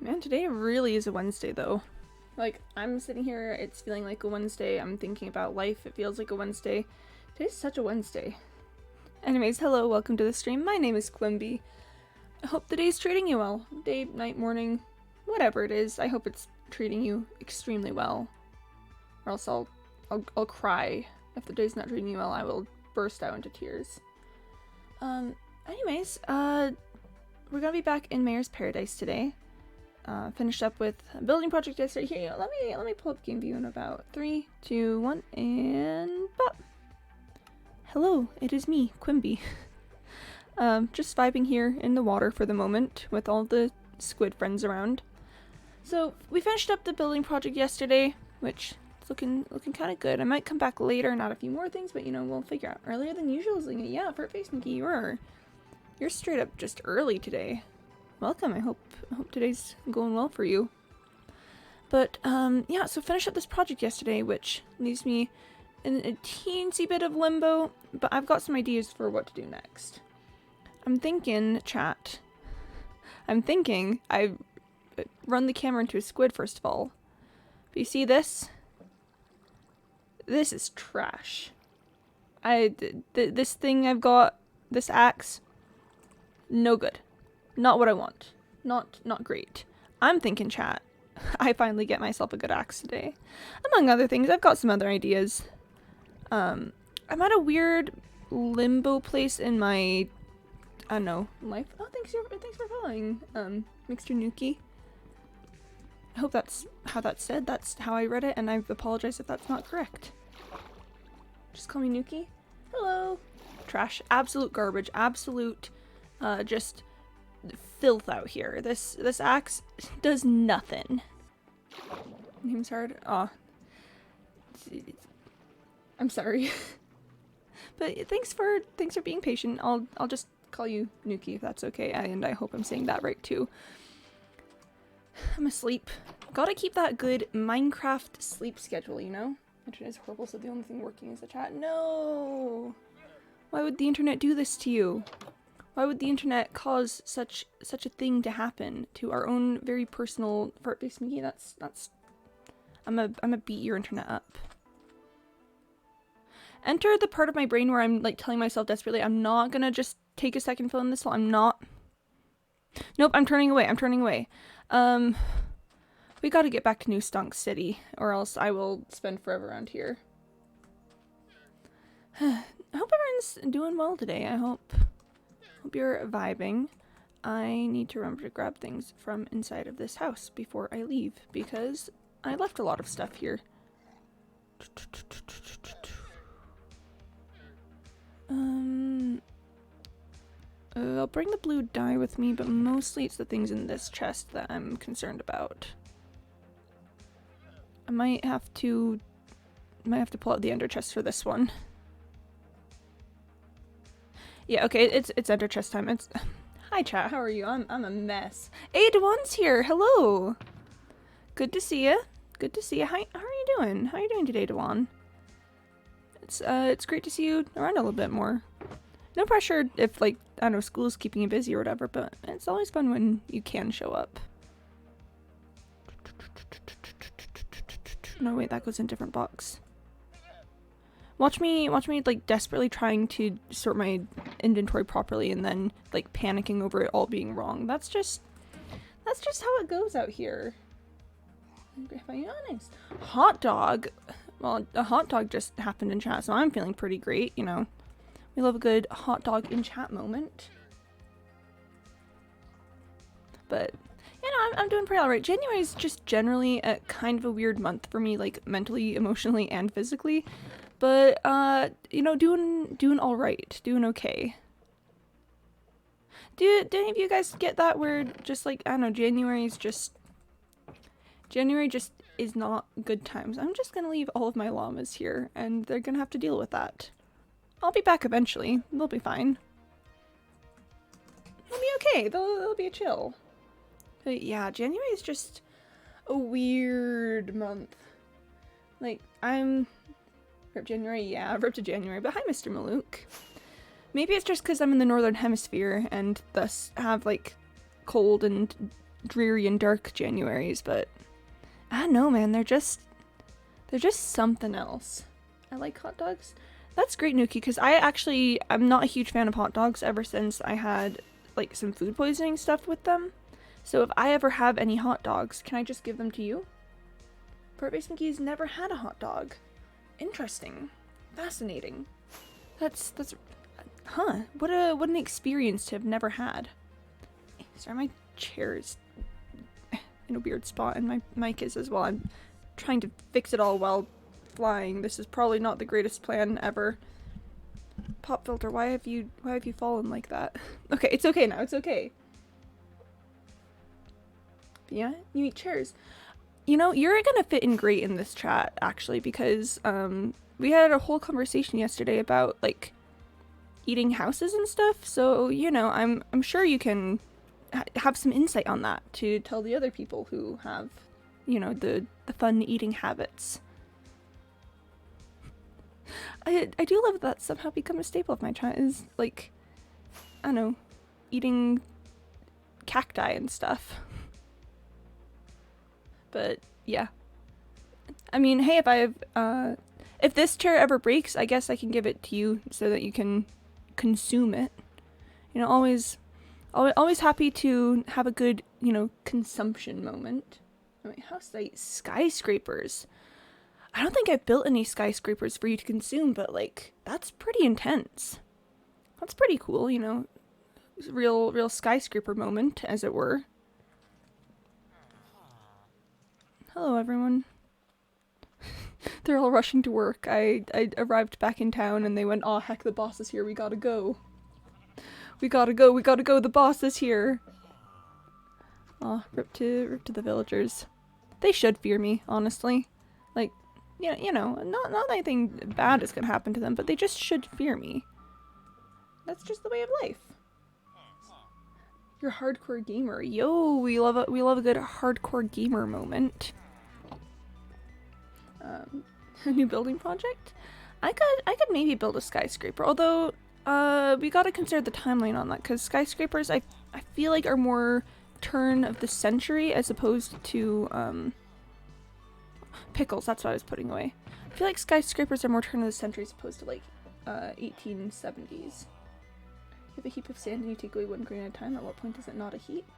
Man, today really is a Wednesday though. Like, I'm sitting here, it's feeling like a Wednesday. I'm thinking about life, it feels like a Wednesday. Today's such a Wednesday. Anyways, hello, welcome to the stream. My name is Quimby. I hope the day's treating you well. Day, night, morning, whatever it is. I hope it's treating you extremely well. Or else I'll cry. If the day's not treating you well, I will burst out into tears. Anyways, we're gonna be back in Mayor's Paradise today. Finished up with a building project yesterday. Here, let me pull up game view in about 3, 2, 1, and pop. Hello, it is me, Quimby. Just vibing here in the water for the moment with all the squid friends around. So we finished up the building project yesterday, which is looking kind of good. I might come back later and add a few more things, but you know, we'll figure out. Earlier than usual, yeah, Furt Face Mickey, you're straight up just early today. Welcome. I hope today's going well for you. But yeah, so finished up this project yesterday, which leaves me in a teensy bit of limbo, but I've got some ideas for what to do next. I'm thinking, chat. I run the camera into a squid first of all. But you see this? This is trash. This thing I've got, this axe, no good. Not what I want. Not great. I'm thinking, chat, I finally get myself a good axe today. Among other things, I've got some other ideas. I'm at a weird limbo place in my, I don't know, life. Oh, thanks for following, Mixter Nuki. I hope that's how that's said. That's how I read it, and I apologize if that's not correct. Just call me Nuki. Hello. Trash. Absolute garbage. Absolute, just filth out here. This axe does nothing. Name's hard. Aw. I'm sorry. But thanks for being patient. I'll just call you Nuki if that's okay. And I hope I'm saying that right too. I'm asleep. Gotta keep that good Minecraft sleep schedule, you know? Internet is horrible, so the only thing working is the chat. No! Why would the internet do this to you? Why would the internet cause such a thing to happen to our own very personal Furt Face Mickey? That's I'm a beat your internet up. Enter the part of my brain where I'm like telling myself desperately, I'm not gonna just take a second fill in this. I'm not. Nope, I'm turning away. We gotta get back to New Stunk City, or else I will spend forever around here. I hope everyone's doing well today. I hope you're vibing. I need to remember to grab things from inside of this house before I leave, because I left a lot of stuff here. I'll bring the blue dye with me, but mostly it's the things in this chest that I'm concerned about. I might have to pull out the ender chest for this one. Yeah, okay, it's ender chest time. It's hi chat, how are you? I'm a mess. Dewan's here. Hello. Good to see you. Good to see you. How are you doing? How are you doing today, Dewan? It's great to see you around a little bit more. No pressure if, like, I don't know, school's keeping you busy or whatever, but it's always fun when you can show up. No, wait, that goes in a different box. Watch me, like, desperately trying to sort my inventory properly and then, like, panicking over it all being wrong. That's just how it goes out here. If I'm honest. Hot dog. Well, a hot dog just happened in chat, so I'm feeling pretty great, you know. We love a good hot dog in chat moment. But, you know, I'm doing pretty alright. January is just generally a kind of a weird month for me, like, mentally, emotionally, and physically. But, you know, doing alright. Doing okay. Do any of you guys get that where just, like, I don't know, January just is not good times? I'm just gonna leave all of my llamas here, and they're gonna have to deal with that. I'll be back eventually. They'll be fine. They'll be okay. They'll be a chill. But yeah, January is just a weird month. Like, I'm... Rip January? Yeah, rip to January. But hi, Mr. Malouk. Maybe it's just because I'm in the northern hemisphere and thus have, like, cold and dreary and dark Januaries, but I don't know, man. They're just something else. I like hot dogs. That's great, Nuki, because I'm not a huge fan of hot dogs ever since I had like some food poisoning stuff with them. So if I ever have any hot dogs, can I just give them to you? Port-based Mickey's never had a hot dog. Interesting. Fascinating. That's huh. What an experience to have never had. Sorry, my chair is in a weird spot and my mic is as well. I'm trying to fix it all while flying. This is probably not the greatest plan ever. Pop filter, why have you fallen like that? Okay, it's okay now. It's okay. But yeah, you eat chairs. You know, you're gonna fit in great in this chat actually, because we had a whole conversation yesterday about like eating houses and stuff. So, you know, I'm sure you can have some insight on that to tell the other people who have, you know, the fun eating habits. I do love that somehow become a staple of my chat is like, I don't know, eating cacti and stuff. But yeah, I mean, hey, if this chair ever breaks, I guess I can give it to you so that you can consume it. You know, always happy to have a good, you know, consumption moment. Oh, wait, house site skyscrapers. I don't think I've built any skyscrapers for you to consume, but like that's pretty intense. That's pretty cool, you know, real skyscraper moment, as it were. Hello, everyone. They're all rushing to work. I arrived back in town and they went, "Aw, heck, the boss is here. We gotta go. We gotta go. The boss is here." Aw, rip to the villagers. They should fear me, honestly. Like, you know, not anything bad is gonna happen to them, but they just should fear me. That's just the way of life. You're a hardcore gamer. Yo, we love a good hardcore gamer moment. A new building project? I could maybe build a skyscraper, although we gotta consider the timeline on that, because skyscrapers I feel like are more turn of the century as opposed to pickles, that's what I was putting away. I feel like skyscrapers are more turn of the century as opposed to like 1870s. You have a heap of sand and you take away one grain at a time, at what point is it not a heap?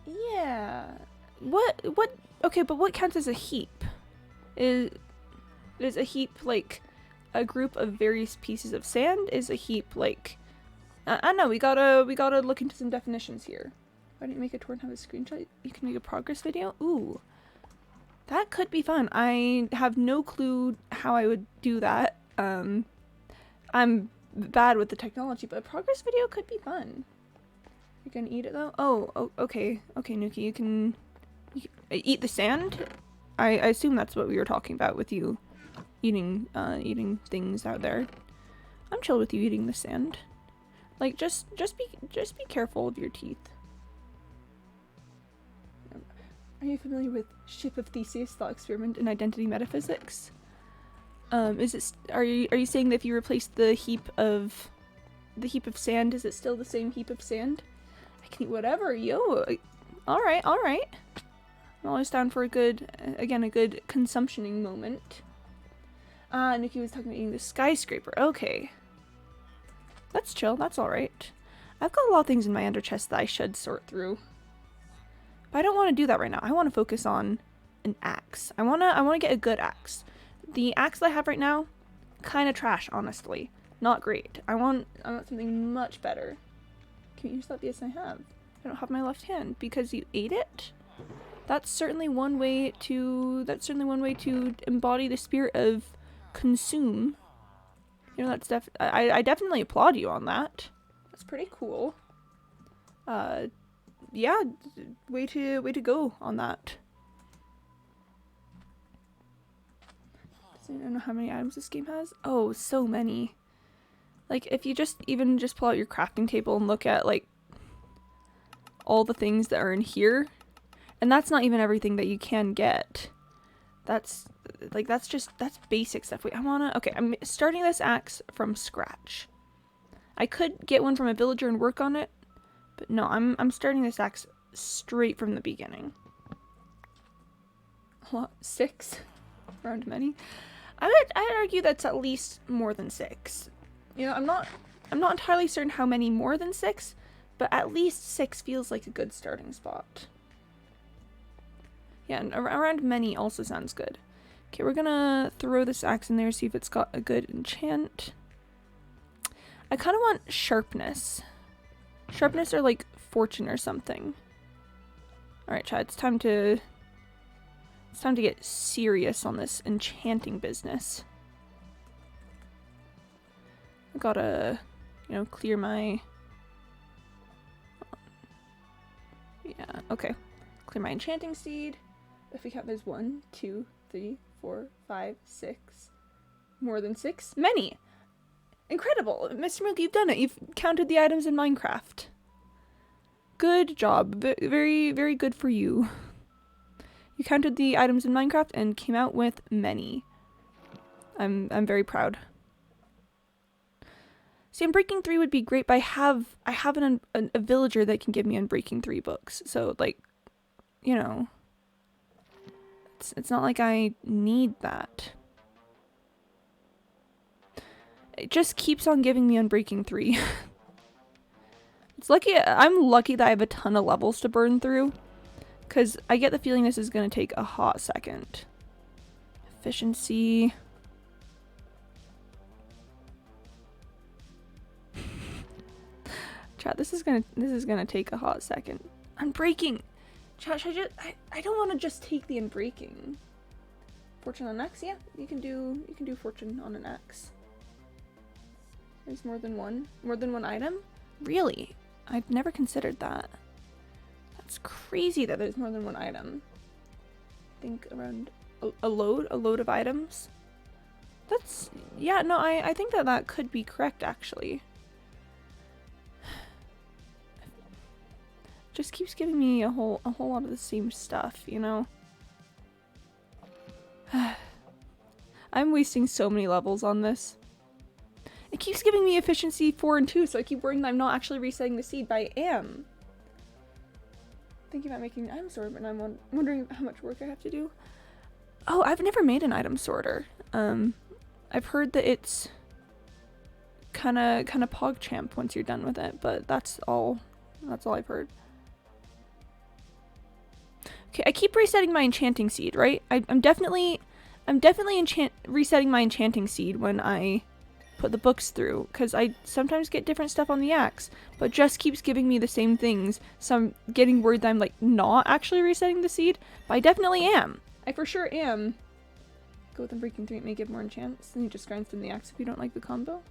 Yeah. What okay, but what counts as a heap? Is a heap like a group of various pieces of sand? Is a heap like I don't know, we gotta look into some definitions here. Why don't you make a tour and have a screenshot? You can make a progress video? Ooh. That could be fun. I have no clue how I would do that. I'm bad with the technology, but a progress video could be fun. You can eat it though? Oh, okay. Okay, Nuki, you can eat the sand? I assume that's what we were talking about with you eating things out there. I'm chill with you eating the sand. Like just be careful of your teeth. Are you familiar with Ship of Theseus, thought experiment, and identity metaphysics? Are you saying that if you replace the heap of sand, is it still the same heap of sand? I can eat whatever, yo. Alright. I'm always down for a good consumptioning moment. Nikki was talking about eating the skyscraper. Okay. That's chill, that's alright. I've got a lot of things in my ender chest that I should sort through. But I don't want to do that right now. I want to focus on an axe. I want to get a good axe. The axe that I have right now, kind of trash, honestly. Not great. I want something much better. Can you use that? Yes, I have. I don't have my left hand because you ate it. That's certainly one way to embody the spirit of consume. You know, that's I definitely applaud you on that. That's pretty cool. Yeah, way to go on that. I don't know how many items this game has. Oh, so many. Like, if you just pull out your crafting table and look at like all the things that are in here, and that's not even everything that you can get. That's basic stuff. Wait, I'm starting this axe from scratch. I could get one from a villager and work on it, But no, I'm starting this axe straight from the beginning. 6? Around many? I'd argue that's at least more than 6. You know, I'm not entirely certain how many more than 6, but at least 6 feels like a good starting spot. Yeah, and around many also sounds good. Okay, we're gonna throw this axe in there, see if it's got a good enchant. I kind of want sharpness. Sharpness or like fortune or something. Alright, Chad, it's time to get serious on this enchanting business. I gotta, you know, clear my... Yeah, okay. Clear my enchanting seed. If we count, there's 1, 2, 3, 4, 5, 6. More than 6? Many! Incredible! Mr. Milk, you've done it. You've counted the items in Minecraft. Good job. Very, very good for you. You counted the items in Minecraft and came out with many. I'm very proud. See, Unbreaking 3 would be great, but I have a villager that can give me Unbreaking 3 books. So, like, you know, it's not like I need that. It just keeps on giving me Unbreaking 3. I'm lucky that I have a ton of levels to burn through, because I get the feeling this is going to take a hot second. Efficiency. Chat, this is gonna take a hot second. Unbreaking. Chat, I don't want to just take the Unbreaking. Fortune on X, yeah, you can do fortune on an X. There's more than one item? Really? I've never considered that. That's crazy that there's more than one item. I think around a load of items. That's, yeah, no, I think that could be correct, actually. Just keeps giving me a whole lot of the same stuff, you know? I'm wasting so many levels on this. It keeps giving me efficiency 4 and 2, so I keep worrying that I'm not actually resetting the seed, but I am. Thinking about making an item sorter, but I'm wondering how much work I have to do. Oh, I've never made an item sorter. I've heard that it's kinda PogChamp once you're done with it, but that's all I've heard. Okay, I keep resetting my enchanting seed, right? I'm definitely resetting my enchanting seed when I put the books through, because I sometimes get different stuff on the axe, but just keeps giving me the same things, so I'm getting worried that I'm like not actually resetting the seed, but I definitely am. I for sure am. Go with Unbreaking 3, it may give more enchants, and you just grind from the axe if you don't like the combo.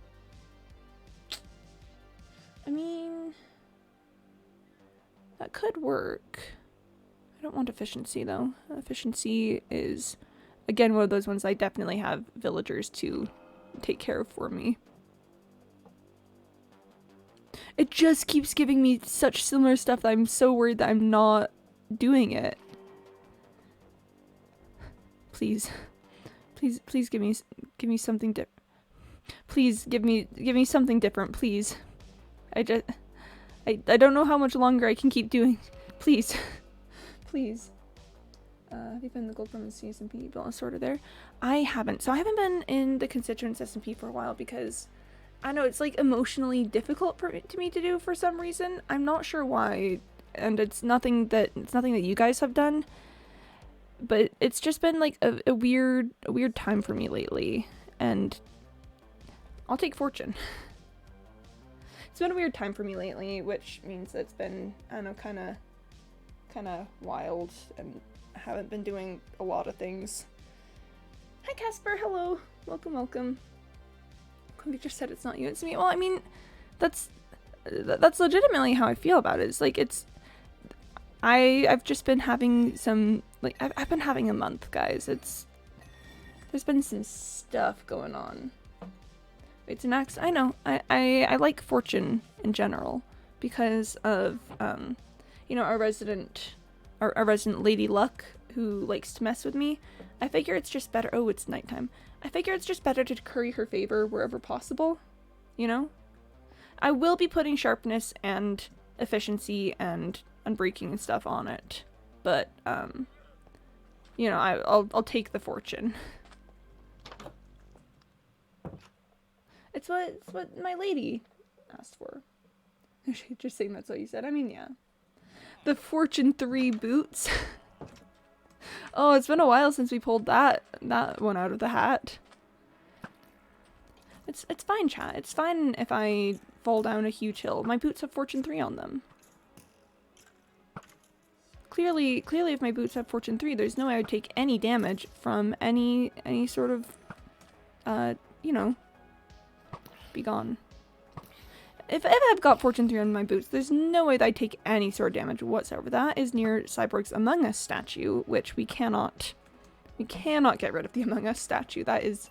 I mean, that could work. I don't want efficiency though. Efficiency is, again, one of those ones I definitely have villagers to take care of for me. It just keeps giving me such similar stuff that I'm so worried that I'm not doing it. Please. Please give me something different. Please give me something different, please. I don't know how much longer I can keep doing. Please. Please. Have you been in the gold from the SMP balance sorter there? I haven't. So I haven't been in the constituents SMP for a while because I know it's like emotionally difficult to me to do for some reason. I'm not sure why, and it's nothing that you guys have done. But it's just been like a weird time for me lately, and I'll take fortune. It's been a weird time for me lately, which means that it's been, I don't know, kind of wild, and I haven't been doing a lot of things. Hi Casper, hello, welcome. Quimby just said it's not you, it's me. Well, I mean, that's legitimately how I feel about it. It's like I've just been having some, like, I've been having a month, guys. There's been some stuff going on. It's an axe. I know. I like fortune in general because of, you know, our resident Lady Luck who likes to mess with me. I figure it's just better. Oh, it's nighttime. I figure it's just better to curry her favor wherever possible, you know? I will be putting sharpness and efficiency and unbreaking and stuff on it. But, you know, I'll take the fortune. It's what my lady asked for. Just saying that's what you said. I mean, yeah. The Fortune 3 boots. Oh, it's been a while since we pulled that one out of the hat. It's fine, chat. It's fine if I fall down a huge hill. My boots have Fortune 3 on them. Clearly if my boots have Fortune 3, there's no way I would take any damage from any sort of, you know, be gone. If I've got Fortune 3 on my boots, there's no way that I'd take any sort of damage whatsoever. That is near Cyborg's Among Us statue, which we cannot get rid of the Among Us statue. That's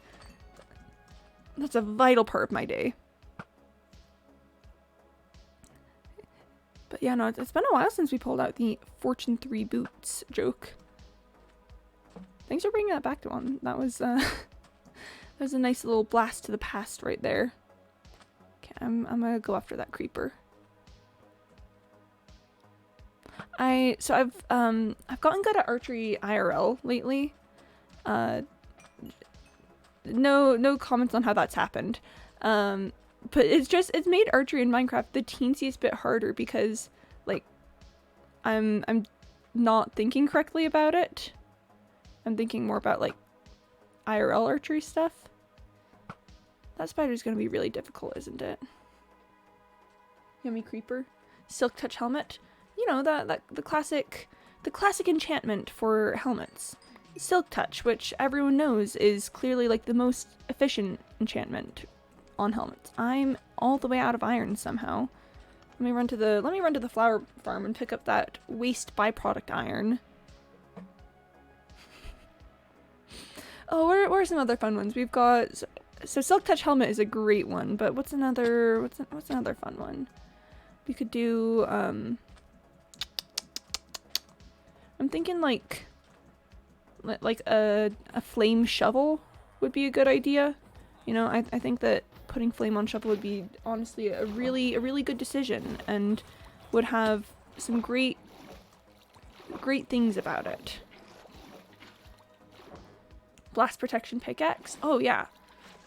a vital part of my day. But yeah, no, it's been a while since we pulled out the Fortune 3 boots joke. Thanks for bringing that back to one. That was that was a nice little blast to the past right there. I'm gonna go after that creeper. So I've gotten good at archery IRL lately. No comments on how that's happened. But it's made archery in Minecraft the teensiest bit harder because like I'm not thinking correctly about it. I'm thinking more about like IRL archery stuff. That spider's gonna be really difficult, isn't it? Yummy creeper. Silk touch helmet. You know, the classic enchantment for helmets. Silk touch, which everyone knows is clearly like the most efficient enchantment on helmets. I'm all the way out of iron somehow. Let me run to the flower farm and pick up that waste byproduct iron. Oh, where are some other fun ones? We've got so Silk Touch helmet is a great one, but what's another fun one? We could do I'm thinking like a flame shovel would be a good idea. You know, I think that putting flame on shovel would be honestly a really good decision and would have some great things about it. Blast protection pickaxe. Oh yeah.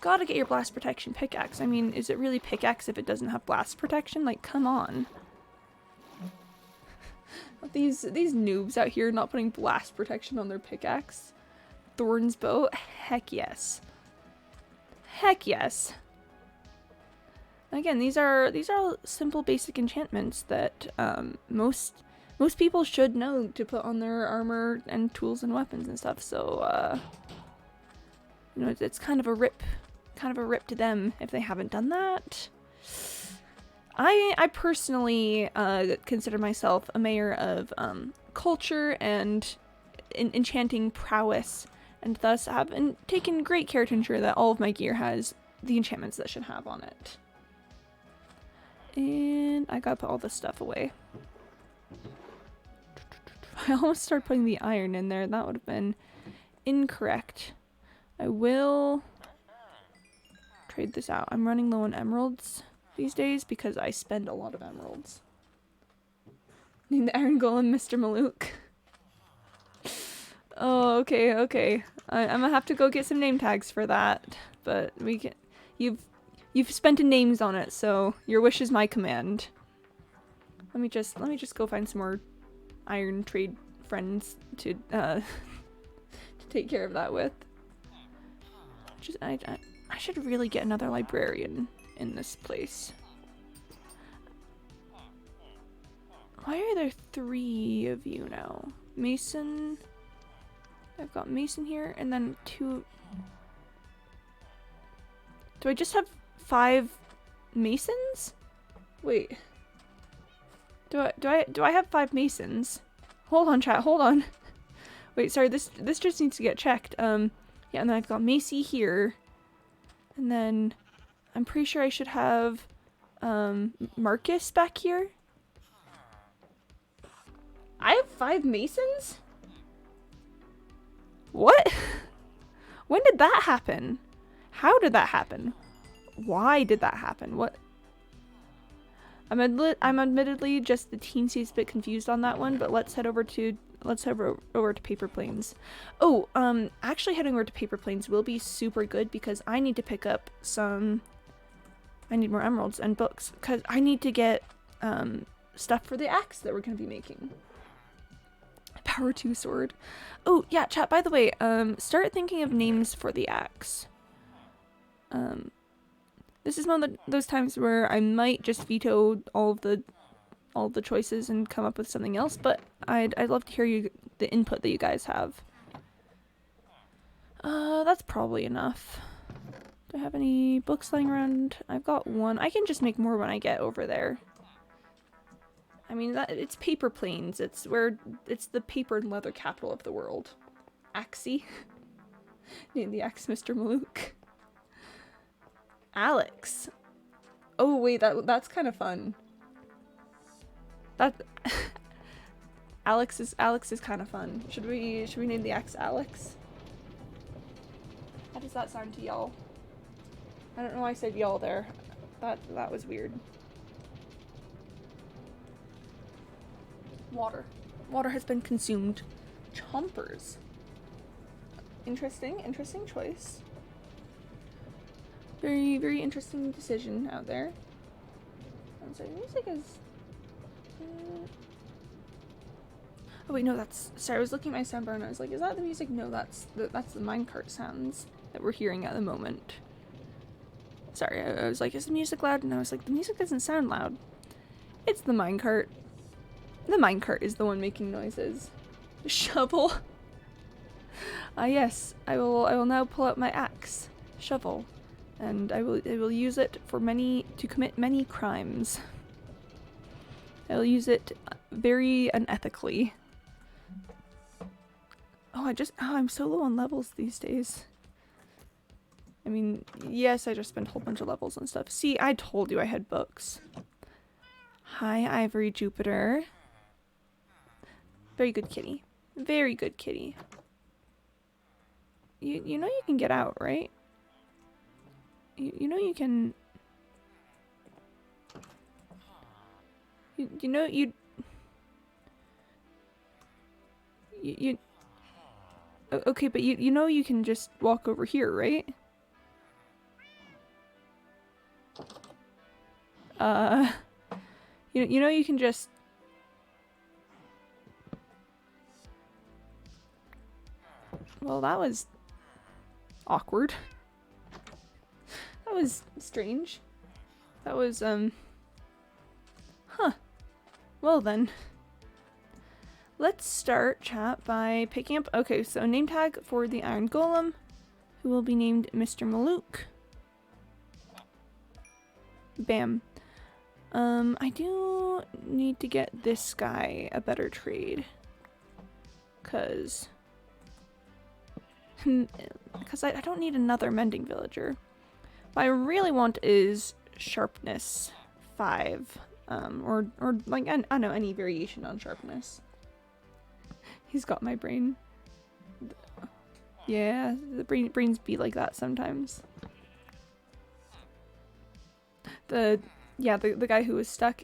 Gotta get your blast protection pickaxe. I mean, is it really pickaxe if it doesn't have blast protection? Like, come on. These noobs out here not putting blast protection on their pickaxe. Thorn's bow? Heck yes. Heck yes. Again, these are simple basic enchantments that most people should know to put on their armor and tools and weapons and stuff. So you know, it's kind of a rip to them if they haven't done that. I personally consider myself a mayor of culture and enchanting prowess, and thus have taken great care to ensure that all of my gear has the enchantments that should have on it. And I gotta put all this stuff away. I almost started putting the iron in there. That would have been incorrect. I will trade this out. I'm running low on emeralds these days because I spend a lot of emeralds. Name the Iron Golem Mr. Malouk. Oh, okay. I'm gonna have to go get some name tags for that. But we can. You've spent names on it, so your wish is my command. Let me just go find some more iron trade friends to take care of that with. I should really get another librarian in this place. Why are there 3 of you now? Mason. I've got Mason here, and then 2. Do I just have 5 Masons? Wait. Do I have 5 Masons? Hold on, chat. Hold on. Wait, sorry. This just needs to get checked. Yeah, and then I've got Macy here. And then I'm pretty sure I should have Marcus back here. I have 5 Masons? What? When did that happen? How did that happen? Why did that happen? What? I'm admittedly just the teensiest bit confused on that one, but let's head over to Paper Plains. Oh, actually heading over to Paper Plains will be super good because I need to pick up some. I need more emeralds and books because I need to get stuff for the axe that we're gonna be making. Power 2 sword. Oh yeah, chat. By the way, start thinking of names for the axe. This is one of those times where I might just veto all of the choices and come up with something else, but I'd love to hear the input that you guys have. That's probably enough. Do I have any books lying around? I've got one. I can just make more when I get over there. I mean, it's Paper Plains. It's the paper and leather capital of the world. Axie. Name the axe Mr. Malouk. Alex. Oh wait, that's kind of fun. That Alex is kind of fun. Should we name the axe Alex? How does that sound to y'all? I don't know why I said y'all there. That was weird. Water. Water has been consumed. Chompers. Interesting choice. Very, very interesting decision out there. I'm sorry, music is... Oh wait, no, that's... Sorry, I was looking at my soundbar and I was like, is that the music? No, that's the minecart sounds that we're hearing at the moment. Sorry, I was like, is the music loud? And I was like, the music doesn't sound loud. It's the minecart. The minecart is the one making noises. Shovel. Yes, I will now pull out my axe. Shovel. And I will use it to commit many crimes. I will use it very unethically. Oh, I'm so low on levels these days. I mean, yes, I just spent a whole bunch of levels and stuff. See, I told you I had books. Hi, Ivory Jupiter. Very good kitty. Very good kitty. You know you can get out, right? You know you can... You know you... Okay, but you know you can just walk over here, right? You know you can just... Well, that was... awkward. That was strange. That was, Huh. Well then. Let's start, chat, by picking up... Okay, so name tag for the Iron Golem, who will be named Mr. Malouk. Bam. I do need to get this guy a better trade. Because I don't need another mending villager. What I really want is sharpness 5, or like, I don't know, any variation on sharpness. He's got my brain. Yeah, the brains be like that sometimes. The guy who was stuck.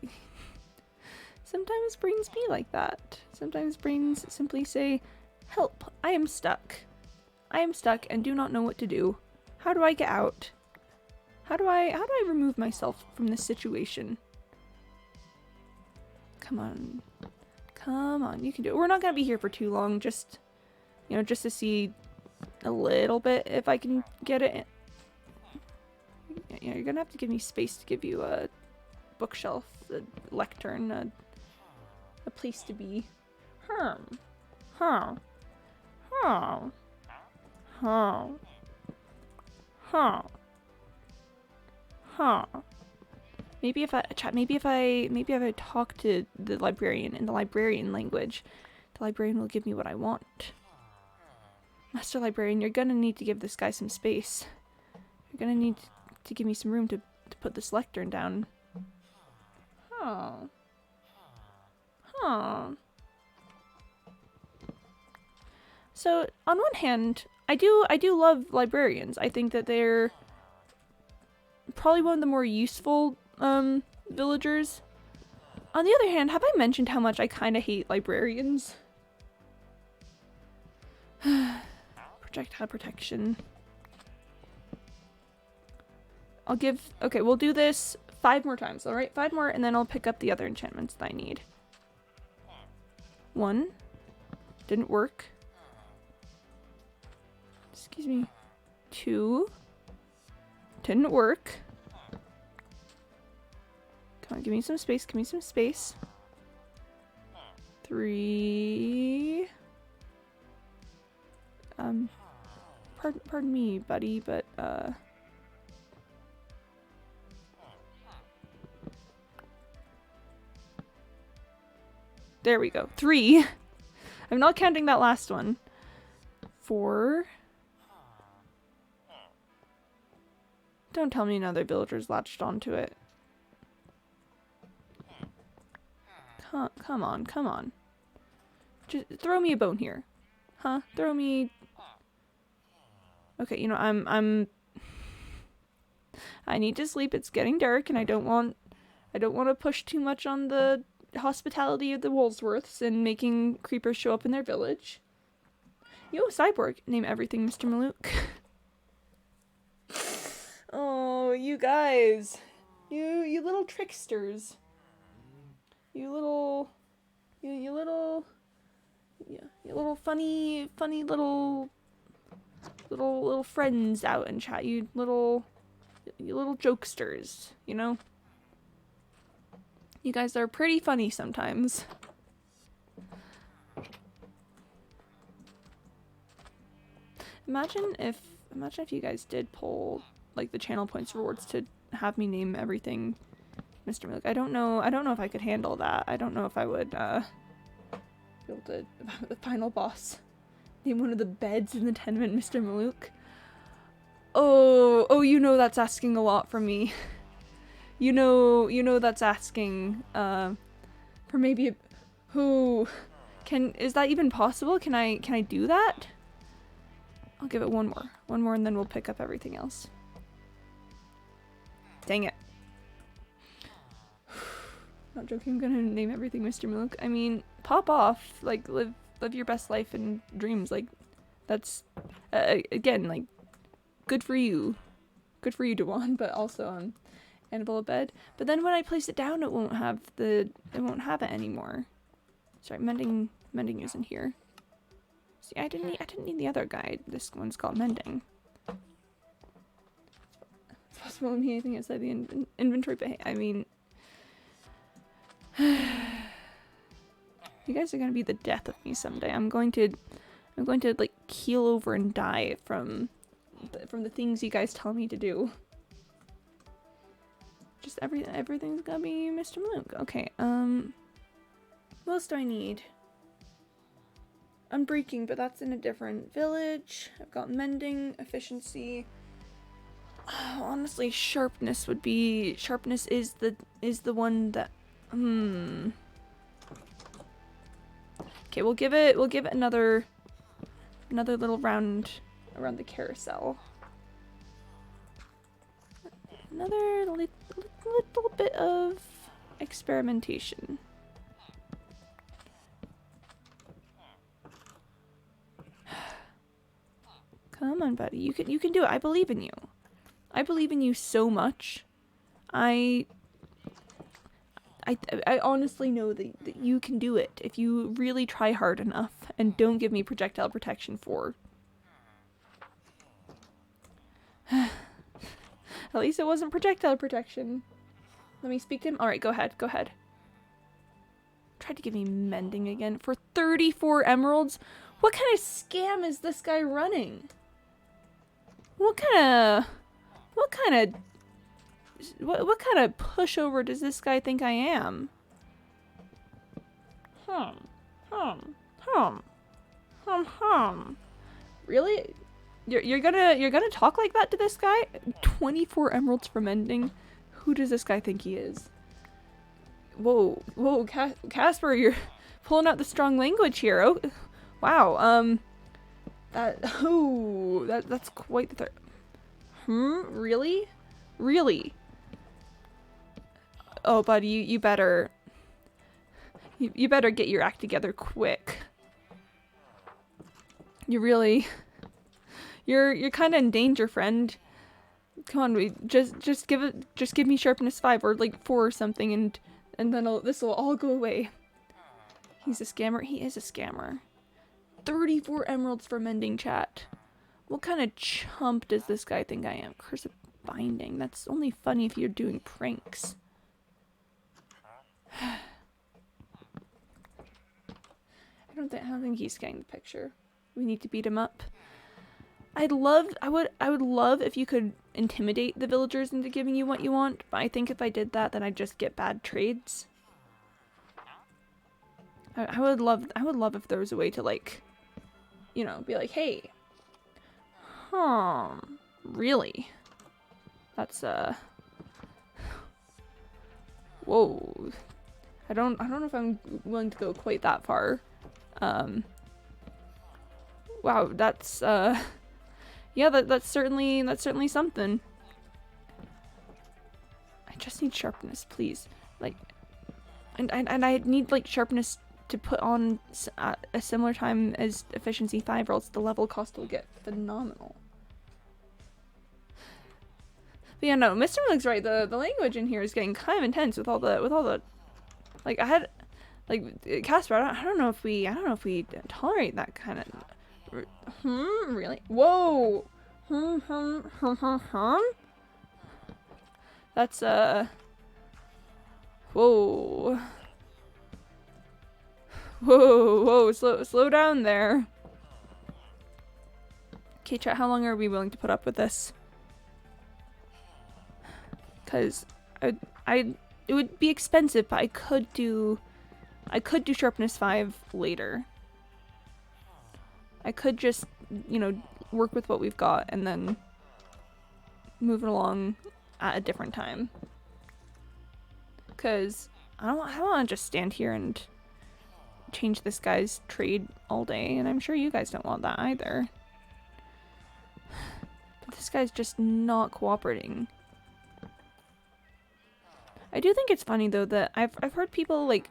Sometimes brains be like that. Sometimes brains simply say, "Help, I am stuck. I am stuck and do not know what to do. How do I get out? How do I remove myself from this situation?" Come on. Come on, you can do it. We're not gonna be here for too long, just to see a little bit if I can get it. You're gonna have to give me space to give you a bookshelf, a lectern, a place to be. Huh. Maybe if I talk to the librarian in the librarian language, the librarian will give me what I want. Master Librarian, you're gonna need to give this guy some space. You're gonna need to give me some room to put this lectern down. So, on one hand, I do love librarians. I think that they're probably one of the more useful villagers On the other hand, have I mentioned how much I kind of hate librarians? Projectile protection. I'll give... Okay, we'll do this 5 more times, alright? 5 more, and then I'll pick up the other enchantments that I need. 1. Didn't work. Excuse me. 2. Didn't work. Come on, give me some space, give me some space. 3. Pardon me, buddy, but, there we go. 3. I'm not counting that last one. 4. Don't tell me another villager's latched onto it. Come on, come on. Just throw me a bone here. Huh? Throw me... Okay, you know, I need to sleep. It's getting dark and I don't want to push too much on the hospitality of the Woolsworths and making creepers show up in their village. Yo, Cyborg. Name everything Mr. Malouk. Oh, you guys. You little tricksters. You little funny little friends out in chat. You little jokesters, you know? You guys are pretty funny sometimes. Imagine if you guys did pull like the channel points rewards to have me name everything Mr. Malouk. I don't know if I could handle that. I don't know if I would be able to the final boss. Name one of the beds in the tenement Mr. Malouk. Oh, you know that's asking a lot from me. You know that's asking for maybe a, is that even possible? Can I do that? I'll give it one more and then we'll pick up everything else. Dang it. Not joking, I'm gonna name everything Mr. Malouk. I mean, pop off, like live your best life and dreams. Like that's again, like good for you, Dewan. But also Annabelle bed. But then when I place it down, it won't have it anymore. Sorry, mending isn't here. See, I didn't need the other guide. This one's called mending. It's possible to be anything outside the inventory, but hey, I mean, you guys are gonna be the death of me someday. I'm going to like keel over and die from the things you guys tell me to do. Just everything's gonna be Mr. Malouk. Okay, what else do I need? Unbreaking, but that's in a different village. I've got mending, efficiency. Oh, honestly, sharpness is the one that Okay, we'll give it another little round around the carousel. Another little bit of experimentation. Come on, buddy. You can do it. I believe in you. I believe in you so much. I honestly know that you can do it if you really try hard enough and don't give me projectile protection 4. At least it wasn't projectile protection. Let me speak to him. Alright, go ahead. Tried to give me mending again for 34 emeralds. What kind of scam is this guy running? What kind of pushover does this guy think I am? Really? You're gonna talk like that to this guy? 24 emeralds for mending? Who does this guy think he is? Whoa, Casper, you're pulling out the strong language here. Oh, wow. That's quite the Really? Oh, buddy, you better You better get your act together quick. You really... You're kind of in danger, friend. Come on, just give me sharpness 5 or like 4 or something, and then this will all go away. He's a scammer. He is a scammer. 34 emeralds for mending, chat. What kind of chump does this guy think I am? Curse of binding. That's only funny if you're doing pranks. I don't think he's getting the picture. We need to beat him up. I would love if you could intimidate the villagers into giving you what you want, but I think if I did that, then I'd just get bad trades. I would love if there was a way to, like, you know, be like, hey, really? That's whoa. I don't know if I'm willing to go quite that far. Wow, that's yeah, that's certainly something. I just need sharpness, please. Like, and I need like sharpness to put on at a similar time as efficiency 5, or else the level cost will get phenomenal. But yeah, no, Mr. Miller's right. The language in here is getting kind of intense with all the like I had like Casper. I don't know if we tolerate that kind of. Really? Whoa! That's whoa. Whoa, slow down there. Okay, chat, how long are we willing to put up with this? Cause it would be expensive, but I could do sharpness 5 later. I could just, you know, work with what we've got and then move it along at a different time. Cause I don't want to just stand here and change this guy's trade all day, and I'm sure you guys don't want that either. But this guy's just not cooperating. I do think it's funny though that I've heard people like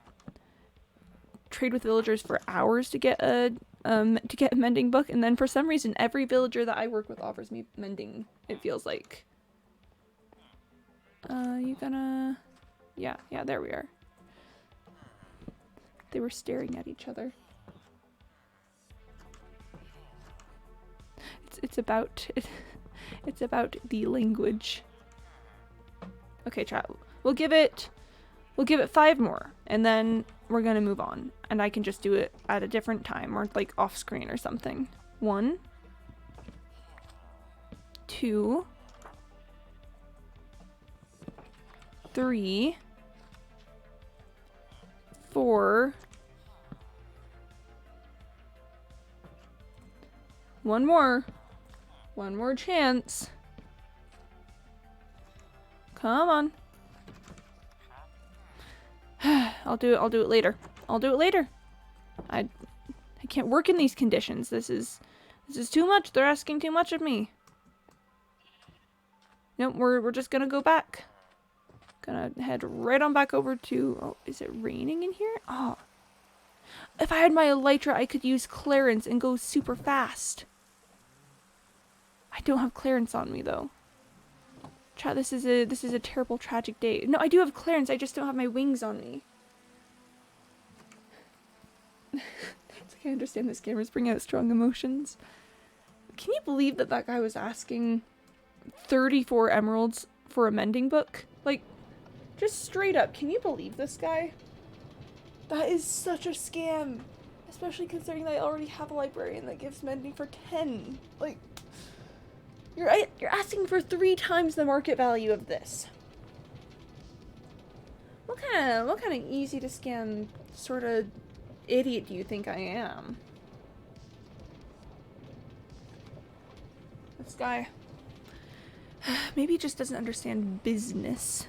trade with villagers for hours to get a mending book, and then for some reason every villager that I work with offers me mending, it feels like. You gonna... Yeah, there we are. They were staring at each other. It's about the language. Okay, chat. We'll give it 5 more, and then we're gonna move on, and I can just do it at a different time or like off screen or something. 1, 2, 3, 4. One more chance. Come on. I'll do it later. I can't work in these conditions. This is too much. They're asking too much of me. Nope, we're just gonna go back. Gonna head right on back over to... Oh, is it raining in here? Oh. If I had my elytra, I could use Clarence and go super fast. I don't have Clarence on me though. Chat, this is a terrible, tragic day. No, I do have Clarence, I just don't have my wings on me. It's like I understand that scammers bring out strong emotions. Can you believe that guy was asking 34 emeralds for a mending book? Like, just straight up, can you believe this guy? That is such a scam. Especially considering that I already have a librarian that gives mending for 10. Like, you're asking for 3 times the market value of this. What kind of easy to scam sort of idiot do you think I am? This guy, maybe he just doesn't understand business.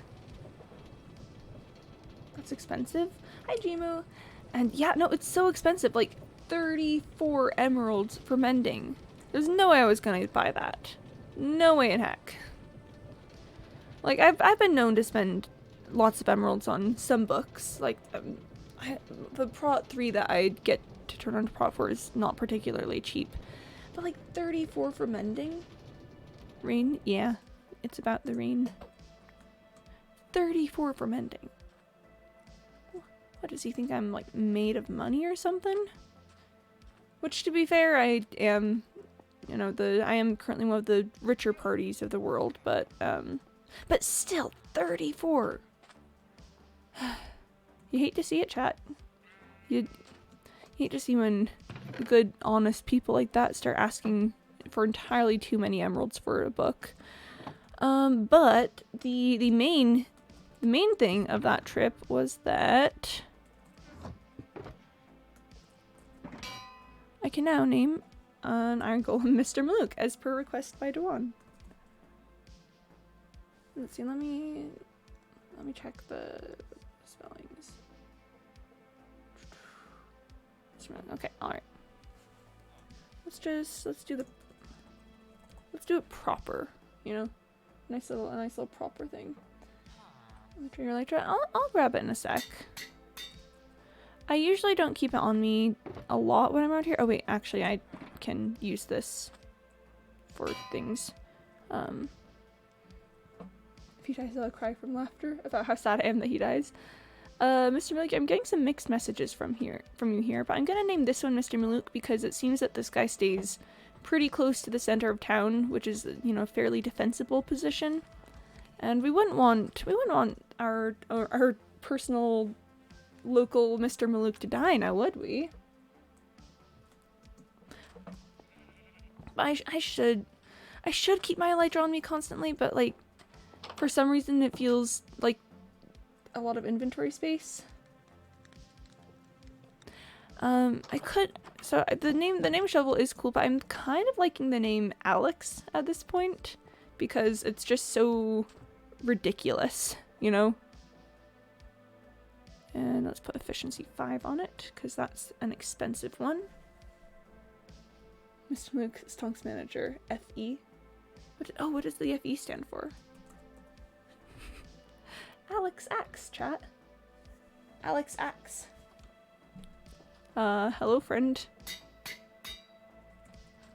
That's expensive. Hi, Jimu. And yeah, no, it's so expensive. Like 34 emeralds for mending. There's no way I was gonna buy that. No way in heck. Like I've been known to spend lots of emeralds on some books. Like the Prot 3 that I get to turn on to Prot 4 is not particularly cheap. But like 34 for mending? Rain? Yeah, it's about the rain. 34 for mending. What does he think, I'm like made of money or something? Which, to be fair, I am, you know, I am currently one of the richer parties of the world, but still, 34! You hate to see it, chat. You hate to see when good, honest people like that start asking for entirely too many emeralds for a book. But the main thing of that trip was that I can now name an Iron Golem Mr. Malouk as per request by Dewan. Let's see, let me check the spellings. Okay, alright. Let's do it proper, you know? A nice little proper thing. I'll grab it in a sec. I usually don't keep it on me a lot when I'm out here. Oh wait, actually I can use this for things. If he dies, I'll cry from laughter about how sad I am that he dies. Mr. Malouk, I'm getting some mixed messages from you here, but I'm gonna name this one Mr. Malouk because it seems that this guy stays pretty close to the center of town, which is, you know, a fairly defensible position. And we wouldn't want our personal local Mr. Malouk to die now, would we? I should keep my elytra on me constantly, but like for some reason it feels like a lot of inventory space. The name Shovel is cool, but I'm kind of liking the name Alex at this point because it's just so ridiculous, you know? And let's put efficiency 5 on it because that's an expensive one. Mr. Malouk, Stonks Manager, FE. What does the FE stand for? Alex Axe, chat. Alex Axe. Hello friend.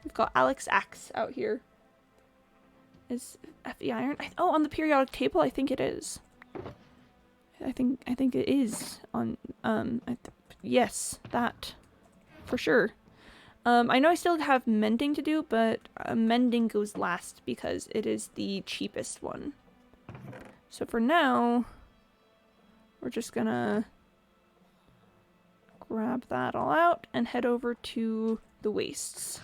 We've got Alex Axe out here. Is FE iron? Oh, on the periodic table, I think it is. I think it is on, yes, that. For sure. I know I still have mending to do, but mending goes last because it is the cheapest one. So for now, we're just gonna grab that all out and head over to the wastes.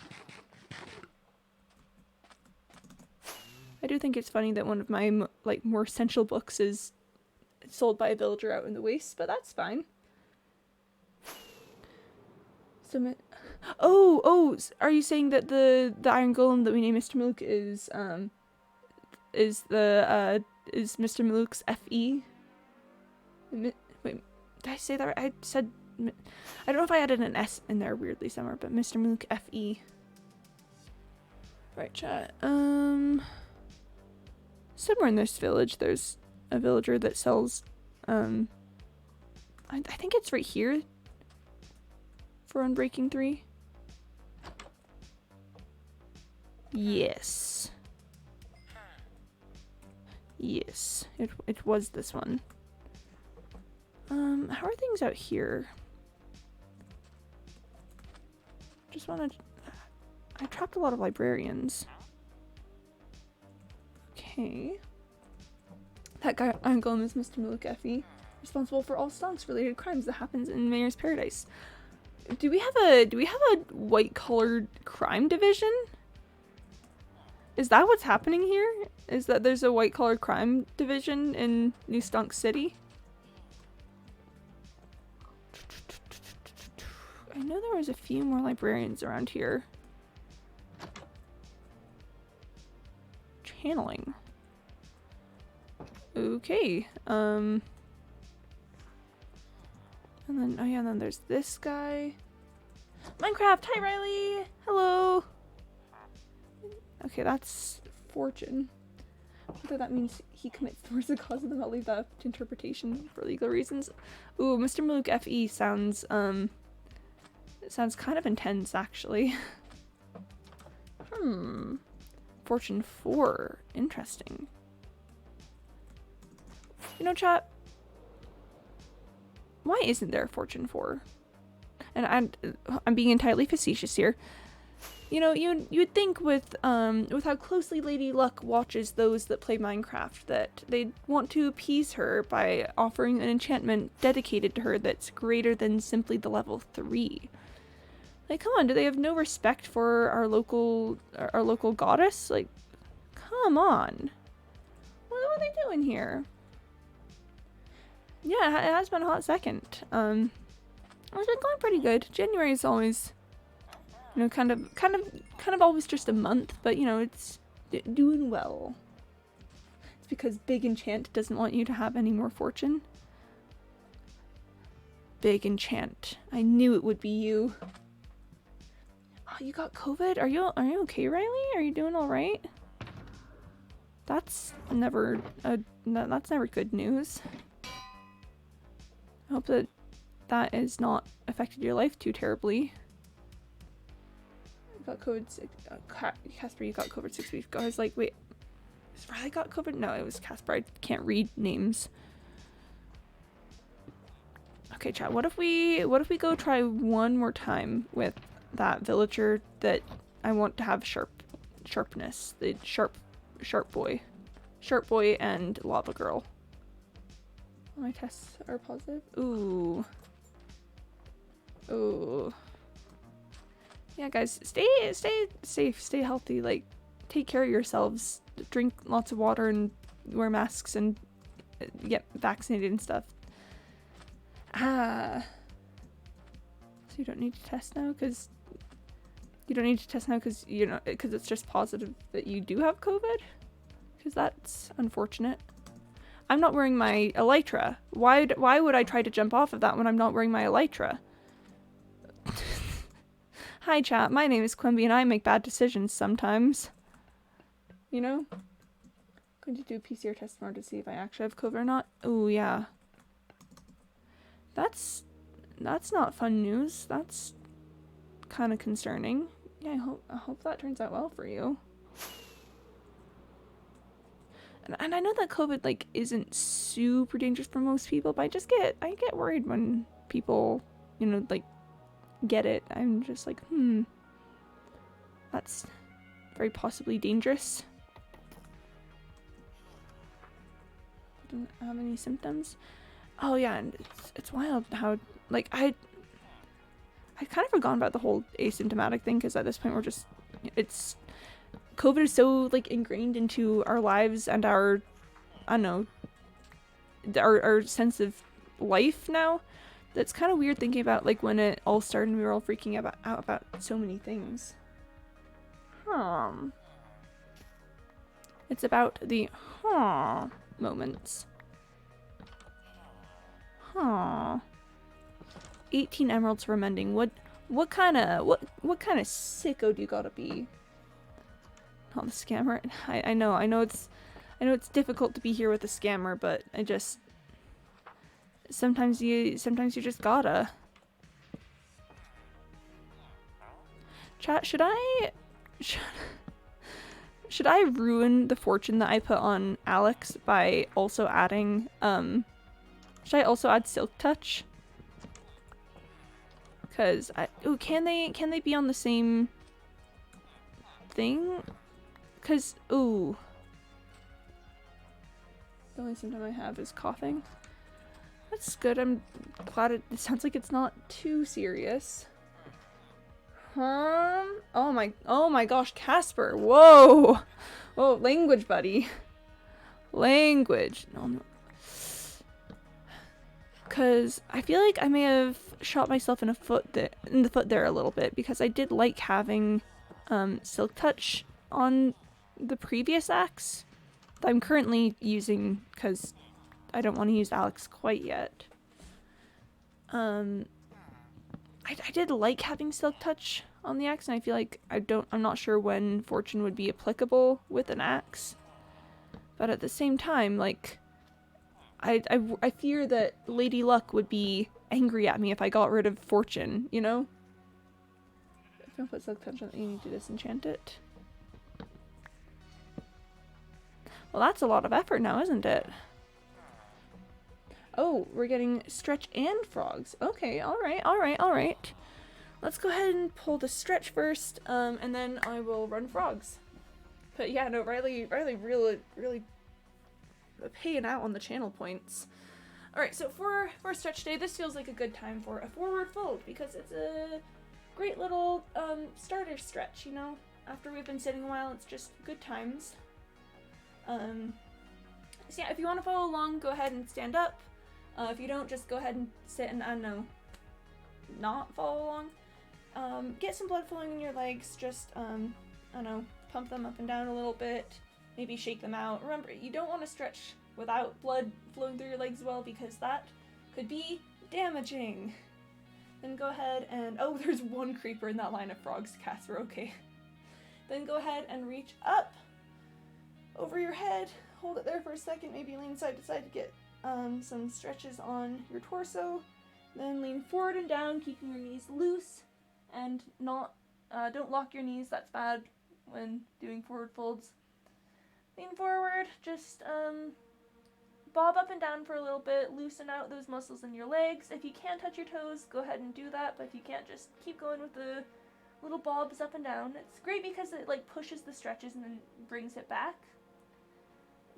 I do think it's funny that one of my more essential books is sold by a villager out in the wastes, but that's fine. Oh, are you saying that the Iron Golem that we name Mr. Malouk is Mr. Malouk's FE? Wait, did I say that right? I said, I don't know if I added an S in there weirdly somewhere, but Mr. Malouk FE. Right, chat. Somewhere in this village, there's a villager that sells, I think it's right here for Unbreaking 3. Yes. Yes, it was this one. How are things out here? Just wanna... I trapped a lot of librarians. Okay. That guy, Iron Golem, is Mr. Malouk FE, responsible for all stonks-related crimes that happens in Mayor's Paradise. Do we have a white-collared crime division? Is that what's happening here? Is that there's a white-collar crime division in New Stonk City? I know there was a few more librarians around here. Channeling. Okay. And then, oh yeah, and then there's this guy. Minecraft! Hi, Riley! Hello! Okay, that's Fortune. Whether that means he commits the worst cause of them, I'll leave that up to interpretation for legal reasons. Ooh, Mr. Malouk FE sounds kind of intense, actually. Fortune 4. Interesting. You know, chat, why isn't there a Fortune 4? And I'm being entirely facetious here. You know, you'd think with how closely Lady Luck watches those that play Minecraft that they'd want to appease her by offering an enchantment dedicated to her that's greater than simply the level 3. Like, come on, do they have no respect for our local goddess? Like, come on. What are they doing here? Yeah, it has been a hot second. It's been going pretty good. January is always, you know, kind of always just a month, but you know, it's doing well. It's because Big Enchant doesn't want you to have any more fortune. Big Enchant. I knew it would be you. Oh, you got COVID? Are you okay, Riley? Are you doing all right? That's never good news. I hope that has not affected your life too terribly. You got COVID. Casper, you got COVID 6 weeks ago. I was like, wait, has Riley got COVID? No, it was Casper. I can't read names. Okay, chat. What if we go try one more time with that villager that I want to have sharpness, the sharp boy and lava girl. My tests are positive. Ooh. Yeah, guys, stay safe, stay healthy. Like, take care of yourselves. Drink lots of water and wear masks and get vaccinated and stuff. So you don't need to test now because you know, because it's just positive that you do have COVID. Because that's unfortunate. I'm not wearing my elytra. Why would I try to jump off of that when I'm not wearing my elytra? Hi chat, my name is Quimby and I make bad decisions sometimes. You know? I'm going to do a PCR test tomorrow to see if I actually have COVID or not. Oh yeah. That's not fun news. That's kind of concerning. Yeah, I hope that turns out well for you. And I know that COVID like isn't super dangerous for most people, but I get worried when people, you know, like get it. I'm just like, that's very possibly dangerous. Didn't have any symptoms. Oh yeah, and it's wild how like I kind of forgotten about the whole asymptomatic thing because at this point we're just COVID is so like ingrained into our lives and our, I don't know, our sense of life now. That's kind of weird thinking about like when it all started and we were all freaking out about so many things. It's about the moments. 18 emeralds for mending. What kind of sicko do you gotta be? Oh, the scammer. I know it's difficult to be here with a scammer, but I just sometimes you just gotta. Chat, should I ruin the fortune that I put on Alex by also adding should I also add Silk Touch? Cause can they be on the same thing? Cause the only symptom I have is coughing. That's good. I'm glad it sounds like it's not too serious. Oh my gosh, Casper. Whoa. Whoa, language, buddy. Language. No. Cause I feel like I may have shot myself in the foot there a little bit because I did like having Silk Touch on the previous axe that I'm currently using because I don't want to use Alex quite yet. I did like having Silk Touch on the axe, and I feel like I'm not sure when Fortune would be applicable with an axe. But at the same time, like, I fear that Lady Luck would be angry at me if I got rid of Fortune, you know? If you don't put silk touch on it, you need to disenchant it. Well, that's a lot of effort now, isn't it? Oh, we're getting stretch and frogs. Okay, alright. Let's go ahead and pull the stretch first, and then I will run frogs. But yeah, no, Riley really paying out on the channel points. Alright, so for stretch day, this feels like a good time for a forward fold, because it's a great little starter stretch, you know? After we've been sitting a while, it's just good times. So yeah, if you want to follow along, go ahead and stand up. If you don't, just go ahead and sit and, I don't know, not follow along. Get some blood flowing in your legs, just, I don't know, pump them up and down a little bit, maybe shake them out. Remember, you don't want to stretch without blood flowing through your legs well, because that could be damaging. Then go ahead and, oh, there's one creeper in that line of frogs, Casper, okay. Then go ahead and reach up over your head, hold it there for a second, maybe lean side to side to get some stretches on your torso. Then lean forward and down, keeping your knees loose, and don't lock your knees, that's bad when doing forward folds. Lean forward, just bob up and down for a little bit, loosen out those muscles in your legs. If you can touch your toes, go ahead and do that, but if you can't, just keep going with the little bobs up and down. It's great because it like pushes the stretches and then brings it back.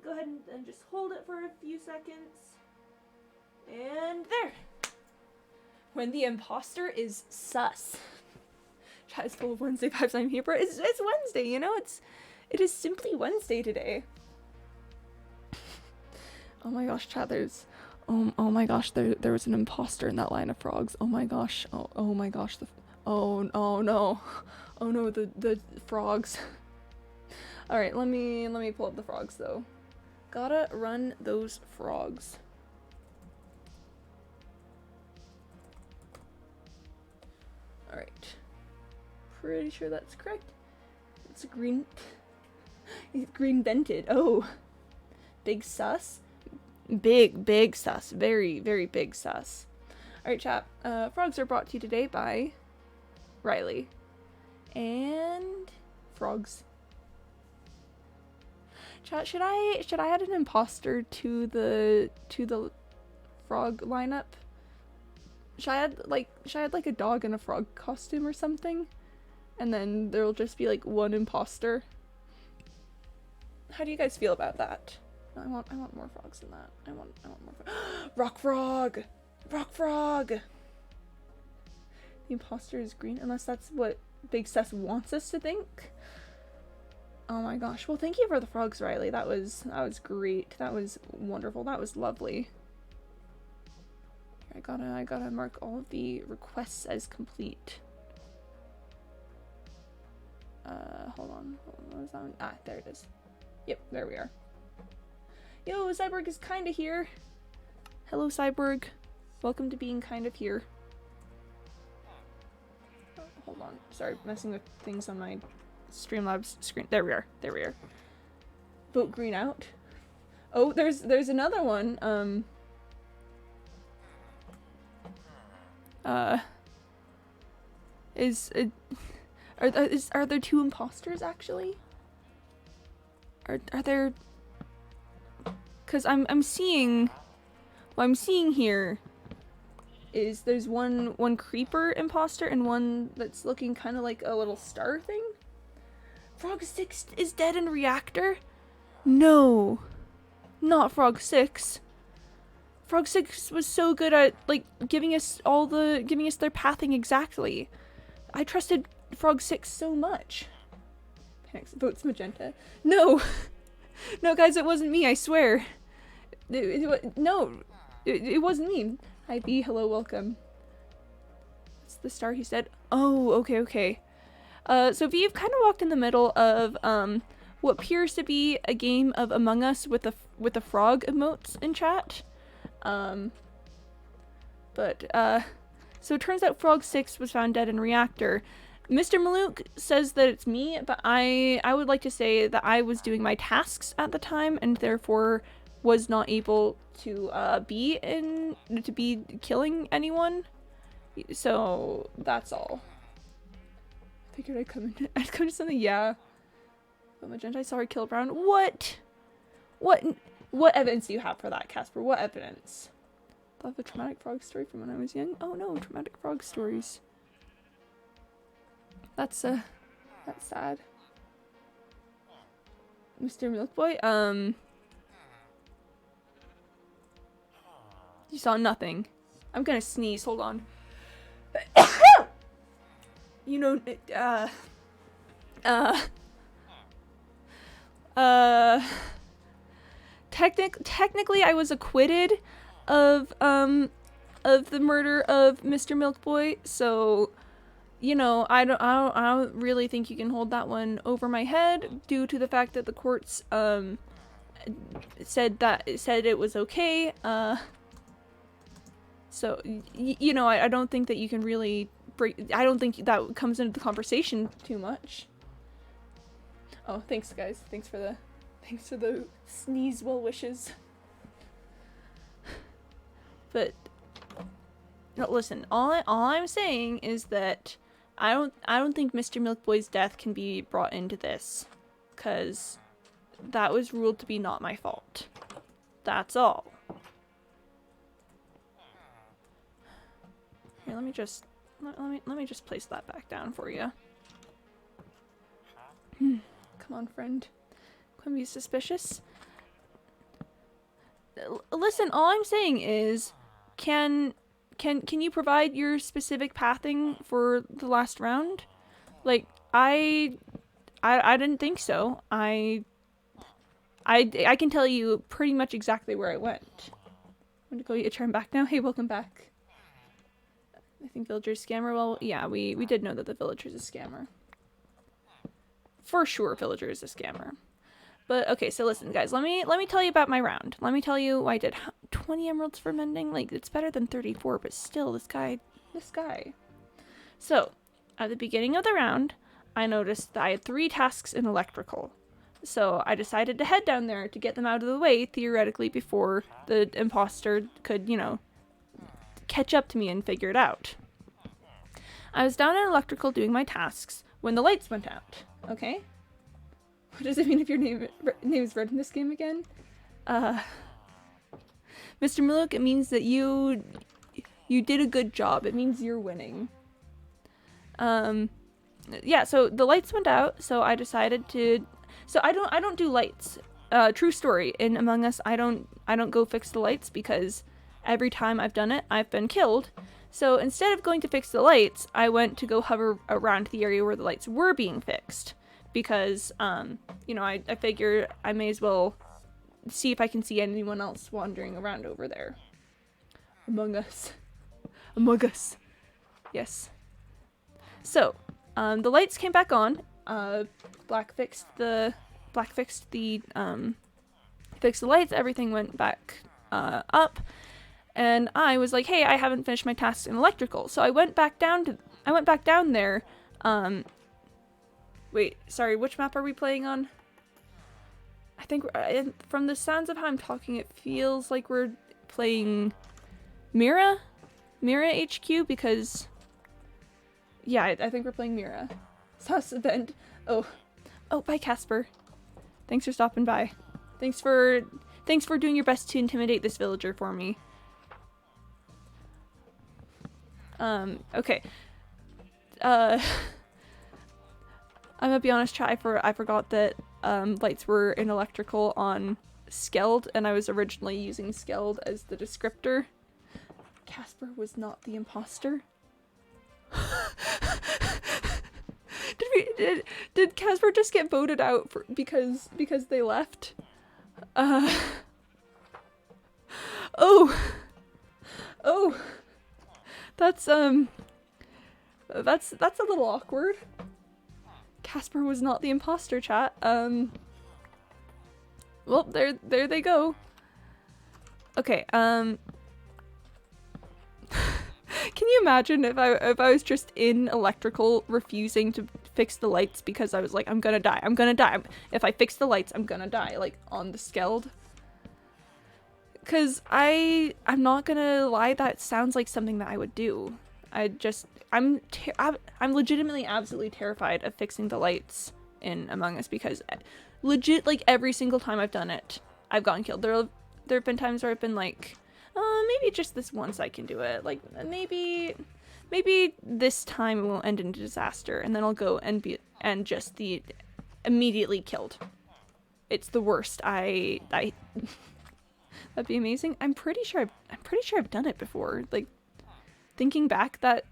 Go ahead and just hold it for a few seconds. And there! When the imposter is sus. Chat is full of Wednesday vibes. I'm here for it. It's Wednesday, you know? It is simply Wednesday today. Oh my gosh, chat, there's oh my gosh, there was an imposter in that line of frogs. Oh my gosh. Oh my gosh, oh no. Oh no, the frogs. Alright, let me pull up the frogs though. Gotta run those frogs. Alright. Pretty sure that's correct. It's green. He's green vented. Oh. Big sus? Big sus. Very big sus. Alright, chat. Frogs are brought to you today by Riley. And frogs. Chat, should I add an imposter to the frog lineup? Should I add like a dog in a frog costume or something? And then there'll just be like one imposter. How do you guys feel about that? No, I want more frogs than that. I want more Rock frog! Rock frog! The imposter is green, unless that's what Big Sus wants us to think. Oh my gosh. Well, thank you for the frogs, Riley. That was great. That was wonderful. That was lovely. I gotta mark all of the requests as complete. Hold on. What was that one? Ah, there it is. Yep, there we are. Yo, Cyborg is kinda here. Hello, Cyborg. Welcome to being kind of here. Oh, hold on. Sorry, messing with things on my Streamlabs screen. There we are. Vote green out. Oh, there's another one. Are there two imposters actually? Are there? Cause I'm seeing, what I'm seeing here is there's one creeper imposter and one that's looking kind of like a little star thing. Frog 6 is dead in reactor? No. Not Frog 6. Frog 6 was so good at like giving us their pathing exactly. I trusted Frog 6 so much. Panics votes magenta. No. No guys, it wasn't me, I swear. No. It wasn't me. Hi B, hello, welcome. It's the star he said. Oh, okay. So Vive kind of walked in the middle of what appears to be a game of Among Us with the frog emotes in chat. So it turns out Frog 6 was found dead in reactor, Mr. Malouk says that it's me, but I would like to say that I was doing my tasks at the time and therefore was not able to be killing anyone. So that's all. I figured I'd come to something. Yeah. But Magenta, I saw her kill Brown. What? What evidence do you have for that, Casper? What evidence? I have a traumatic frog story from when I was young. Oh no, traumatic frog stories. That's sad. Mr. Milkboy, you saw nothing. I'm gonna sneeze, hold on. You know, technically I was acquitted of the murder of Mr. Milkboy, so you know, I don't really think you can hold that one over my head due to the fact that the courts said it was okay. So you know, I don't think that you can really I don't think that comes into the conversation too much. Oh, thanks guys. Thanks for the sneeze well wishes. But no, listen, all I'm saying is that I don't think Mr. Milkboy's death can be brought into this, cause that was ruled to be not my fault. That's all. Here, let me just place that back down for you. Come on, friend. Can be suspicious. Listen, all I'm saying is, can you provide your specific pathing for the last round? Like, I didn't think so. I can tell you pretty much exactly where I went. I'm gonna go eat a turn back now. Hey, welcome back. I think villager's scammer. Well, yeah, we did know that the villager's a scammer. For sure, villager is a scammer. But okay, so listen, guys. Let me tell you about my round. Let me tell you, I did 20 emeralds for mending. Like, it's better than 34, but still, this guy. So, at the beginning of the round, I noticed that I had 3 tasks in electrical. So I decided to head down there to get them out of the way, theoretically, before the imposter could, you know, catch up to me and figure it out. I was down in electrical doing my tasks when the lights went out. Okay? What does it mean if your name is red in this game again? Mr. Malouk, it means that you did a good job. It means you're winning. Yeah, so the lights went out, so I decided to... So I don't do lights. True story. In Among Us, I don't go fix the lights because every time I've done it, I've been killed. So instead of going to fix the lights, I went to go hover around the area where the lights were being fixed. Because, you know, I figure I may as well see if I can see anyone else wandering around over there. Among Us. Among Us. Yes. So, the lights came back on. Black fixed the lights, everything went back, up. And I was like, hey, I haven't finished my tasks in electrical. So I went back down there, wait, sorry, which map are we playing on? I think from the sounds of how I'm talking, it feels like we're playing Mira HQ, because yeah, I think we're playing Mira. Sus event. Oh, bye, Casper. Thanks for stopping by. Thanks for doing your best to intimidate this villager for me. Okay. I'm gonna be honest, chat, I forgot that lights were in electrical on Skeld, and I was originally using Skeld as the descriptor. Casper was not the imposter. Did Casper just get voted out because they left? Oh, that's a little awkward. Casper was not the imposter, chat. Well, there they go. Okay, Can you imagine if I was just in electrical refusing to fix the lights because I was like, I'm gonna die. I'm gonna die. If I fix the lights, I'm gonna die. Like on the Skeld. Cause I'm not gonna lie, that sounds like something that I would do. I'm legitimately absolutely terrified of fixing the lights in Among Us because legit, like every single time I've done it, I've gotten killed. There have been times where I've been like, maybe just this once I can do it. Like maybe this time it won't end in disaster, and then I'll go and just the immediately killed. It's the worst. I that'd be amazing. I'm pretty sure I've done it before. Like thinking back, that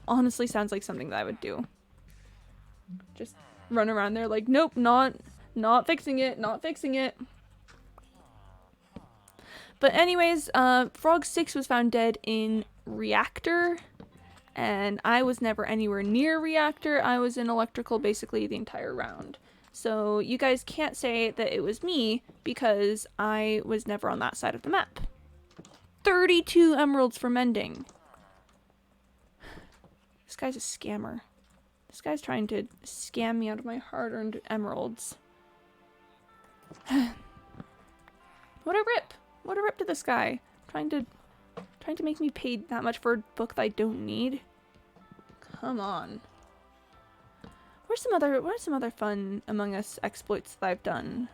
honestly sounds like something that I would do. Just run around there like, nope, not fixing it, not fixing it. But anyways, Frog 6 was found dead in Reactor, and I was never anywhere near Reactor. I was in Electrical basically the entire round. So you guys can't say that it was me because I was never on that side of the map. 32 emeralds for mending. This guy's a scammer. This guy's trying to scam me out of my hard-earned emeralds. What a rip! What a rip to this guy. Trying to make me pay that much for a book that I don't need. Come on. What are some other fun Among Us exploits that I've done?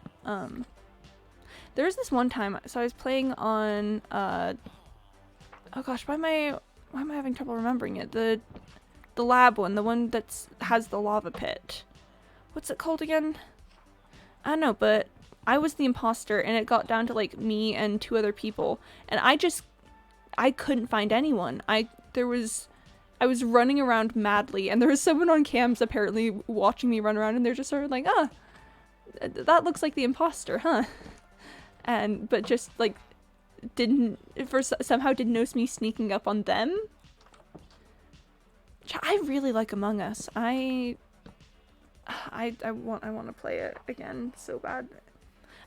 There's this one time, so I was playing on oh gosh, why am I having trouble remembering it? The lab one, the one that has the lava pit. What's it called again? I don't know, but I was the imposter and it got down to like me and 2 other people, and I couldn't find anyone. I was running around madly, and there was someone on cams apparently watching me run around, and they're just sort of like, that looks like the imposter, huh? But just like somehow didn't notice me sneaking up on them. I really like Among Us. I want to play it again so bad.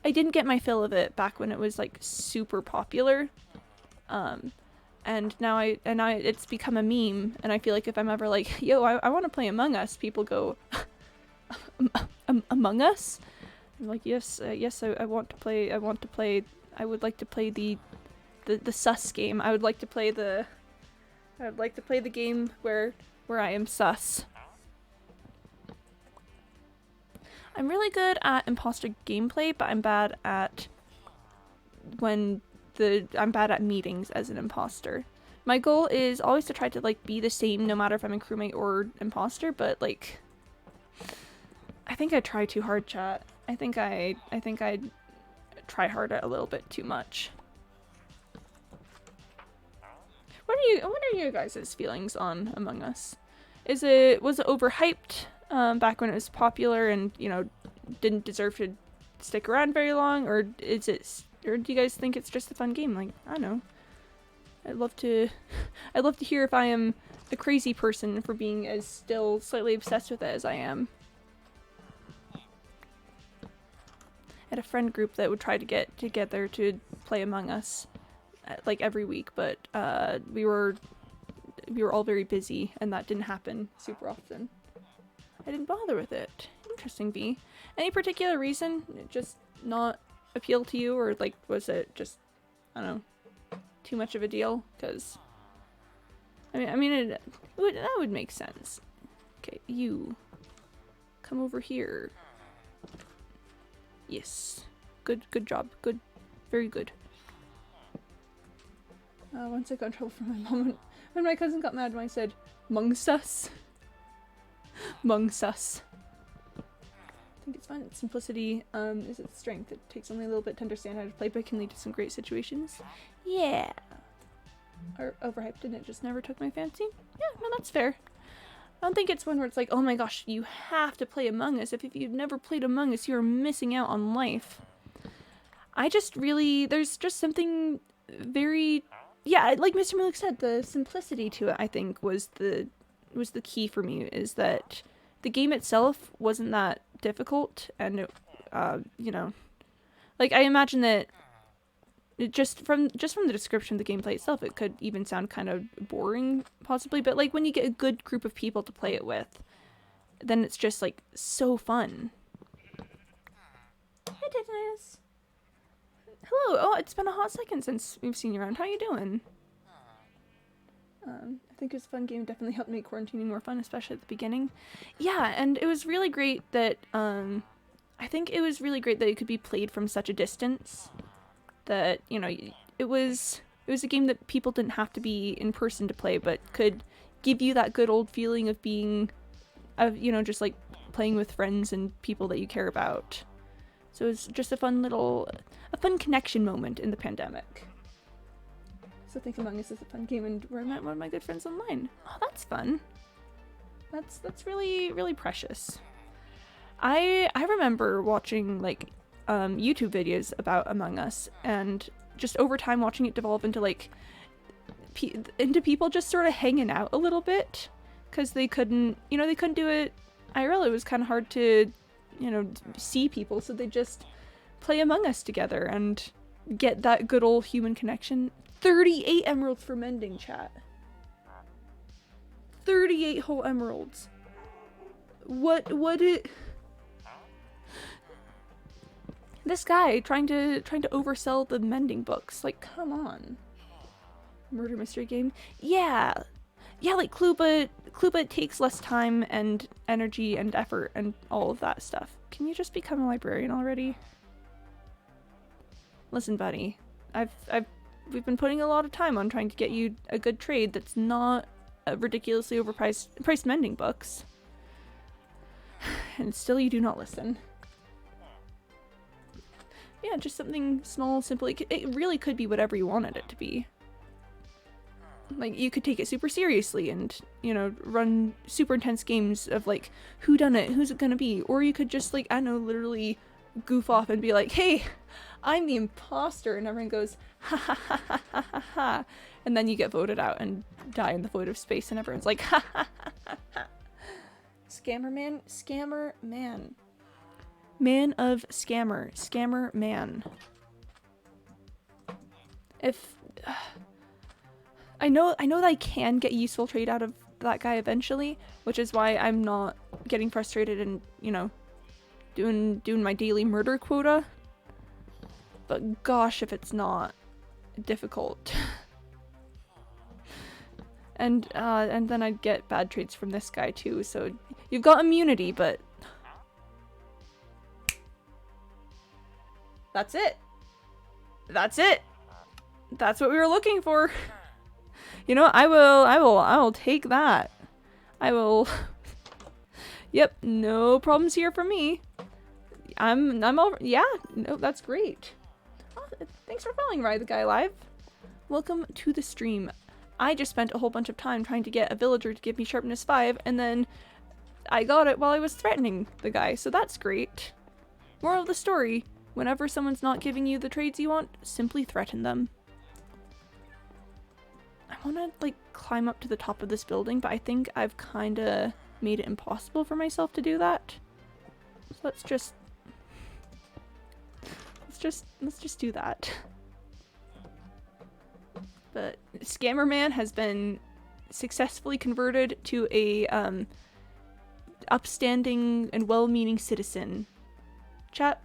I didn't get my fill of it back when it was like super popular. And now it's become a meme, and I feel like if I'm ever like, yo, I want to play Among Us, people go, Among Us? I'm like, yes, I want to play, I would like to play the sus game. I would like to play the game where I am sus. I'm really good at imposter gameplay, but I'm bad at meetings as an imposter. My goal is always to try to like be the same no matter if I'm a crewmate or imposter, but like I think I try too hard, chat. I think I try hard a little bit too much. What are you guys' feelings on Among Us? Was it overhyped back when it was popular and, you know, didn't deserve to stick around very long, or do you guys think it's just a fun game? Like, I don't know. I'd love to hear if I am a crazy person for being as still slightly obsessed with it as I am. I had a friend group that would try to get together to play Among Us like every week, but we were all very busy and that didn't happen super often. I didn't bother with it. Interesting, B. Any particular reason it just not appeal to you, or like was it just, I don't know, too much of a deal? Because I mean that would make sense. Okay, you come over here. Yes, good job, good, very good. Once I got in trouble from my mom when my cousin got mad when I said Mungsus. Mungsus. I think it's fun. Simplicity is its strength. It takes only a little bit to understand how to play, but can lead to some great situations. Yeah. Or overhyped and it just never took my fancy? Yeah, no, that's fair. I don't think it's one where it's like, oh my gosh, you have to play Among Us. If you've never played Among Us, you're missing out on life. I just really, there's just something very, yeah, like Mr. Malik said, the simplicity to it, I think, was the key for me, is that the game itself wasn't that difficult, and it, you know, like I imagine that just from the description of the gameplay itself, it could even sound kind of boring, possibly. But like when you get a good group of people to play it with, then it's just like so fun. Hey, Titanius. Hello. Oh, it's been a hot second since we've seen you around. How you doing? I think it was a fun game. Definitely helped make quarantining more fun, especially at the beginning. Yeah, and it was really great that I think it was really great that it could be played from such a distance. That, you know, it was a game that people didn't have to be in person to play, but could give you that good old feeling of being, you know, just like playing with friends and people that you care about. So it was just a fun connection moment in the pandemic. So I think Among Us is a fun game, and where I met one of my good friends online. Oh, that's fun. That's really, really precious. I remember watching like YouTube videos about Among Us, and just over time watching it develop into like into people just sort of hanging out a little bit, because they couldn't do it IRL. It was kind of hard to, you know, see people, so they just play Among Us together and get that good old human connection. 38 emeralds for mending, chat. 38 whole emeralds. What it... This guy trying to oversell the mending books. Like, come on. Murder mystery game? Yeah. Yeah, like Cluba takes less time and energy and effort and all of that stuff. Can you just become a librarian already? Listen, buddy. We've been putting a lot of time on trying to get you a good trade that's not ridiculously priced mending books. And still you do not listen. Yeah, just something small, simple. It really could be whatever you wanted it to be. Like, you could take it super seriously and, you know, run super intense games of, like, whodunit, who's it gonna be? Or you could just, like, I don't know, literally goof off and be like, hey, I'm the imposter, and everyone goes, ha ha ha ha ha ha ha, and then you get voted out and die in the void of space, and everyone's like, ha ha ha ha ha. Scammer man. Man of scammer man. If I know that I can get useful trade out of that guy eventually, which is why I'm not getting frustrated and, you know, doing my daily murder quota. But gosh, if it's not difficult. And then I'd get bad traits from this guy too, so you've got immunity, but that's it. That's it. That's what we were looking for. You know, I will take that. I will. Yep, no problems here for me. I'm all, yeah, no, that's great. Oh, thanks for following Ride the Guy Live. Welcome to the stream. I just spent a whole bunch of time trying to get a villager to give me sharpness 5, and then I got it while I was threatening the guy, so that's great. Moral of the story, whenever someone's not giving you the trades you want, simply threaten them. I want to, like, climb up to the top of this building, but I think I've kind of made it impossible for myself to do that. So let's just do that. But Scammer Man has been successfully converted to a upstanding and well-meaning citizen. Chat,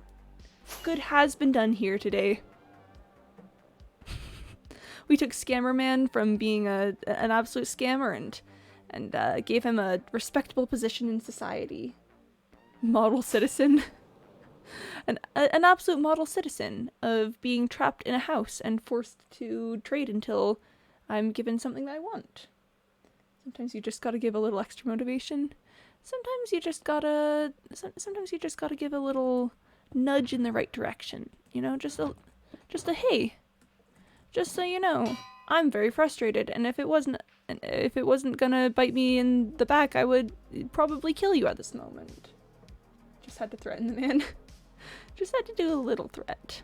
good has been done here today. We took Scammer Man from being an absolute scammer and gave him a respectable position in society. Model citizen. An absolute model citizen of being trapped in a house and forced to trade until I'm given something that I want. Sometimes you just gotta give a little extra motivation. Sometimes you just gotta give a little nudge in the right direction. You know, just a hey. Just so you know, I'm very frustrated, and if it wasn't gonna bite me in the back, I would probably kill you at this moment. Just had to threaten the man. Just had to do a little threat.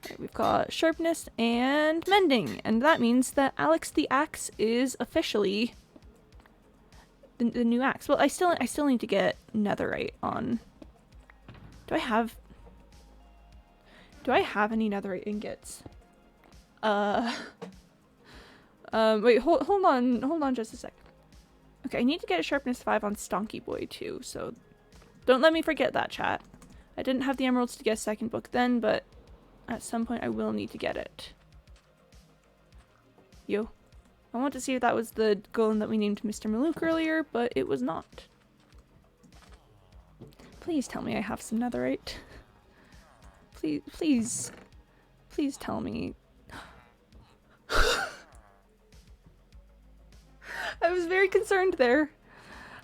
Right, we've got sharpness and mending, and that means that Alex the Axe is officially the new axe. Well, I still need to get netherite on. Do I have any netherite ingots? Uh, wait, hold on just a sec. Okay, I need to get a sharpness 5 on Stonky Boy too, so don't let me forget that, chat. I didn't have the emeralds to get a second book then, but at some point I will need to get it. Yo. I want to see if that was the golem that we named Mr. Malouk earlier, but it was not. Please tell me I have some netherite. Please tell me. I was very concerned there.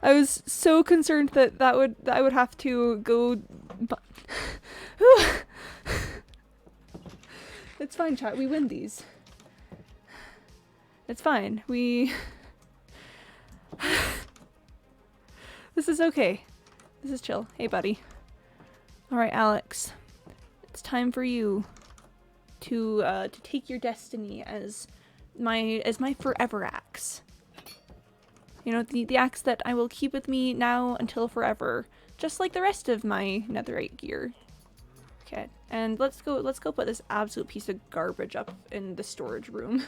I was so concerned that I would have to go. It's fine, chat. We win these. It's fine. This is okay. This is chill. Hey, buddy. All right, Alex. It's time for you to take your destiny as my forever axe. You know, the axe that I will keep with me now until forever, just like the rest of my netherite gear. Okay, and let's go put this absolute piece of garbage up in the storage room.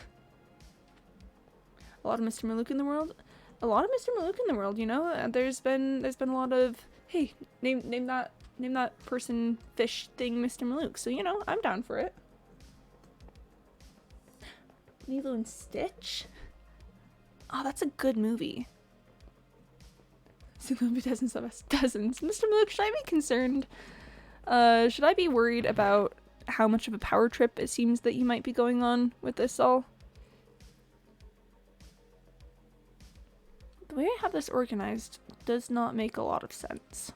A lot of Mr. Malouk in the world. A lot of Mr. Malouk in the world, you know? There's been a lot of, hey, name that person fish thing Mr. Malouk. So, you know, I'm down for it. Lilo and Stitch? Oh, that's a good movie. Zoology dozens of us. Dozens. Mr. Malouk, should I be concerned? Should I be worried about how much of a power trip it seems that you might be going on with this all? The way I have this organized does not make a lot of sense.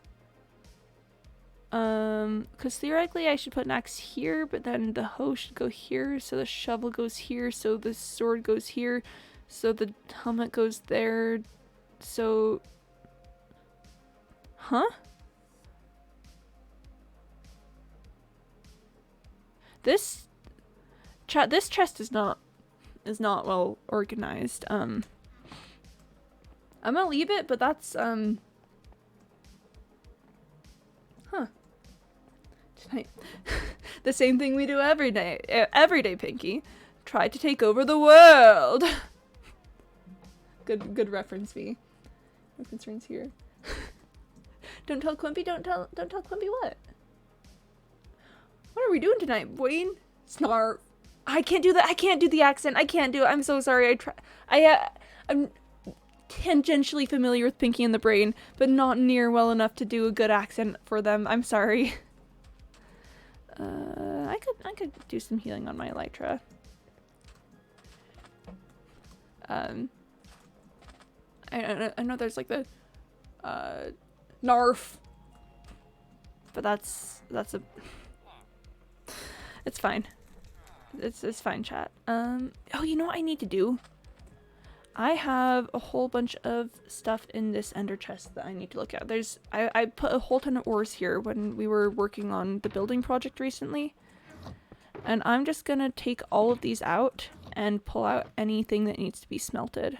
Because theoretically I should put an axe here, but then the hoe should go here, so the shovel goes here, so the sword goes here, so the helmet goes there, so... Huh? This chest is not well organized. I'm gonna leave it, but that's, Huh. Tonight. The same thing we do every day, Pinky. Try to take over the world! Good reference, V. No concerns here. Don't tell Quimpy, don't tell Quimpy what? What are we doing tonight, Wayne? Snarf. I can't do that. I can't do the accent. I can't do it. I'm so sorry. I'm tangentially familiar with Pinky and the Brain, but not near well enough to do a good accent for them. I'm sorry. I could do some healing on my Elytra. I know there's like the Narf, but that's a. It's fine. It's fine, chat. Oh, you know what I need to do? I have a whole bunch of stuff in this ender chest that I need to look at. I put a whole ton of ores here when we were working on the building project recently. And I'm just gonna take all of these out and pull out anything that needs to be smelted.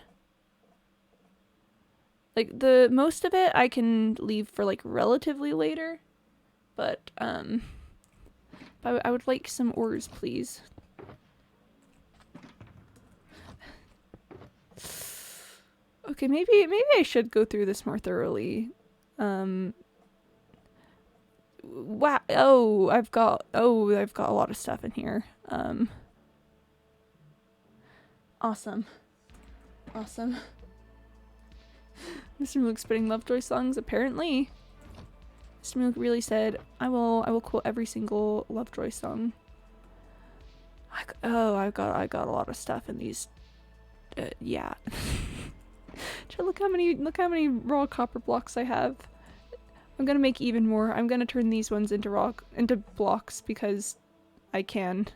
Like, the most of it I can leave for, like, relatively later. But, I would like some ores, please. Okay, maybe I should go through this more thoroughly. Wow. Oh, I've got a lot of stuff in here. Awesome. Awesome. Mr. Malouk spitting Lovejoy songs, apparently. Mr. Malouk really said, I will quote every single Lovejoy song. I've got a lot of stuff in these. Yeah. Look how many raw copper blocks I have. I'm gonna make even more. I'm gonna turn these ones into blocks because I can.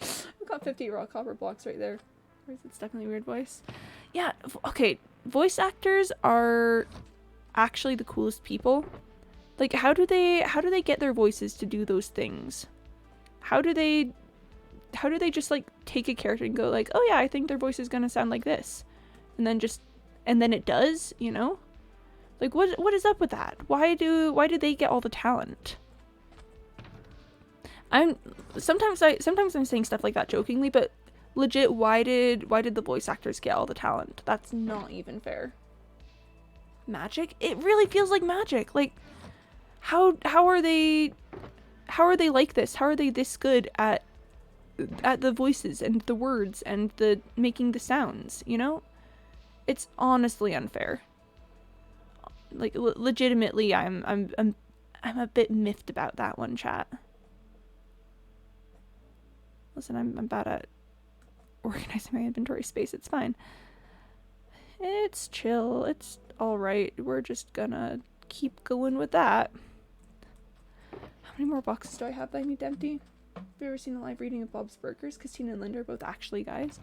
I've got 50 raw copper blocks right there. It's definitely a weird voice. Yeah, okay. Voice actors are actually the coolest people. Like, how do they get their voices to do those things? How do they just, like, take a character and go, like, oh yeah, I think their voice is gonna sound like this. And then it does, you know? Like, what is up with that? Why do they get all the talent? Sometimes I'm saying stuff like that jokingly, but legit, why did the voice actors get all the talent? That's not even fair. Magic? It really feels like magic. Like, how are they like this? How are they this good at the voices and the words and the making the sounds, you know? It's honestly unfair. Like, legitimately, I'm a bit miffed about that one, chat. Listen, I'm bad at organizing my inventory space. It's fine. It's chill. It's alright. We're just gonna keep going with that. How many more boxes do I have that I need to empty? Have you ever seen a live reading of Bob's Burgers? Because Tina and Linda are both actually guys.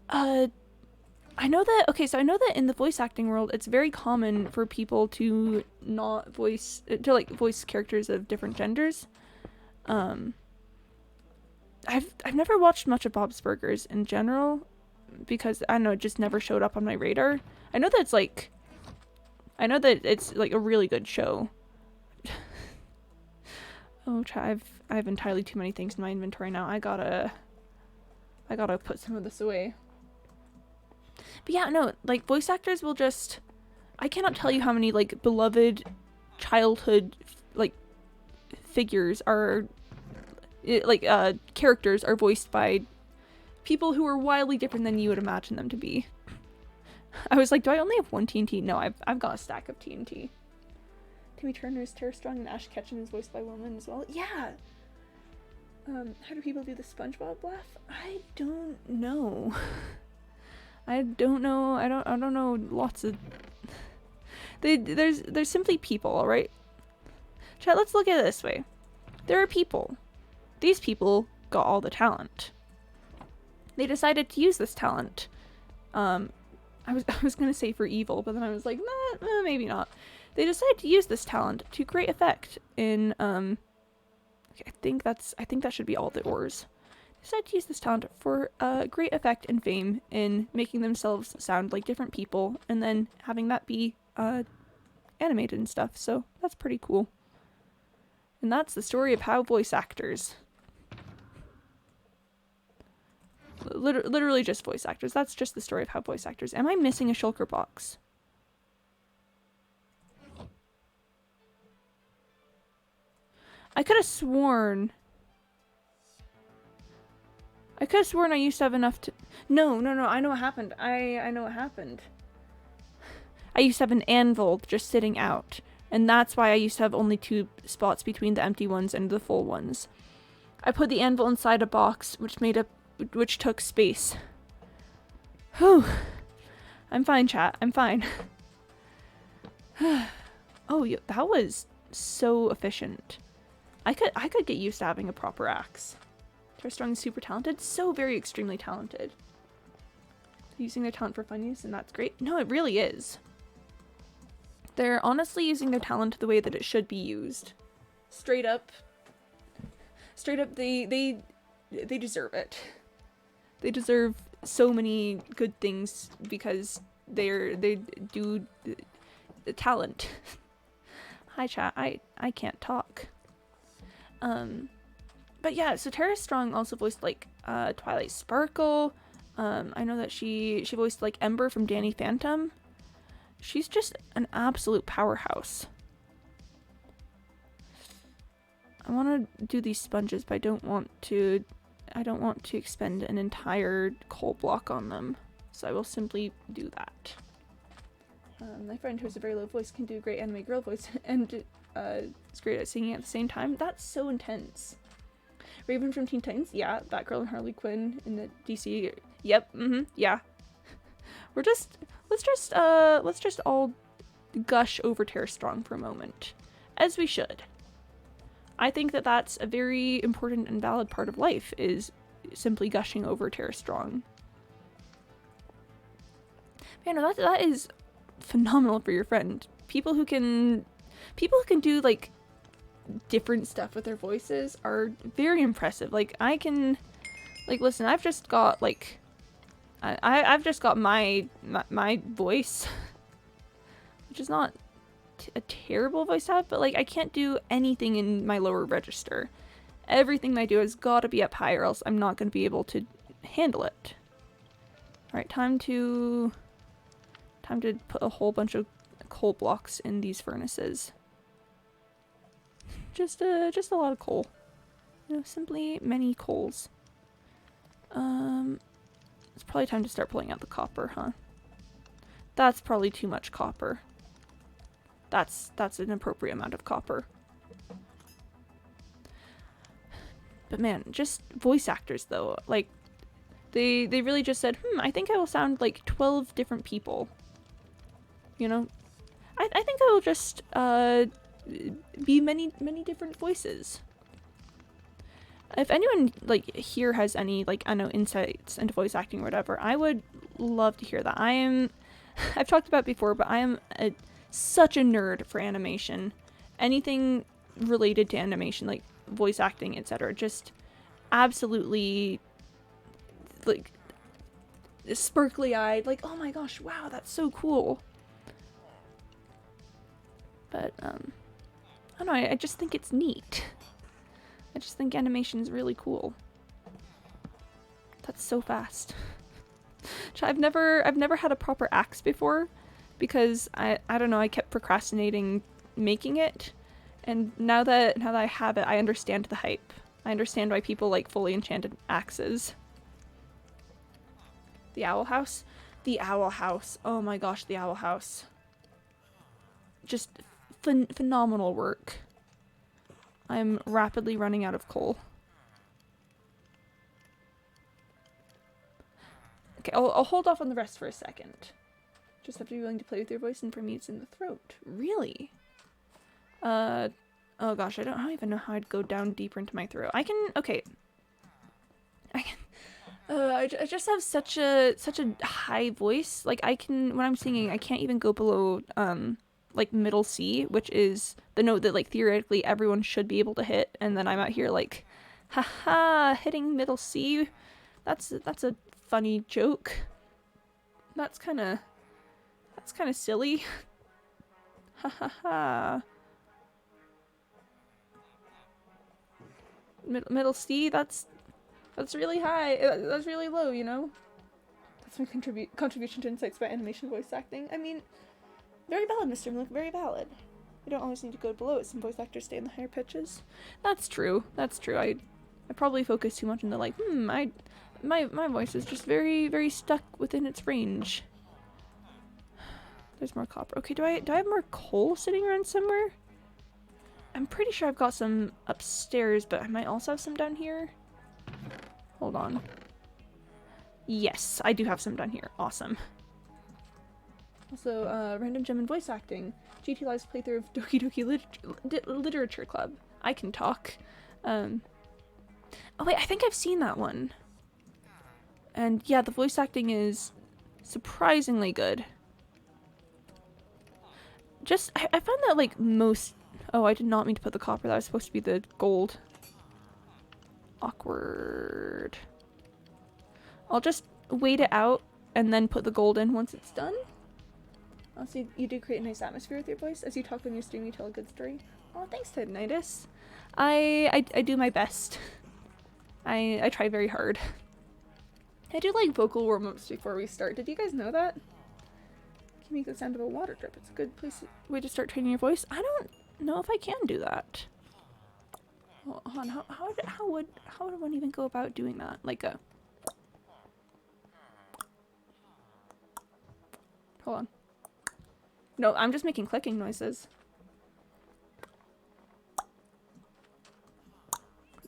I know that, okay, so I know that in the voice acting world, it's very common for people to not voice, to like voice characters of different genders. I've never watched much of Bob's Burgers in general, because, I don't know, it just never showed up on my radar. I know that it's like a really good show. Oh, I have entirely too many things in my inventory now. I gotta put some of this away. But yeah, no, like, voice actors will just... I cannot tell you how many, like, beloved childhood, like, figures are... like, characters are voiced by people who are wildly different than you would imagine them to be. I was like, do I only have one TNT? No, I've got a stack of TNT. Timmy Turner is Tara Strong and Ash Ketchum is voiced by women as well. Yeah! How do people do the SpongeBob laugh? I don't know. I don't know. I don't know lots of... There's simply people, alright? Chat, let's look at it this way. There are people. These people got all the talent. They decided to use this talent. I was gonna say for evil, but then I was like, nah, maybe not. They decided to use this talent to great effect in, okay, I think that should be all the ors. They decided to use this talent for great effect and fame in making themselves sound like different people, and then having that be animated and stuff, so that's pretty cool. And that's the story of how voice actors... Literally just voice actors. That's just the story of how voice actors... Am I missing a shulker box? I could have sworn I used to have enough to... No, I know what happened. I know what happened. I used to have an anvil just sitting out. And that's why I used to have only 2 spots between the empty ones and the full ones. I put the anvil inside a box, which took space. Whew. I'm fine, chat. I'm fine. Oh, that was so efficient. I could get used to having a proper axe. Tara Strong is super talented. So very extremely talented. Using their talent for fun use, and that's great. No, it really is. They're honestly using their talent the way that it should be used. Straight up, they deserve it. They deserve so many good things because they do the talent. Hi chat, I can't talk. But yeah, so Tara Strong also voiced like Twilight Sparkle. I know that she voiced like Ember from Danny Phantom. She's just an absolute powerhouse. I want to do these sponges, but I don't want to expend an entire coal block on them. So I will simply do that. My friend who has a very low voice can do a great anime girl voice and is great at singing at the same time. That's so intense. Raven from Teen Titans, yeah, Batgirl and Harley Quinn in the DC. Yep, yeah. Let's just all gush over Tara Strong for a moment, as we should. I think that that's a very important and valid part of life, is simply gushing over Tara Strong. Man, no, that is phenomenal for your friend. People who can do like different stuff with their voices are very impressive. Like I can, like, listen, I've just got like, I've just got my voice, which is not a terrible voice to have, but like I can't do anything in my lower register. Everything I do has got to be up high or else I'm not going to be able to handle it. Alright, time to put a whole bunch of coal blocks in these furnaces. Just a lot of coal. You know, simply many coals. It's probably time to start pulling out the copper, huh? That's probably too much copper. That's an appropriate amount of copper. But man, just voice actors though, like they really just said, I think I will sound like 12 different people. You know? I think I will just be many different voices. If anyone like here has any like I don't know insights into voice acting or whatever, I would love to hear that. I've talked about it before, but I am such a nerd for animation. Anything related to animation, like voice acting, etc. Just absolutely like sparkly eyed, like oh my gosh, wow, that's so cool. But I don't know, I just think it's neat. I just think animation is really cool. That's so fast. I've never had a proper axe before because I don't know, I kept procrastinating making it, and now that I have it, I understand the hype. I understand why people like fully enchanted axes. The owl house? The owl house. Oh my gosh, the owl house. Just phenomenal work. I'm rapidly running out of coal. Okay, I'll hold off on the rest for a second. Just have to be willing to play with your voice and for me it's in the throat. Really? Oh gosh, I don't even know how I'd go down deeper into my throat. I can, okay. I just have such a high voice. Like I can, when I'm singing, I can't even go below, like middle C, which is the note that like theoretically everyone should be able to hit, and then I'm out here like, haha, hitting middle C. That's a funny joke. That's kind of silly. Ha ha ha. Middle C, that's really high. That's really low, you know? That's my contribution to Insights by Animation Voice Acting. I mean, very valid, Mr. Mlik, very valid. You don't always need to go below it. Some voice actors stay in the higher pitches. That's true. That's true. I probably focus too much on the like, my voice is just very stuck within its range. There's more copper. Okay, do I have more coal sitting around somewhere? I'm pretty sure I've got some upstairs, but I might also have some down here. Hold on. Yes, I do have some down here. Awesome. Also, Random Gem and Voice Acting. GT Live's playthrough of Doki Doki Literature Club. I can talk. Oh wait, I think I've seen that one. And yeah, the voice acting is surprisingly good. Just, I found that like most... Oh, I did not mean to put the copper. That was supposed to be the gold. Awkward. I'll just wait it out and then put the gold in once it's done. Also, you do create a nice atmosphere with your voice. As you talk when you're streaming, you tell a good story. Oh, thanks, Tidinitis. I do my best. I try very hard. I do like vocal warm-ups before we start. Did you guys know that? You can make the sound of a water drip. It's a good way to start training your voice. I don't know if I can do that. Well, hold on, how would one even go about doing that? Like a... Hold on. No, I'm just making clicking noises.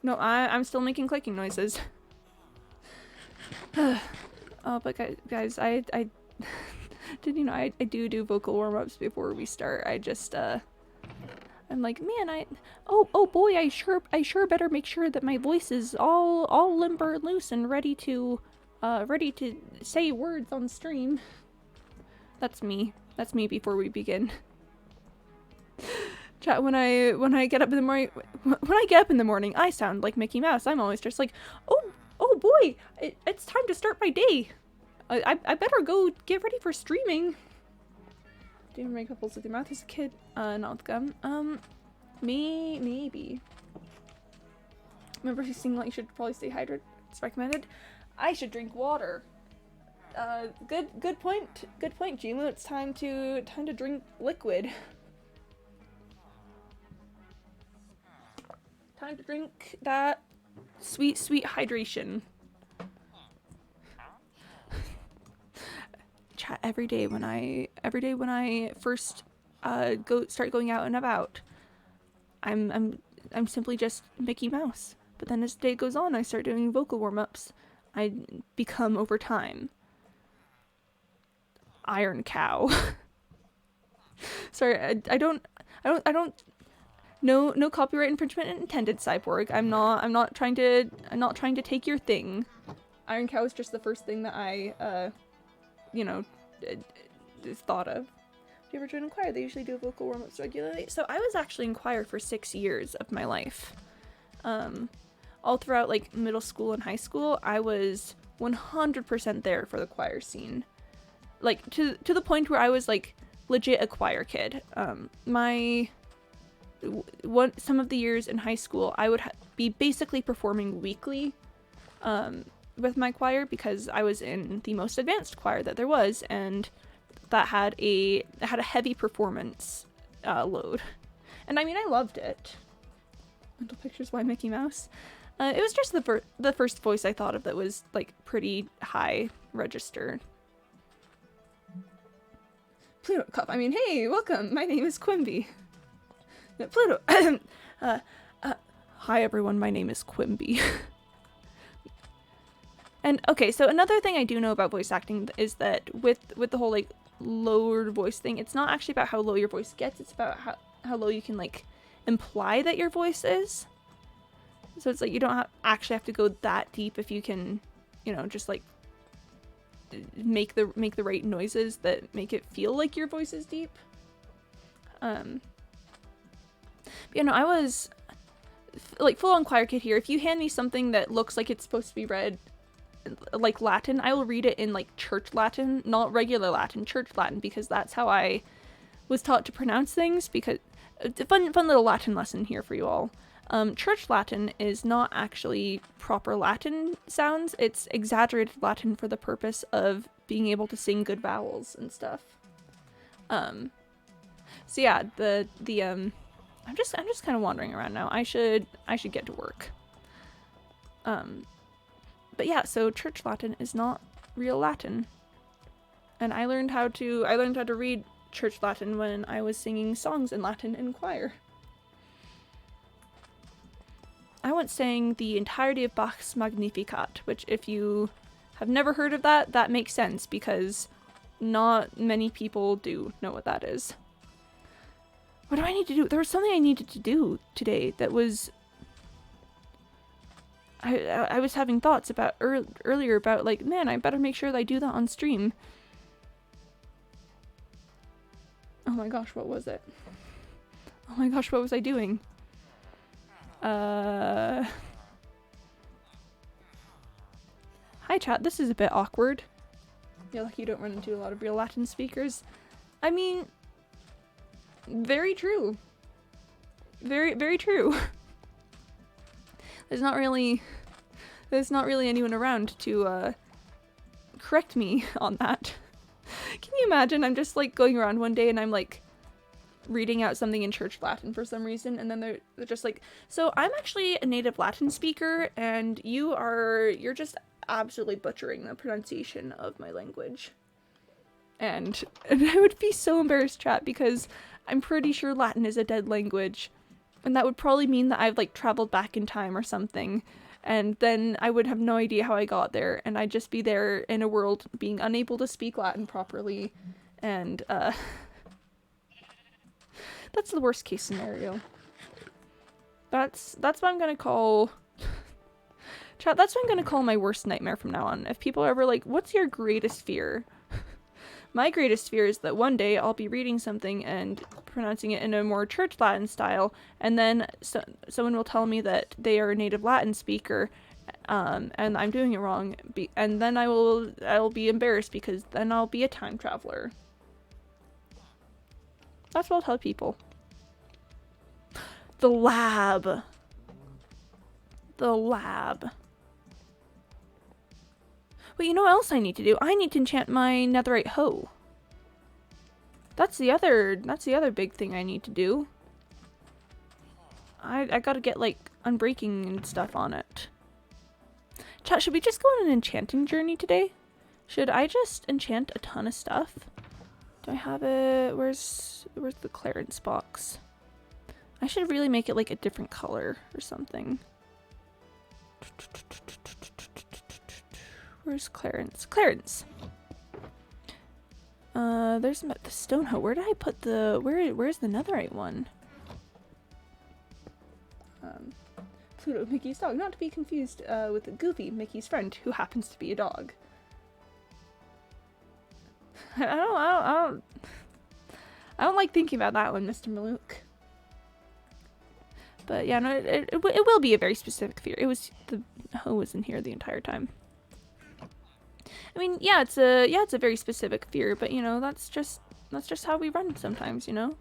No, I'm still making clicking noises. Oh, but guys, I did you know I do vocal warm-ups before we start. I just I'm like, man, oh boy, I sure better make sure that my voice is all limber and loose and ready to say words on stream. That's me. That's me before we begin. Chat, when I get up in the morning, I sound like Mickey Mouse. I'm always just like, oh boy, it's time to start my day. I better go get ready for streaming. Do you make bubbles with your mouth as a kid? Not with gum. Maybe. Remember, if you sing, like, you should probably stay hydrated. It's recommended. I should drink water. Good point. Good point, Jimu. It's time to drink liquid. Time to drink that sweet, sweet hydration. Chat every day when I first start going out and about. I'm simply just Mickey Mouse. But then as the day goes on, I start doing vocal warm-ups. I become over time Iron Cow. Sorry, I don't. No copyright infringement intended, Cyborg. I'm not trying to take your thing. Iron Cow is just the first thing that I thought of. Do you ever join in choir? They usually do vocal warm-ups regularly. So I was actually in choir for 6 years of my life. All throughout like middle school and high school, I was 100% there for the choir scene. Like to the point where I was like legit a choir kid. Some of the years in high school, I would be basically performing weekly with my choir because I was in the most advanced choir that there was, and that had a heavy performance load. And I mean, I loved it. Mental pictures by Mickey Mouse. It was just the first voice I thought of that was like pretty high register. Pluto Cup. I mean, hey, welcome. My name is Quimby. Pluto. Hi everyone. My name is Quimby. And okay, so another thing I do know about voice acting is that with the whole like lower voice thing, it's not actually about how low your voice gets. It's about how low you can like imply that your voice is. So it's like you don't actually have to go that deep if you can, just like make the right noises that make it feel like your voice is deep. But, I was like full on choir kid here. If you hand me something that looks like it's supposed to be read like Latin, I will read it in like church Latin, not regular Latin, church Latin, because that's how I was taught to pronounce things. Because fun little Latin lesson here for you all. Church Latin is not actually proper Latin sounds. It's exaggerated Latin for the purpose of being able to sing good vowels and stuff. So yeah, I'm just kind of wandering around now. I should get to work. But yeah, so church Latin is not real Latin. And I learned how to read church Latin when I was singing songs in Latin in choir. I once sang the entirety of Bach's Magnificat, which if you have never heard of that makes sense because not many people do know what that is. What do I need to do? There was something I needed to do today that was... I was having thoughts about earlier about like, man, I better make sure that I do that on stream. Oh my gosh, what was it? Oh my gosh, what was I doing? Hi chat, this is a bit awkward. You're lucky you don't run into a lot of real Latin speakers. I mean, very true. Very, very true. There's not really anyone around to correct me on that. Can you imagine? I'm just like going around one day and I'm like reading out something in church Latin for some reason, and then they're just like, so I'm actually a native Latin speaker and you're just absolutely butchering the pronunciation of my language. And I would be so embarrassed, chat, because I'm pretty sure Latin is a dead language, and that would probably mean that I've like traveled back in time or something, and then I would have no idea how I got there, and I'd just be there in a world being unable to speak Latin properly, and that's the worst case scenario. That's what I'm gonna call... Chat, that's what I'm gonna call my worst nightmare from now on. If people are ever like, what's your greatest fear? My greatest fear is that one day I'll be reading something and pronouncing it in a more church Latin style, and then someone will tell me that they are a native Latin speaker, and I'm doing it wrong, and then I'll be embarrassed because then I'll be a time traveler. That's what I'll tell people. The lab. the lab. But you know what else I need to do? I need to enchant my netherite hoe. That's the other big thing I need to do. I gotta get like unbreaking and stuff on it. Chat, should we just go on an enchanting journey today? Should I just enchant a ton of stuff? Do I have it? Where's the Clarence box? I should really make it like a different color or something. Where's Clarence? Clarence! There's the stone hoe. Where did I put the... Where's the netherite one? Pluto, Mickey's dog. Not to be confused with Goofy, Mickey's friend, who happens to be a dog. I don't like thinking about that one, Mr. Malouk. But yeah, no, it will be a very specific fear. It was... The hoe was in here the entire time. I mean, yeah, it's a very specific fear, but you know, that's just how we run sometimes, you know?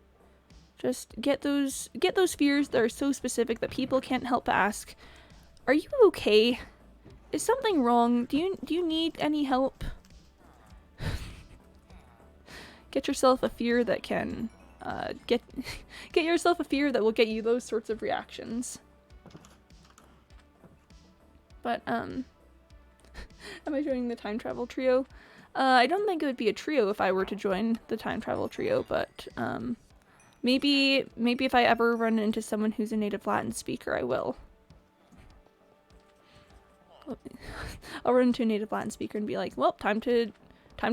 Just get those fears that are so specific that people can't help but ask, "Are you okay? Is something wrong? Do you need any help?" Get yourself a fear that can get yourself a fear that will get you those sorts of reactions. But am I joining the time travel trio? I don't think it would be a trio if I were to join the time travel trio, but maybe if I ever run into someone who's a native Latin speaker, I will. I'll run into a native Latin speaker and be like, "Well, time to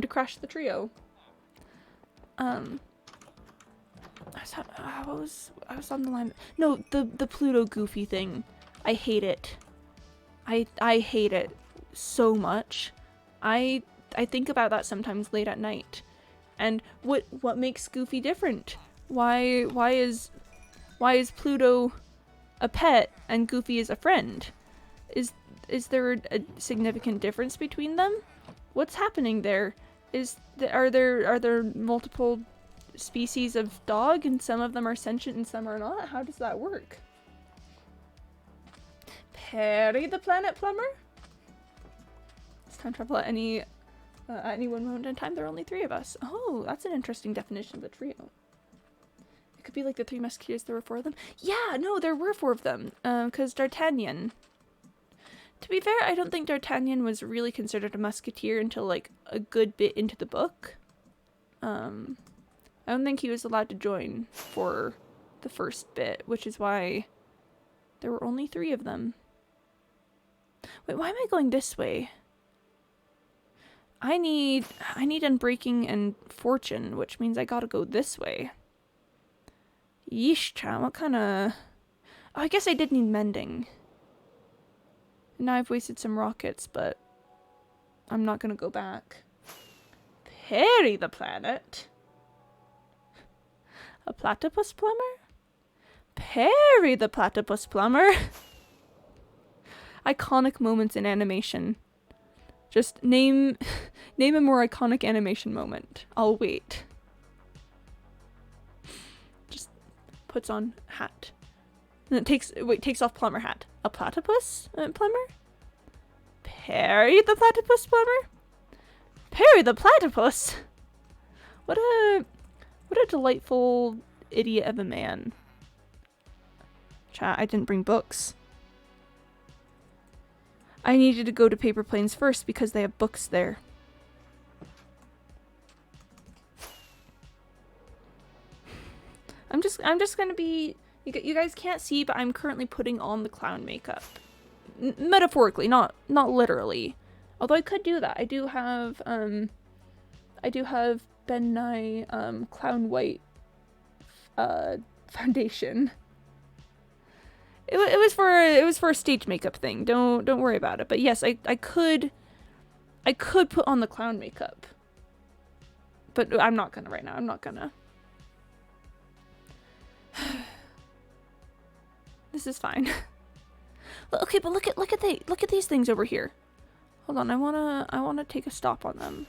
crash the trio." I was on the line. No, the Pluto Goofy thing. I hate it. I hate it so much. I think about that sometimes late at night. And what makes Goofy different? Why is Pluto a pet and Goofy is a friend? Is there a significant difference between them? What's happening there? Are there multiple species of dog and some of them are sentient and some are not? How does that work? Perry the Planet Plumber? It's time travel at any one moment in time. There are only 3 of us. Oh, that's an interesting definition of a trio. It could be like the 3 Musketeers. There were 4 of them. Yeah, no, there were 4 of them. Because D'Artagnan. To be fair, I don't think D'Artagnan was really considered a musketeer until like a good bit into the book. I don't think he was allowed to join for the first bit, which is why there were only 3 of them. Wait, why am I going this way? I need Unbreaking and Fortune, which means I gotta go this way. Yeesh, chat, what kinda... Oh, I guess I did need Mending. Now I've wasted some rockets, but I'm not gonna go back. Perry the Planet? A platypus plumber? Perry the Platypus Plumber? Iconic moments in animation. Just name a more iconic animation moment. I'll wait. Just puts on hat. And it takes off plumber hat. A platypus plumber? Perry the Platypus Plumber? Perry the Platypus? What a delightful idiot of a man. Chat, I didn't bring books. I needed to go to Paper Plains first because they have books there. I'm just gonna be... You guys can't see, but I'm currently putting on the clown makeup. Metaphorically, not literally. Although I could do that. I do have Ben Nye Clown White foundation. It was for a stage makeup thing. Don't worry about it. But yes, I could put on the clown makeup. But I'm not gonna right now. I'm not gonna. This is fine. Okay, but look at these things over here. Hold on, I wanna take a stop on them.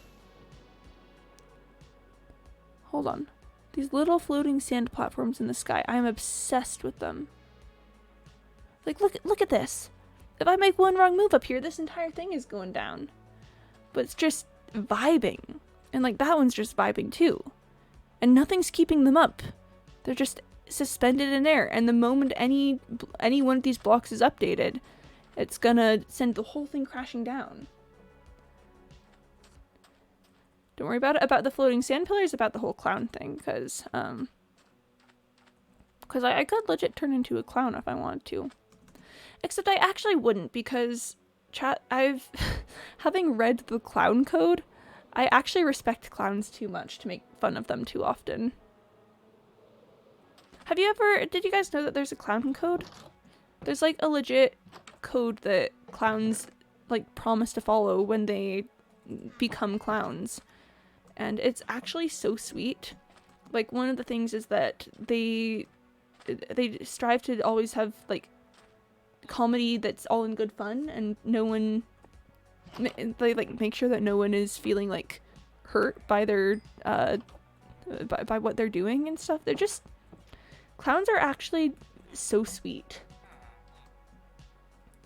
Hold on. These little floating sand platforms in the sky. I am obsessed with them. Like, look at this. if I make one wrong move up here, this entire thing is going down. But it's just vibing. And like that one's just vibing too. And nothing's keeping them up. They're just suspended in air. And the moment any one of these blocks is updated, it's gonna send the whole thing crashing down. Don't worry about it, about the floating sand pillars, about the whole clown thing, because I could legit turn into a clown if I wanted to. Except I actually wouldn't, because I've having read the clown code, I actually respect clowns too much to make fun of them too often. Did you guys know that there's a clown code? There's like a legit code that clowns like promise to follow when they become clowns. And it's actually so sweet. Like, one of the things is that they strive to always have like comedy that's all in good fun, and no one, they like make sure that no one is feeling like hurt by their by what they're doing and stuff. They're just, clowns are actually so sweet.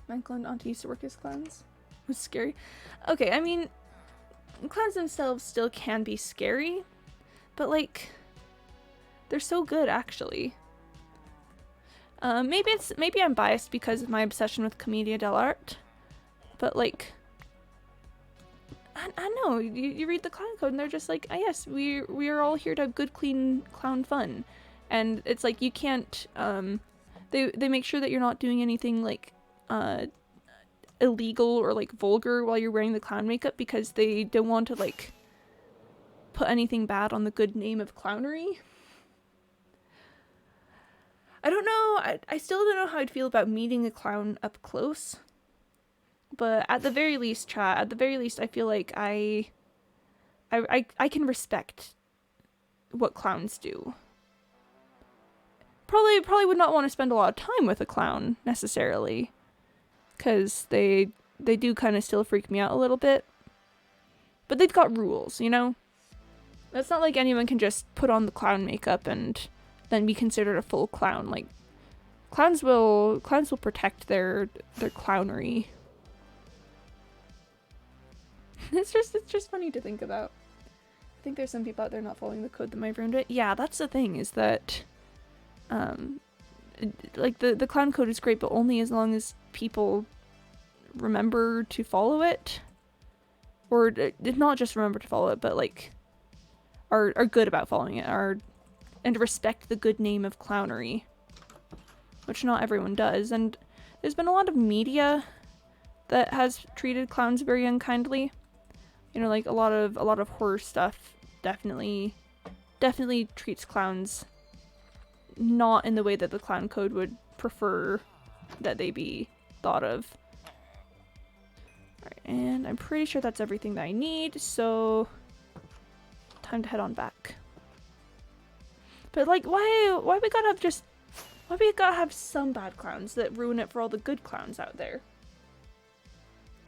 My uncle and auntie used to work as clowns. It was scary. Okay, I mean, clowns themselves still can be scary, but like, they're so good actually. Maybe I'm biased because of my obsession with Commedia dell'arte, but like, I don't know, you read the clown code and they're just like, yes, we are all here to have good, clean clown fun. And it's like, you can't, they make sure that you're not doing anything like, illegal or like vulgar while you're wearing the clown makeup, because they don't want to like put anything bad on the good name of clownery. I don't know, I still don't know how I'd feel about meeting a clown up close, but at the very least, chat, at the very least, I feel like I can respect what clowns do. Probably would not want to spend a lot of time with a clown necessarily, because they do kind of still freak me out a little bit. But they've got rules, you know? It's not like anyone can just put on the clown makeup and then be considered a full clown. Like, clowns will protect their clownery. It's just funny to think about. I think there's some people out there not following the code that might have ruined it. Yeah, that's the thing, is that like the clown code is great, but only as long as people remember to follow it, or not just remember to follow it, but like are good about following it, and respect the good name of clownery, which not everyone does. And there's been a lot of media that has treated clowns very unkindly. You know, like a lot of horror stuff definitely treats clowns not in the way that the clown code would prefer that they be thought of. Alright, and I'm pretty sure that's everything that I need, so time to head on back. But like, why we gotta have some bad clowns that ruin it for all the good clowns out there?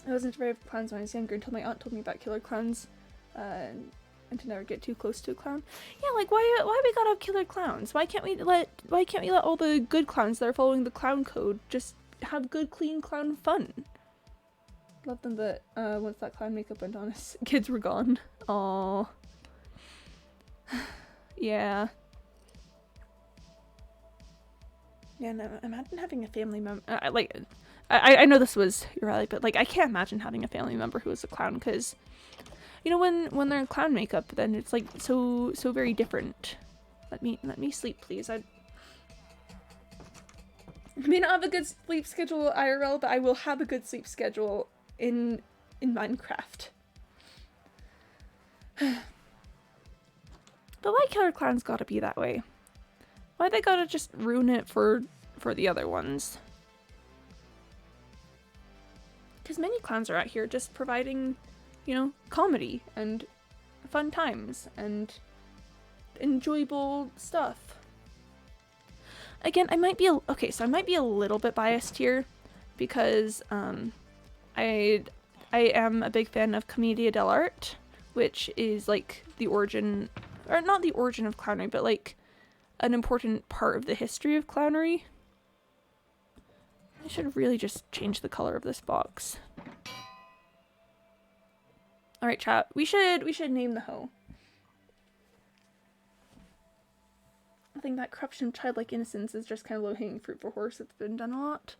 I wasn't afraid of clowns when I was younger until my aunt told me about killer clowns, and to never get too close to a clown. Yeah, like why we gotta have killer clowns? Why can't we let all the good clowns that are following the clown code just have good, clean clown fun? Love them, but once that clown makeup went on, his kids were gone. Aww. Yeah. Yeah, no, imagine having a family member. I know this was Riley, but like, I can't imagine having a family member who is a clown, because, you know, when they're in clown makeup, then it's like so very different. Let me sleep, please. I may not have a good sleep schedule IRL, but I will have a good sleep schedule in Minecraft. But why killer clowns gotta be that way? Why they gotta just ruin it for the other ones? Because many clowns are out here just providing, you know, comedy and fun times and enjoyable stuff. Again, I might be a little bit biased here, because I am a big fan of Commedia dell'arte, which is like the origin, or not the origin of clownery, but like an important part of the history of clownery. I should really just change the color of this box. Alright, chat. We should name the hoe. I think that corruption of childlike innocence is just kind of low-hanging fruit for horse. It's been done a lot.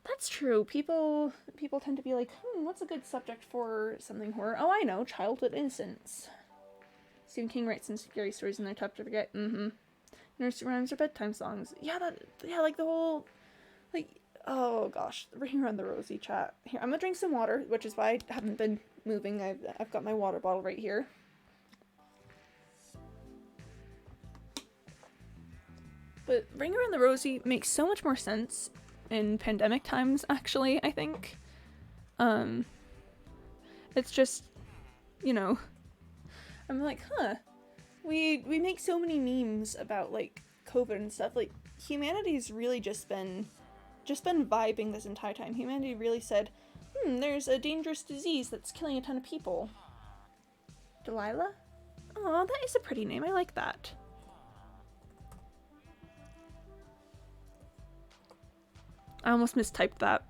That's true. People tend to be like, what's a good subject for something horror? Oh, I know, childhood innocence. Stephen King writes some scary stories and they're tough to forget. Nursery rhymes or bedtime songs. Yeah, like the whole, like, oh gosh, Ring Around the Rosie, chat. Here, I'm gonna drink some water, which is why I haven't been moving. I've got my water bottle right here. But Ring Around the Rosie makes so much more sense in pandemic times, actually, I think. It's just, you know, I'm like, we make so many memes about, like, COVID and stuff. Like, humanity's really just been vibing this entire time. Humanity really said, there's a dangerous disease that's killing a ton of people. Delilah? Oh, that is a pretty name. I like that. I almost mistyped that.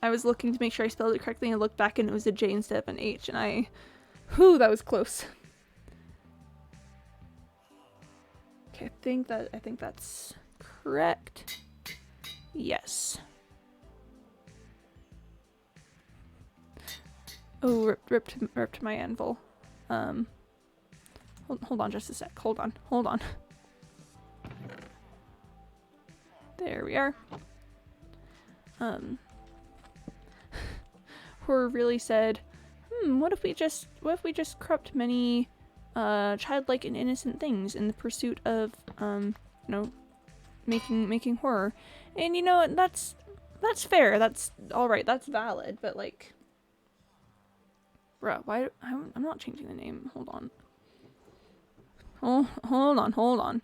I was looking to make sure I spelled it correctly and I looked back and it was a J instead of an H and whew, that was close. Okay, I think that's correct. Yes. Oh, ripped my anvil. Hold on just a sec. Hold on. There we are. Horror really said, what if we just corrupt many childlike and innocent things in the pursuit of you know, making horror. And you know, that's fair. That's all right. That's valid, but like, bruh, why I'm not changing the name. Hold on. Oh, hold on.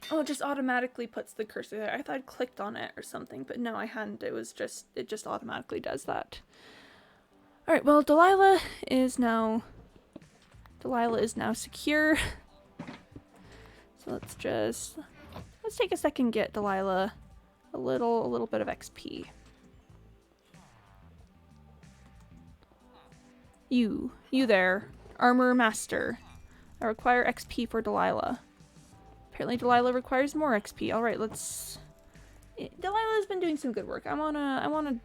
Oh, it just automatically puts the cursor there. I thought I'd clicked on it or something, but no, I hadn't. It just automatically does that. Alright, well, Delilah is now secure. So let's take a second, get Delilah a little bit of XP. You there, Armor Master. I require XP for Delilah. Apparently Delilah requires more XP. Alright, Delilah's been doing some good work. I wanna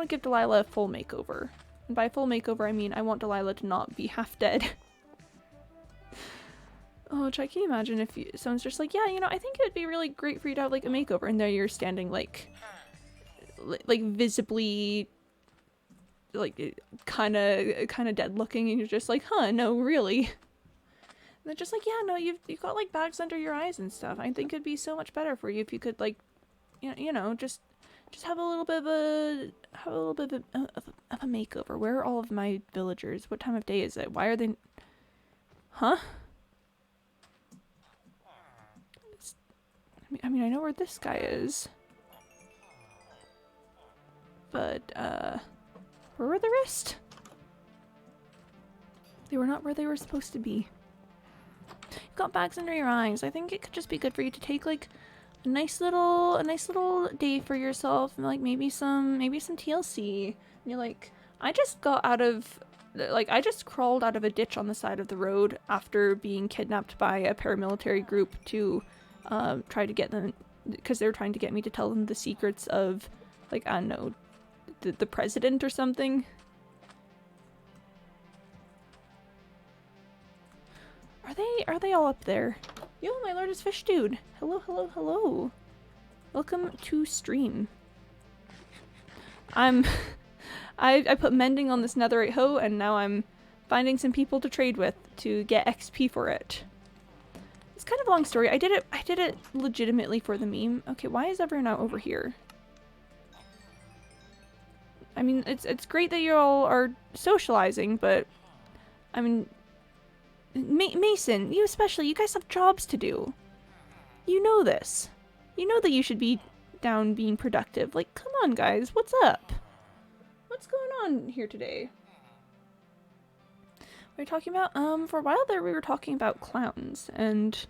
give Delilah a full makeover. And by full makeover, I mean I want Delilah to not be half dead. Oh, Chai, can you imagine if someone's just like, yeah, you know, I think it would be really great for you to have like a makeover, and there you're standing like visibly like kind of dead looking, and you're just like, no, really. They're just like, yeah, no, you've got like bags under your eyes and stuff. I think it'd be so much better for you if you could like, you know, just have a little bit of a makeover. Where are all of my villagers? What time of day is it? Why are they? Huh? I mean, I know where this guy is, but where were the rest? They were not where they were supposed to be. You've got bags under your eyes. I think it could just be good for you to take like a nice little day for yourself, and like maybe some TLC. And you're like, I just crawled out of a ditch on the side of the road after being kidnapped by a paramilitary group to try to get them, because they were trying to get me to tell them the secrets of, like, I don't know, the president or something. Are they all up there? Yo, my lord is Fish Dude. Hello. Welcome to stream. I put mending on this netherite hoe, and now I'm finding some people to trade with to get XP for it. It's kind of a long story. I did it legitimately for the meme. Okay, why is everyone out over here? I mean, it's great that you all are socializing, but I mean, Mason, you especially, you guys have jobs to do. You know this. You know that you should be down being productive. Like, come on, guys, what's up? What's going on here today? What are we talking about? For a while there we were talking about clowns, and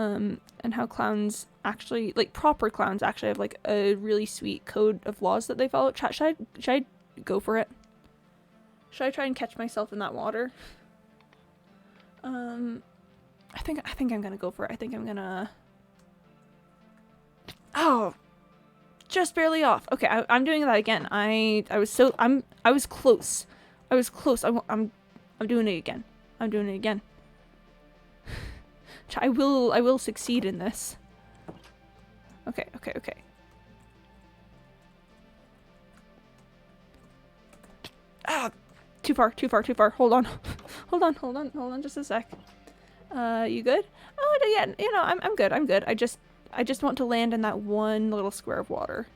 and how clowns actually, like proper clowns actually have like a really sweet code of laws that they follow. Chat, should I go for it? Should I try and catch myself in that water? I think I'm gonna go for it. I think I'm gonna... Oh! Just barely off. Okay, I'm doing that again. I was close. I was close. I'm doing it again. I'm doing it again. I will succeed in this. Okay. Ah! Too far. Hold on. Hold on just a sec. You good? Oh, yeah, you know, I'm good. I just want to land in that one little square of water.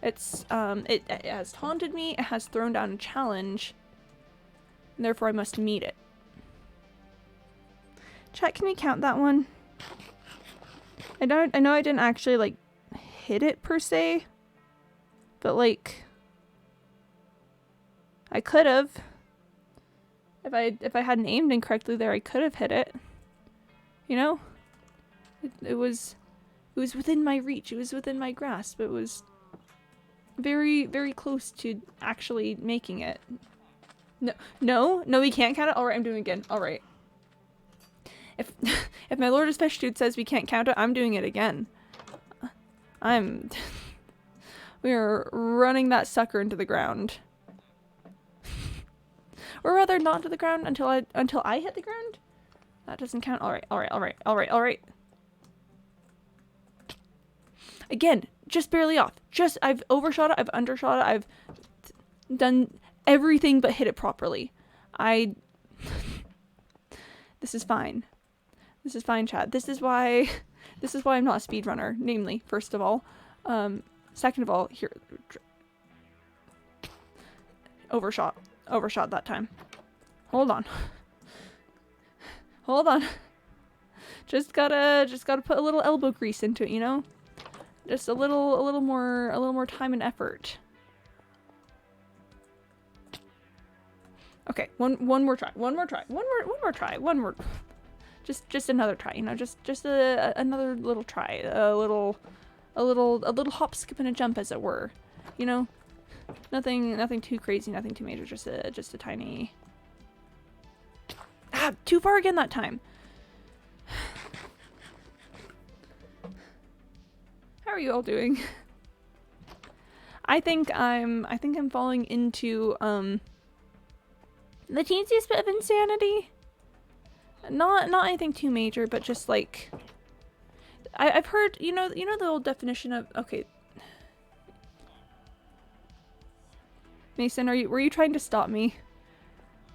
It's, it has taunted me, it has thrown down a challenge, and therefore I must meet it. Chat, can we count that one? I know I didn't actually, like, hit it per se, but, like, I could have. If I hadn't aimed incorrectly there, I could have hit it. You know? It was within my reach. It was within my grasp. It was very, very close to actually making it. No, we can't count it. All right, I'm doing it again. All right. If my Lord of Special Dude says we can't count it, I'm doing it again. We are running that sucker into the ground. Or rather, not to the ground until I hit the ground. That doesn't count. All right. Again, just barely off. I've overshot it. I've undershot it. I've done everything but hit it properly. This is fine. This is fine, Chad. This is why I'm not a speedrunner. Namely, first of all, second of all, here, overshot that time. Hold on. Just gotta put a little elbow grease into it, you know? Just a little more time and effort. Okay, one more try. Just another try, you know, just another little try. A little hop, skip, and a jump, as it were. You know? Nothing too crazy, nothing too major, just a tiny... Ah, too far again that time. How are you all doing? I think I'm falling into the teensiest bit of insanity. Not anything too major, but just like I've heard, you know the old definition of, okay, Mason, were you trying to stop me?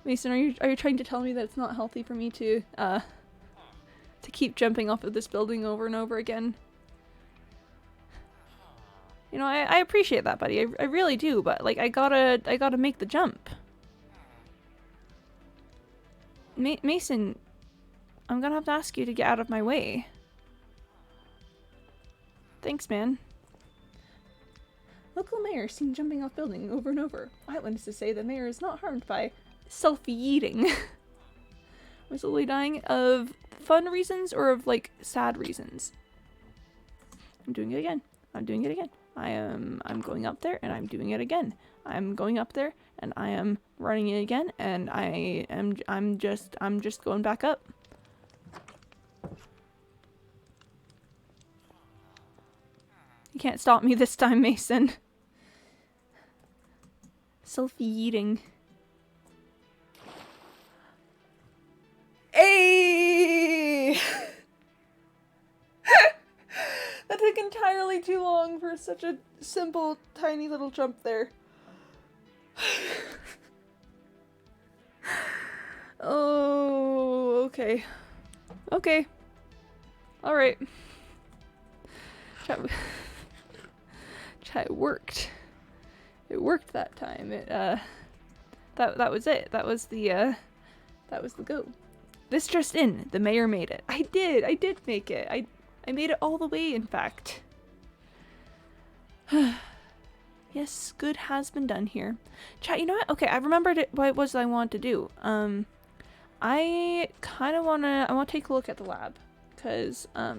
Mason, are you trying to tell me that it's not healthy for me to keep jumping off of this building over and over again? You know, I appreciate that, buddy. I really do, but like I gotta make the jump. Mason, I'm gonna have to ask you to get out of my way. Thanks, man. Local mayor seen jumping off building over and over. Eyewitnesses to say the mayor is not harmed by self-yeeting. Was Lily dying of fun reasons or of like sad reasons? I'm doing it again. I'm going up there and I'm doing it again. I'm going up there and I am running it again and I'm just going back up. You can't stop me this time, Mason. Self-yeeting. Hey! That took entirely too long for such a simple, tiny little jump there. Oh, okay. Okay. Alright. It worked. It worked that time. That was it. That was the go. This just in. The mayor made it. I did make it. I made it all the way, in fact. Yes, good has been done here. Chat, you know what? Okay, I remembered what it was I wanted to do. I want to take a look at the lab. because I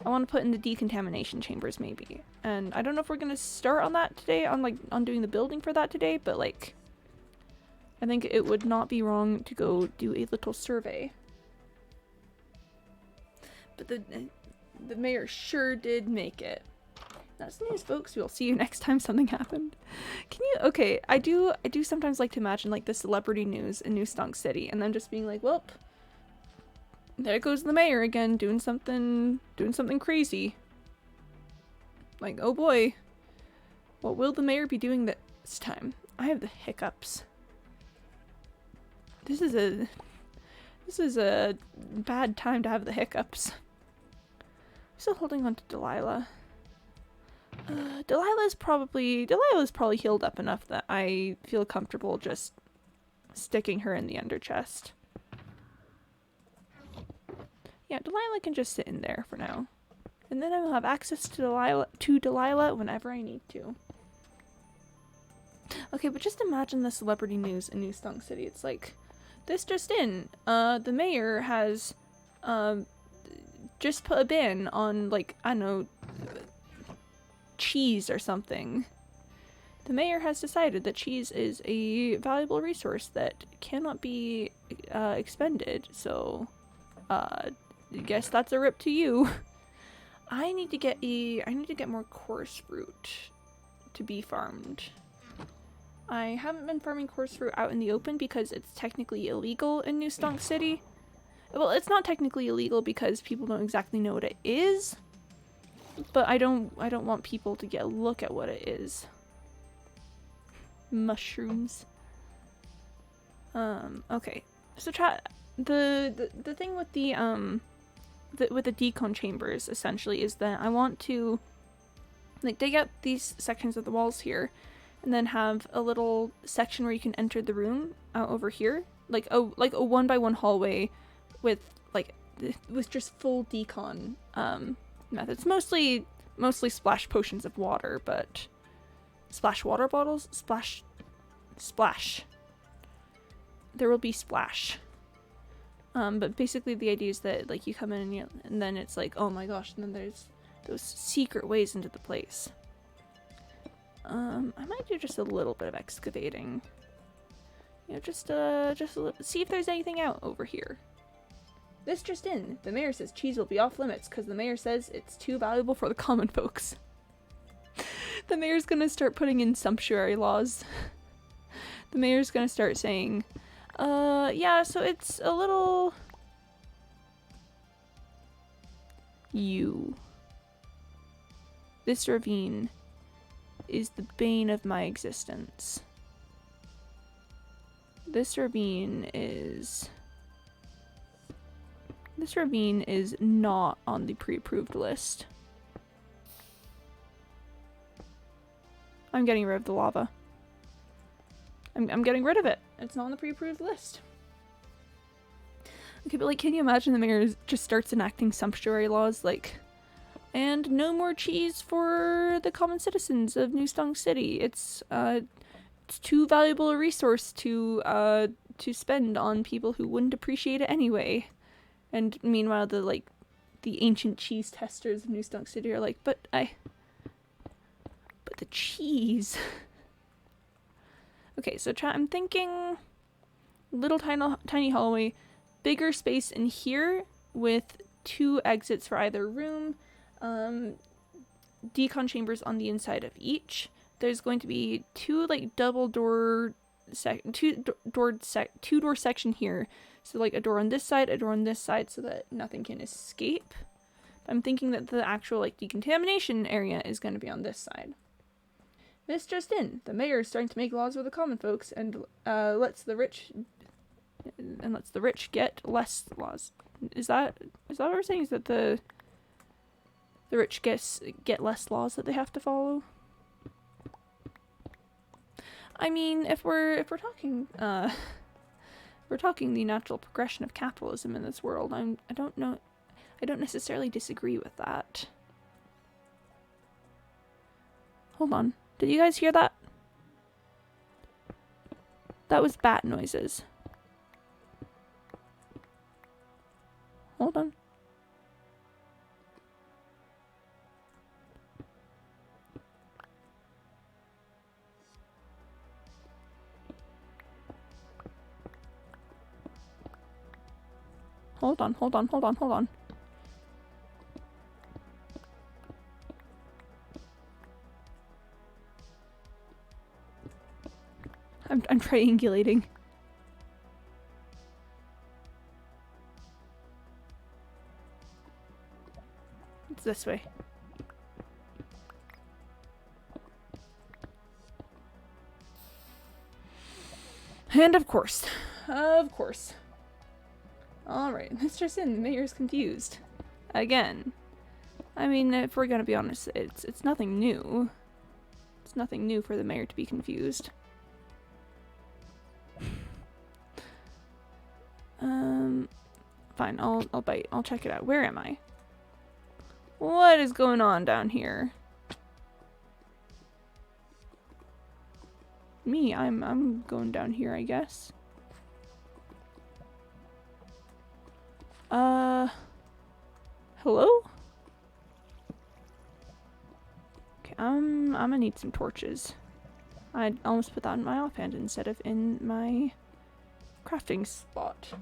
want to put in the decontamination chambers maybe. And I don't know if we're gonna start on that today, on doing the building for that today, but like I think it would not be wrong to go do a little survey. But the mayor sure did make it. That's the news, folks. We'll see you next time something happened. Can you? Okay, I do sometimes like to imagine like the celebrity news in New Stonk City, and then just being like, well, there goes the mayor again, doing something crazy. Like, oh boy, what will the mayor be doing this time? I have the hiccups. This is a bad time to have the hiccups. I'm still holding on to Delilah. Delilah's probably healed up enough that I feel comfortable just sticking her in the under chest. Yeah, Delilah can just sit in there for now. And then I will have access to Delilah whenever I need to. Okay, but just imagine the celebrity news in New Stonk City. It's like, this just in, the mayor has just put a ban on, like, I don't know, cheese or something. The mayor has decided that cheese is a valuable resource that cannot be expended, so I guess that's a rip to you. I need to get more coarse fruit to be farmed. I haven't been farming coarse fruit out in the open because it's technically illegal in New Stonk City. Well, it's not technically illegal because people don't exactly know what it is, but I don't want people to get a look at what it is. Mushrooms. Okay. So the thing with with the decon chambers essentially is that I want to like dig out these sections of the walls here and then have a little section where you can enter the room out over here, like a 1x1 hallway with just full decon methods. Mostly splash potions of water, but splash water bottles? Splash. There will be splash. But basically the idea is that like you come in and then it's like, oh my gosh, and then there's those secret ways into the place. I might do just a little bit of excavating. You know, just see if there's anything out over here. This just in. The mayor says cheese will be off limits because the mayor says it's too valuable for the common folks. The mayor's gonna start putting in sumptuary laws. The mayor's gonna start saying, yeah, so it's a little... This ravine is the bane of my existence. This ravine is not on the pre-approved list. I'm getting rid of the lava. I'm getting rid of it. It's not on the pre-approved list. Okay, but like, can you imagine the mayor just starts enacting sumptuary laws like, and no more cheese for the common citizens of New Stonk City. It's too valuable a resource to spend on people who wouldn't appreciate it anyway. And meanwhile, the ancient cheese testers of New Stonk City are like, but the cheese. Okay, so I'm thinking little tiny hallway, bigger space in here with 2 exits for either room, decon chambers on the inside of each. There's going to be 2 double door two door section here, so like a door on this side, a door on this side, so that nothing can escape. I'm thinking that the actual decontamination area is going to be on this side. This just in, the mayor is starting to make laws for the common folks and lets the rich get less laws. Is that what we're saying? Is that the rich get less laws that they have to follow? I mean, if we're talking the natural progression of capitalism in this world, I don't necessarily disagree with that. Hold on. Did you guys hear that? That was bat noises. Hold on. Hold on, hold on, hold on, hold on. I'm triangulating. It's this way. And of course. Of course. Alright, Mr. Sin, the mayor's confused. Again. I mean, if we're gonna be honest, it's nothing new. It's nothing new for the mayor to be confused. Fine, I'll bite. I'll check it out. Where am I? What is going on down here? Me, I'm going down here, I guess. Hello? Okay, I'm gonna need some torches. I almost put that in my offhand instead of in my crafting spot.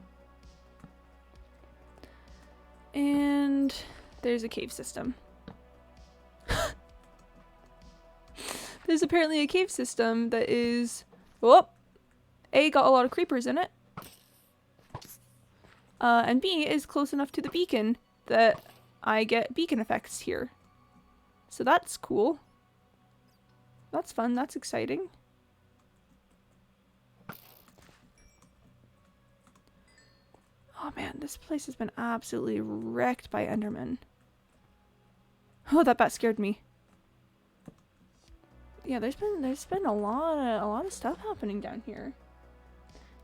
And there's a cave system. There's apparently a cave system that is, oh, A, got a lot of creepers in it, and B, is close enough to the beacon that I get beacon effects here. So that's cool. That's fun, that's exciting. Oh man, this place has been absolutely wrecked by Endermen. Oh, that bat scared me. Yeah, there's been a lot of stuff happening down here.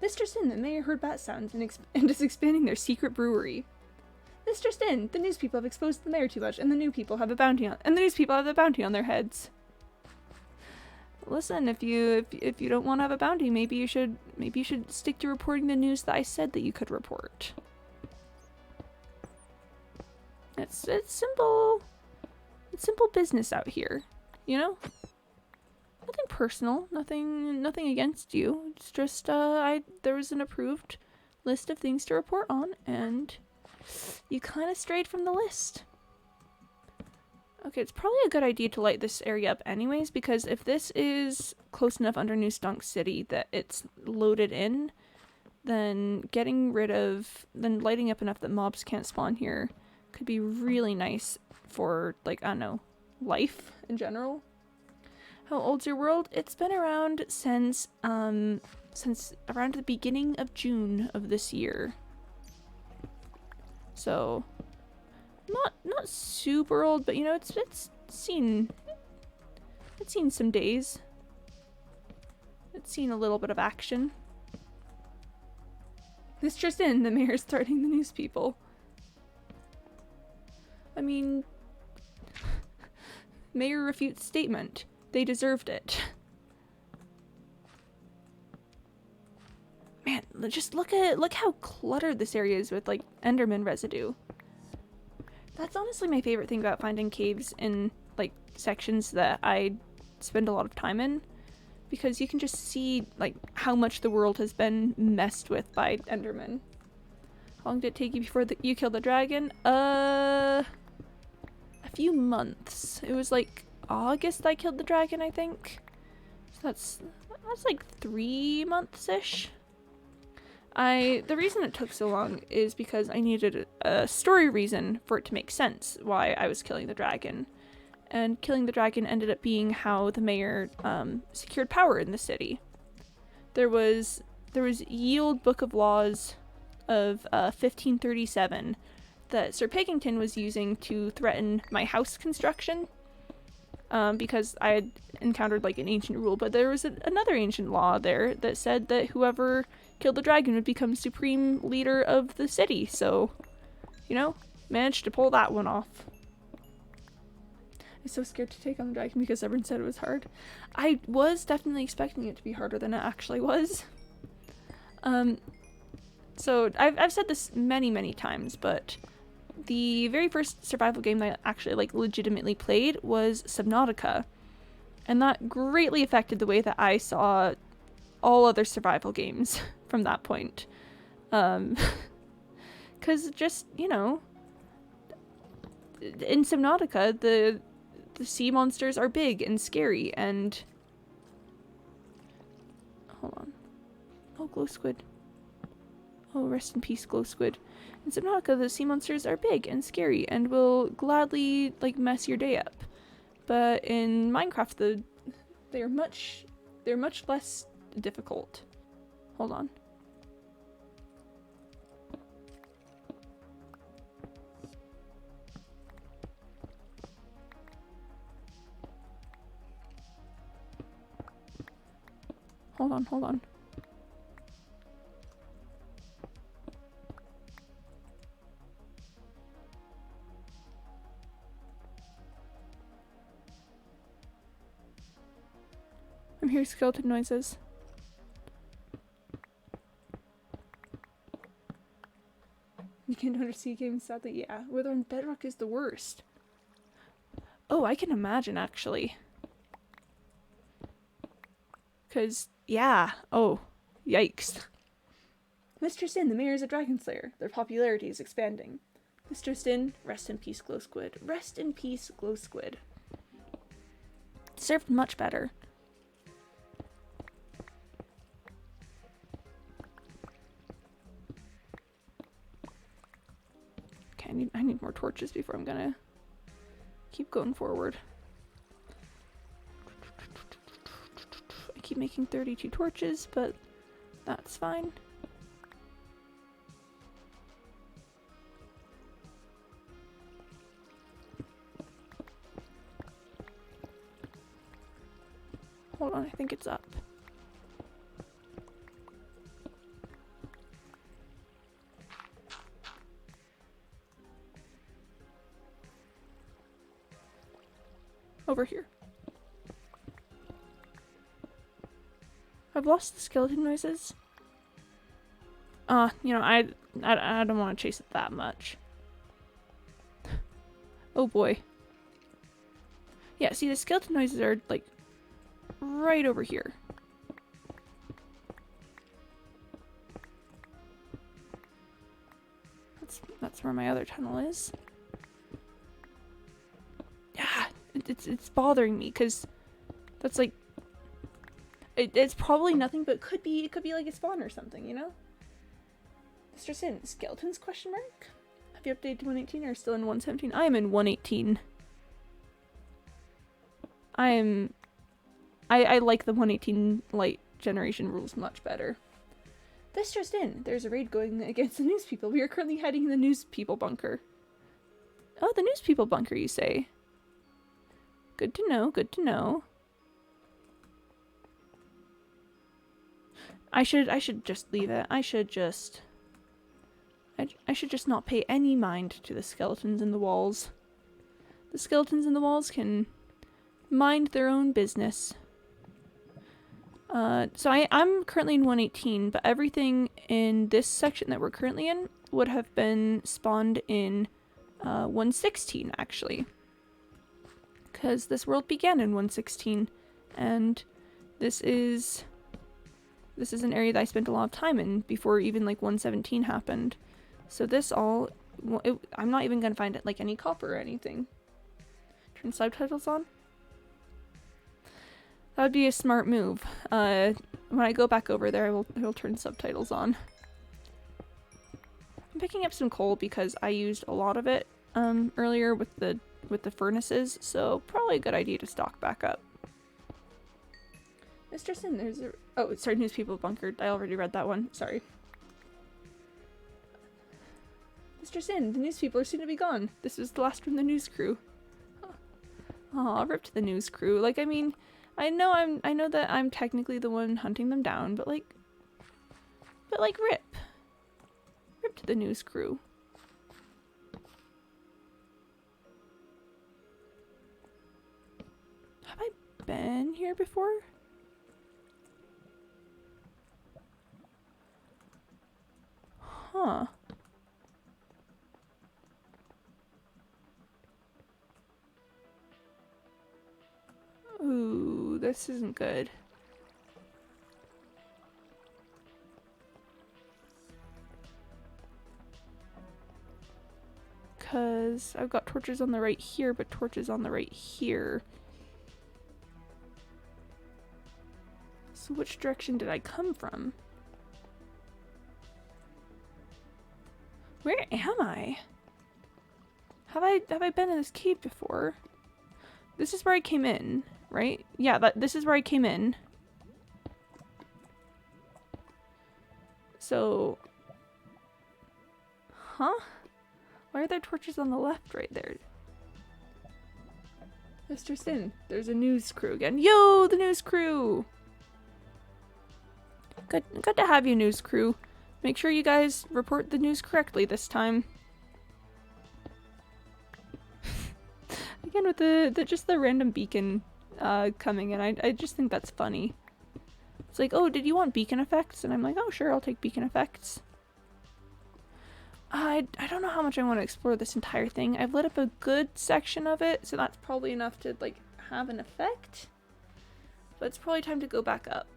Mr. Sin, the mayor heard bat sounds and is expanding their secret brewery. Mr. Sin, the news people have exposed the mayor too much, and the news people have a bounty on their heads. Listen, if you don't want to have a bounty, maybe you should stick to reporting the news that I said that you could report. It's simple. It's simple business out here, you know? Nothing personal, nothing against you. It's just there was an approved list of things to report on, and you kind of strayed from the list. Okay, it's probably a good idea to light this area up anyways, because if this is close enough under New Stonk City that it's loaded in, then lighting up enough that mobs can't spawn here could be really nice for, like, I don't know, life in general. How old's your world? It's been around since around the beginning of June of this year. So not super old, but you know, it's seen some days. It's seen a little bit of action. Mr. Sin, the mayor's threatening the news people. I mean, mayor refutes statement. They deserved it. Man, just look how cluttered this area is with, like, Enderman residue. That's honestly my favorite thing about finding caves in, like, sections that I spend a lot of time in, because you can just see, like, how much the world has been messed with by Endermen. How long did it take you before you killed the dragon? A few months. It was like August I killed the dragon, I think. So that's like 3 months-ish. The reason it took so long is because I needed a story reason for it to make sense why I was killing the dragon. And killing the dragon ended up being how the mayor secured power in the city. There was Yield Book of Laws of 1537 that Sir Peggington was using to threaten my house construction. Because I had encountered, like, an ancient rule, but there was another ancient law there that said that whoever killed the dragon would become supreme leader of the city, so, you know, managed to pull that one off. I'm so scared to take on the dragon because everyone said it was hard. I was definitely expecting it to be harder than it actually was. So, I've said this many times, but the very first survival game that I actually, like, legitimately played was Subnautica. And that greatly affected the way that I saw all other survival games from that point. Kind Because just, you know, in Subnautica, the sea monsters are big and scary and... Hold on. Oh, glow squid. Oh, rest in peace, glow squid. In Subnautica, the sea monsters are big and scary and will gladly, like, mess your day up. But in Minecraft, they're much less difficult. Hold on. Hold on. I'm hearing skeleton noises. You can't undersea games, sadly. Yeah, Wither on Bedrock is the worst. Oh, I can imagine, actually. Because, yeah. Oh, yikes. Mr. Sin, the Mirror is a Dragon Slayer. Their popularity is expanding. Mr. Sin, rest in peace, glow squid. Rest in peace, glow squid. Deserved much better. Okay, I need more torches before I'm gonna keep going forward. I keep making 32 torches, but that's fine. Hold on, I think it's up. Over here. I've lost the skeleton noises. You know, I don't want to chase it that much. Oh boy. Yeah, see, the skeleton noises are, like, right over here. That's where my other tunnel is. Yeah, it's bothering me, because that's, like, it's probably nothing, but it could be like a spawn or something, you know? Mr. Sin, skeletons, question mark? Have you updated to 118 or still in 117? I am in 118. I like the 118 light generation rules much better. This just in, there's a raid going against the news people. We are currently hiding in the news people bunker. Oh, the news people bunker, you say? Good to know, good to know. I should just leave it. I should just not pay any mind to the skeletons in the walls. The skeletons in the walls can mind their own business. So I'm currently in 118, but everything in this section that we're currently in would have been spawned in 116, actually. Because this world began in 116, and this is an area that I spent a lot of time in before even like 117 happened. So this all, I'm not even gonna find it like any copper or anything. Turn subtitles on. That would be a smart move. When I go back over there, I will turn subtitles on. I'm picking up some coal because I used a lot of it earlier with the furnaces, so probably a good idea to stock back up. Mr. Sin, there's a... Oh, sorry, news people bunkered. I already read that one. Sorry. Mr. Sin, the news people are soon to be gone. This was the last from the news crew. Aw, rip to the news crew. Like, I mean, I know that I'm technically the one hunting them down, but like, rip. Rip to the news crew. Have I been here before? Huh. Ooh, this isn't good. because I've got torches on the right here, but torches on the right here. So which direction did I come from? Where am I? Have I been in this cave before? This is where I came in, right? Yeah, this is where I came in. So, huh? Why are there torches on the left right there? Mr. Sin, there's a news crew again. Yo, the news crew! Good to have you, news crew. Make sure you guys report the news correctly this time. Again with just the random beacon coming in, I just think that's funny. It's like, oh, did you want beacon effects? And I'm like, oh sure, I'll take beacon effects. I don't know how much I want to explore this entire thing. I've lit up a good section of it, so that's probably enough to like have an effect. But it's probably time to go back up.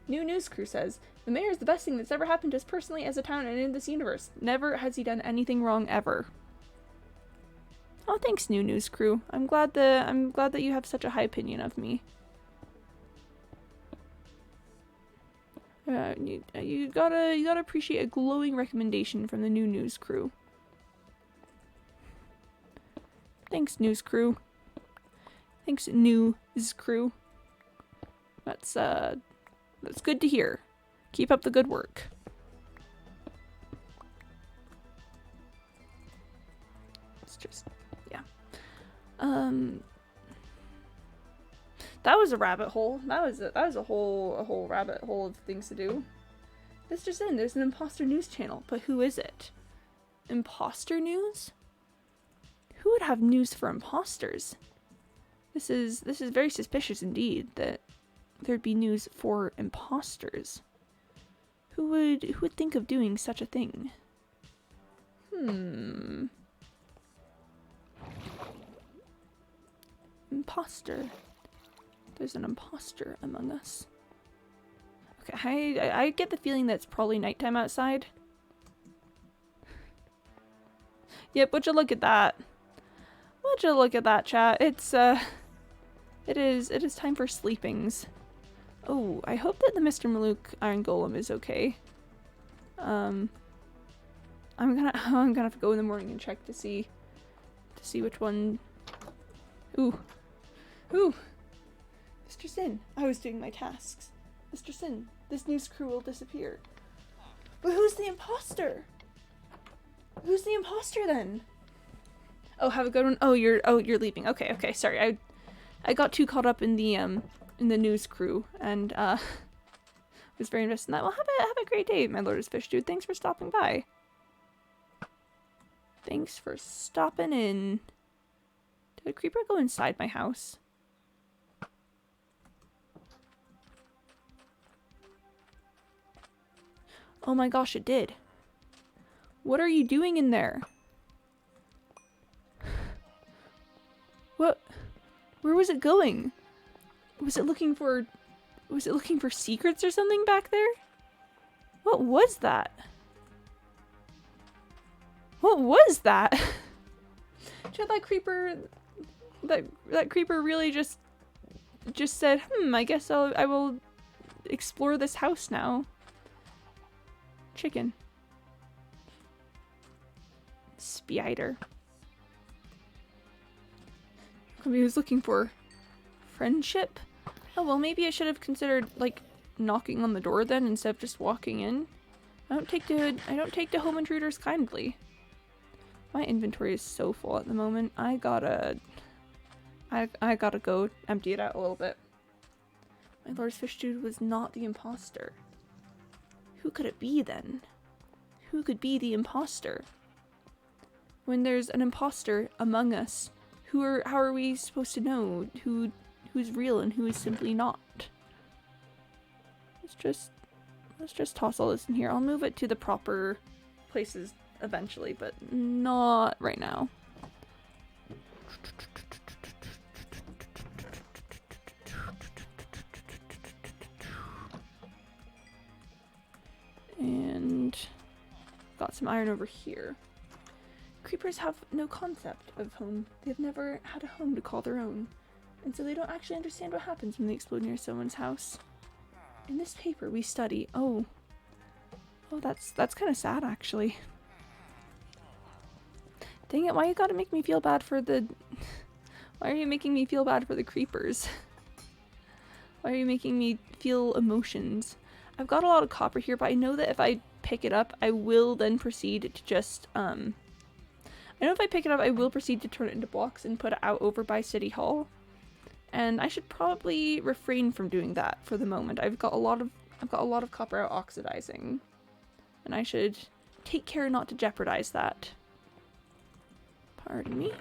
New news crew says, the mayor is the best thing that's ever happened to us personally as a town and in this universe. Never has he done anything wrong ever. Oh, thanks, new news crew. I'm glad that you have such a high opinion of me. You gotta appreciate a glowing recommendation from the new news crew. Thanks, news crew. Thanks, news crew. That's good to hear. Keep up the good work. It's just, yeah. That was a rabbit hole. That was a whole rabbit hole of things to do. This just in, there's an imposter news channel, but who is it? Imposter news? Who would have news for imposters? This is very suspicious indeed that there'd be news for imposters. Who would think of doing such a thing? Imposter. There's an imposter among us. Okay, I get the feeling that it's probably nighttime outside. Yep, would you look at that? Would you look at that, chat? It's it is time for sleepings. Oh, I hope that the Mr. Malouk Iron Golem is okay. I'm gonna have to go in the morning and check to see which one. Ooh. Mr. Sin, I was doing my tasks. Mr. Sin, this news crew will disappear. But who's the imposter? Who's the imposter then? Oh, have a good one. Oh, you're leaving. Okay, sorry. I got too caught up in the news crew and was very invested in that. Well, have a great day, my Lord of Fish Dude. Thanks for stopping by. Thanks for stopping in. Did a creeper go inside my house? Oh my gosh, it did. What are you doing in there? What? Where was it going? Was it looking for secrets or something back there? What was that? What was that? Chad, that creeper really just said, I guess I will explore this house now. Chicken. Spider. He was looking for friendship? Oh well, maybe I should have considered like knocking on the door then instead of just walking in. I don't take to home intruders kindly. My inventory is so full at the moment. I gotta go empty it out a little bit. My Lord's Fish Dude was not the imposter. Who could it be then? Who could be the imposter? When there's an imposter among us, how are we supposed to know who's real and who is simply not? Let's just toss all this in here. I'll move it to the proper places eventually, but not right now. And got some iron over here. creepers have no concept of home. They've never had a home to call their own. And so they don't actually understand what happens when they explode near someone's house. In this paper we study, oh, that's kind of sad actually. Dang it, why you gotta make me feel bad for the... Why are you making me feel bad for the creepers? Why are you making me feel emotions? I've got a lot of copper here, but I know that if I pick it up, I will then proceed to just, I know if I pick it up, I will proceed to turn it into blocks and put it out over by City Hall. And I should probably refrain from doing that for the moment. I've got a lot of copper out oxidizing. And I should take care not to jeopardize that. Pardon me.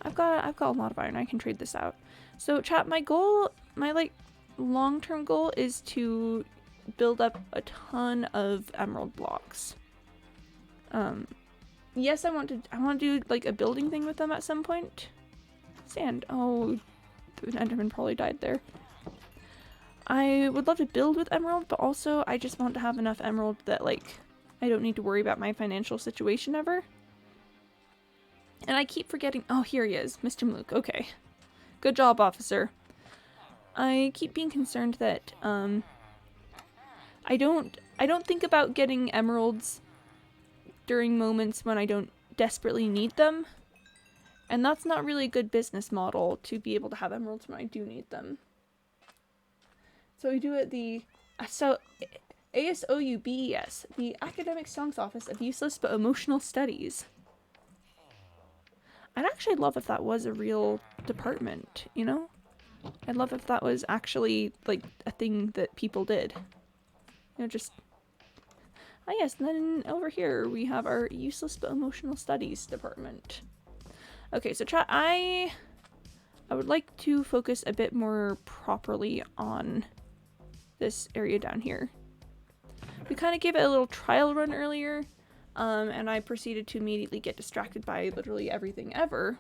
I've got a lot of iron. I can trade this out. So chat, my goal, my like long-term goal is to build up a ton of emerald blocks. Yes, I want to do like a building thing with them at some point. Sand. Oh, the Enderman probably died there. I would love to build with emerald, but also I just want to have enough emerald that like I don't need to worry about my financial situation ever. And I keep forgetting. Oh, here he is, Mr. Malouk. Okay. Good job, officer. I keep being concerned that I don't think about getting emeralds during moments when I don't desperately need them. And that's not really a good business model to be able to have emeralds when I do need them. So we do it the ASOUBES, the Academic Songs Office of Useless but Emotional Studies. I'd actually love if that was a real department, you know? I'd love if that was actually, like, a thing that people did. You know, just... Ah yes, and then over here we have our Useless but Emotional Studies department. Okay, so chat, I would like to focus a bit more properly on this area down here. We kind of gave it a little trial run earlier, and I proceeded to immediately get distracted by literally everything ever.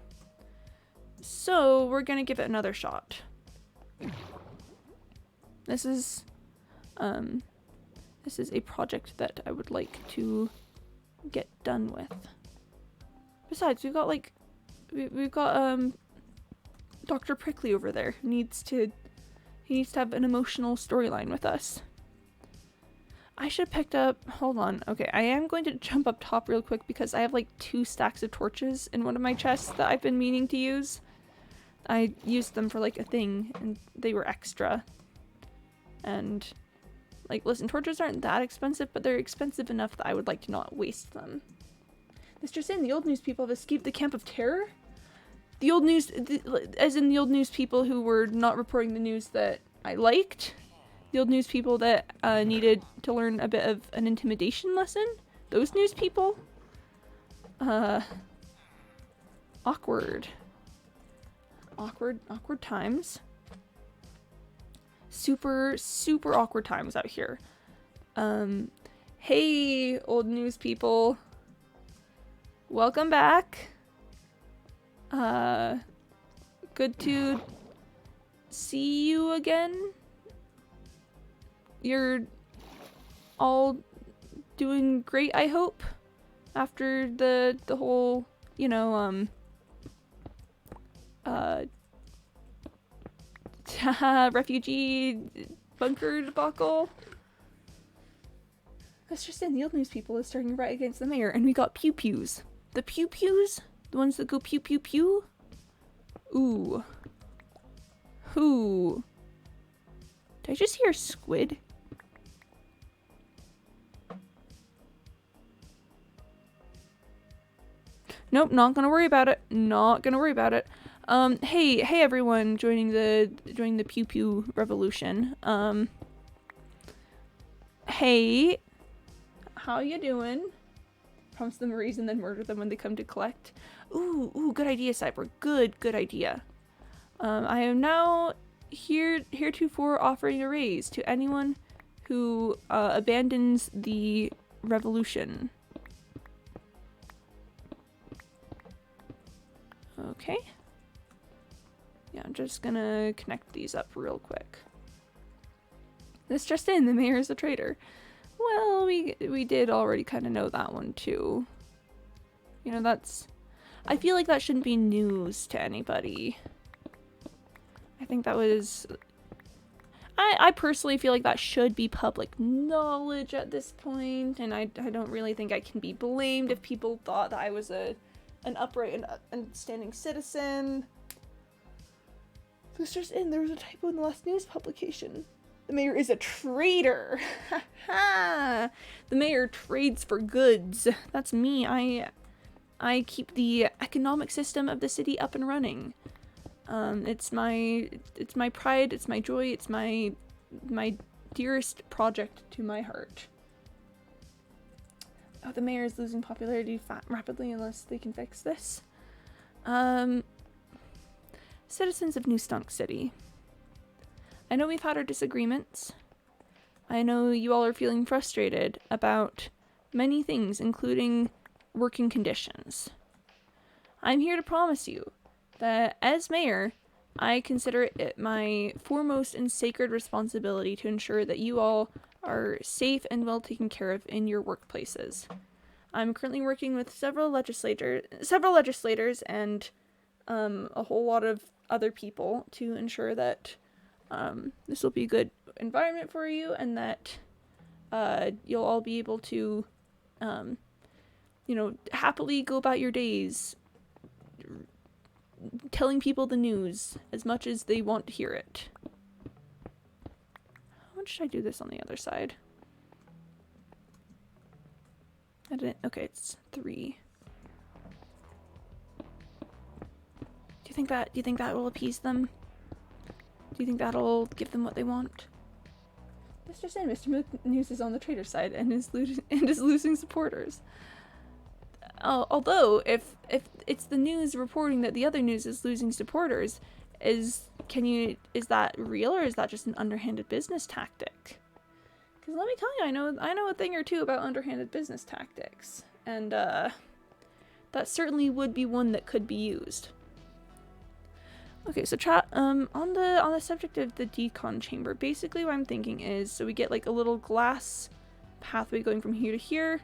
So we're gonna give it another shot. This is a project that I would like to get done with. Besides, we've got like, we've got Dr. Prickly over there who needs to have an emotional storyline with us. I should have picked up, hold on, okay, I am going to jump up top real quick because I have like 2 stacks of torches in one of my chests that I've been meaning to use. I used them for like a thing and they were extra. And like, listen, torches aren't that expensive, but they're expensive enough that I would like to not waste them. Mr. Sin, the old news people have escaped the camp of terror? The old news, as in the old news people who were not reporting the news that I liked? The old news people that needed to learn a bit of an intimidation lesson? Those news people? Awkward. Awkward times. Super awkward times out here. Hey, old news people. Welcome back. Good to see you again. You're all doing great, I hope, after the whole, you know, refugee bunker debacle. That's just in. The old news people is starting to write against the mayor, and we got pew-pews. The pew-pews? The ones that go pew-pew-pew? Ooh. Ooh. Did I just hear squid? Nope, not gonna worry about it. Not gonna worry about it. Hey everyone joining the pew pew revolution. Hey, how you doing? Promise them a reason, then murder them when they come to collect. Ooh, good idea, Cyber. Good idea. I am now heretofore offering a raise to anyone who abandons the revolution. Okay. Yeah, I'm just gonna connect these up real quick. This just in, the mayor is a traitor. Well, we did already kind of know that one too. You know, that's... I feel like that shouldn't be news to anybody. I think that was... I personally feel like that should be public knowledge at this point, and I don't really think I can be blamed if people thought that I was an upright and standing citizen. This just in, there was a typo in the last news publication. The mayor is a traitor! Ha ha! The mayor trades for goods. That's me. I keep the economic system of the city up and running. It's my pride, it's my joy, it's my dearest project to my heart. Oh, the mayor is losing popularity rapidly unless they can fix this. Citizens of New Stunk City. I know we've had our disagreements. I know you all are feeling frustrated about many things, including working conditions. I'm here to promise you that as mayor, I consider it my foremost and sacred responsibility to ensure that you all are safe and well taken care of in your workplaces. I'm currently working with several legislators and a whole lot of other people to ensure that this will be a good environment for you, and that you'll all be able to, you know, happily go about your days telling people the news as much as they want to hear it. How much should I do this on the other side? I didn't. Okay, it's 3. Do you think that will appease them? Do you think that'll give them what they want? That's just saying, Mr. News is on the traitor side and is losing supporters. Although, if it's the news reporting that the other news is losing supporters, is that real, or is that just an underhanded business tactic? Because let me tell you, I know a thing or two about underhanded business tactics, and that certainly would be one that could be used. Okay, so chat, on the subject of the decon chamber, basically what I'm thinking is, so we get like a little glass pathway going from here to here,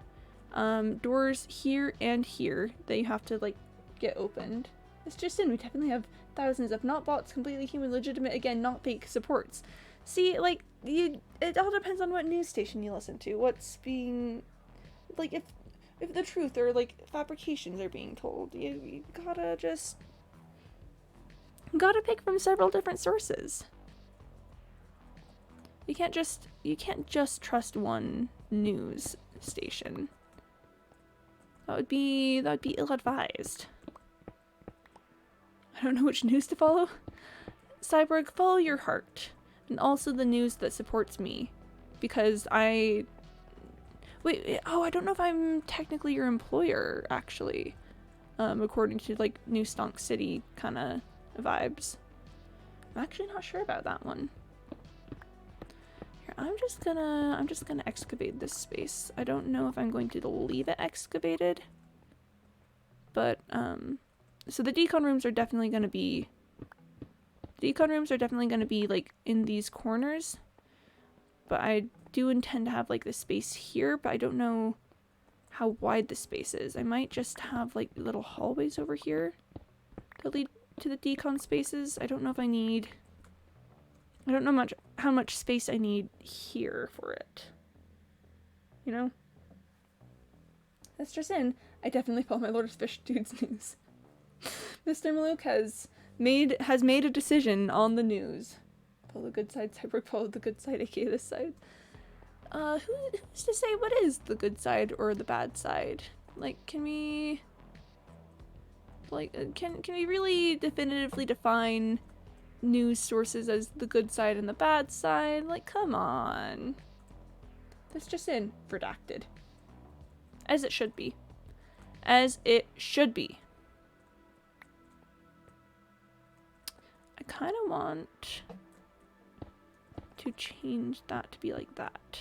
doors here and here that you have to like get opened. It's just in, we definitely have thousands of not bots, completely human, legitimate, again, not fake supports. See, like, it all depends on what news station you listen to, what's being, like, if the truth or like fabrications are being told, you gotta pick from several different sources. You can't just trust one news station. That would be ill-advised. I don't know which news to follow. Cyborg, follow your heart. And also the news that supports me. Because I don't know if I'm technically your employer, actually. According to like New Stunk City kinda vibes. I'm actually not sure about that one. Here, I'm just gonna excavate this space. I don't know if I'm going to leave it excavated. But so the decon rooms are definitely gonna be like in these corners. But I do intend to have like the space here, but I don't know how wide the space is. I might just have like little hallways over here to lead to the decon spaces. I don't know how much space I need here for it. You know? That's just in. I definitely follow my Lord of Fish Dude's news. Mr. Malouk has made a decision on the news. Follow the good side, Cyborg, follow the good side, aka this side. Who's to say what is the good side or the bad side? Like, can we really definitively define news sources as the good side and the bad side? Like, come on. That's just in. Redacted. As it should be. As it should be. I kind of want to change that to be like that.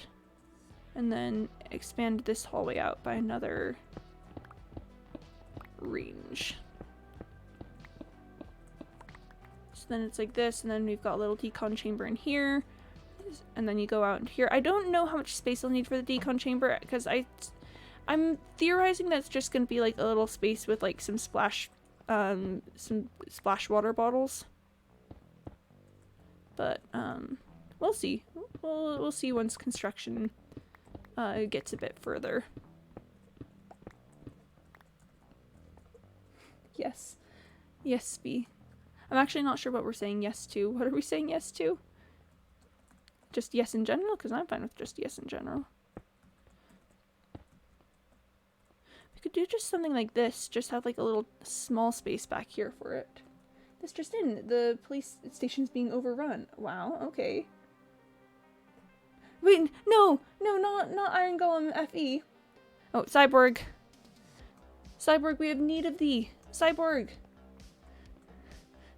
And then expand this hallway out by another range. So then it's like this, and then we've got a little decon chamber in here. And then you go out here. I don't know how much space I'll need for the decon chamber, because I'm theorizing that it's just going to be like a little space with like some splash water bottles. But we'll see. We'll see once construction gets a bit further. Yes. Yes, B. I'm actually not sure what we're saying yes to. What are we saying yes to? Just yes in general? Because I'm fine with just yes in general. We could do just something like this. Just have like a little small space back here for it. This just in. The police station's being overrun. Wow, okay. Wait, no! No, not Iron Golem FE. Oh, Cyborg. Cyborg, we have need of thee. Cyborg.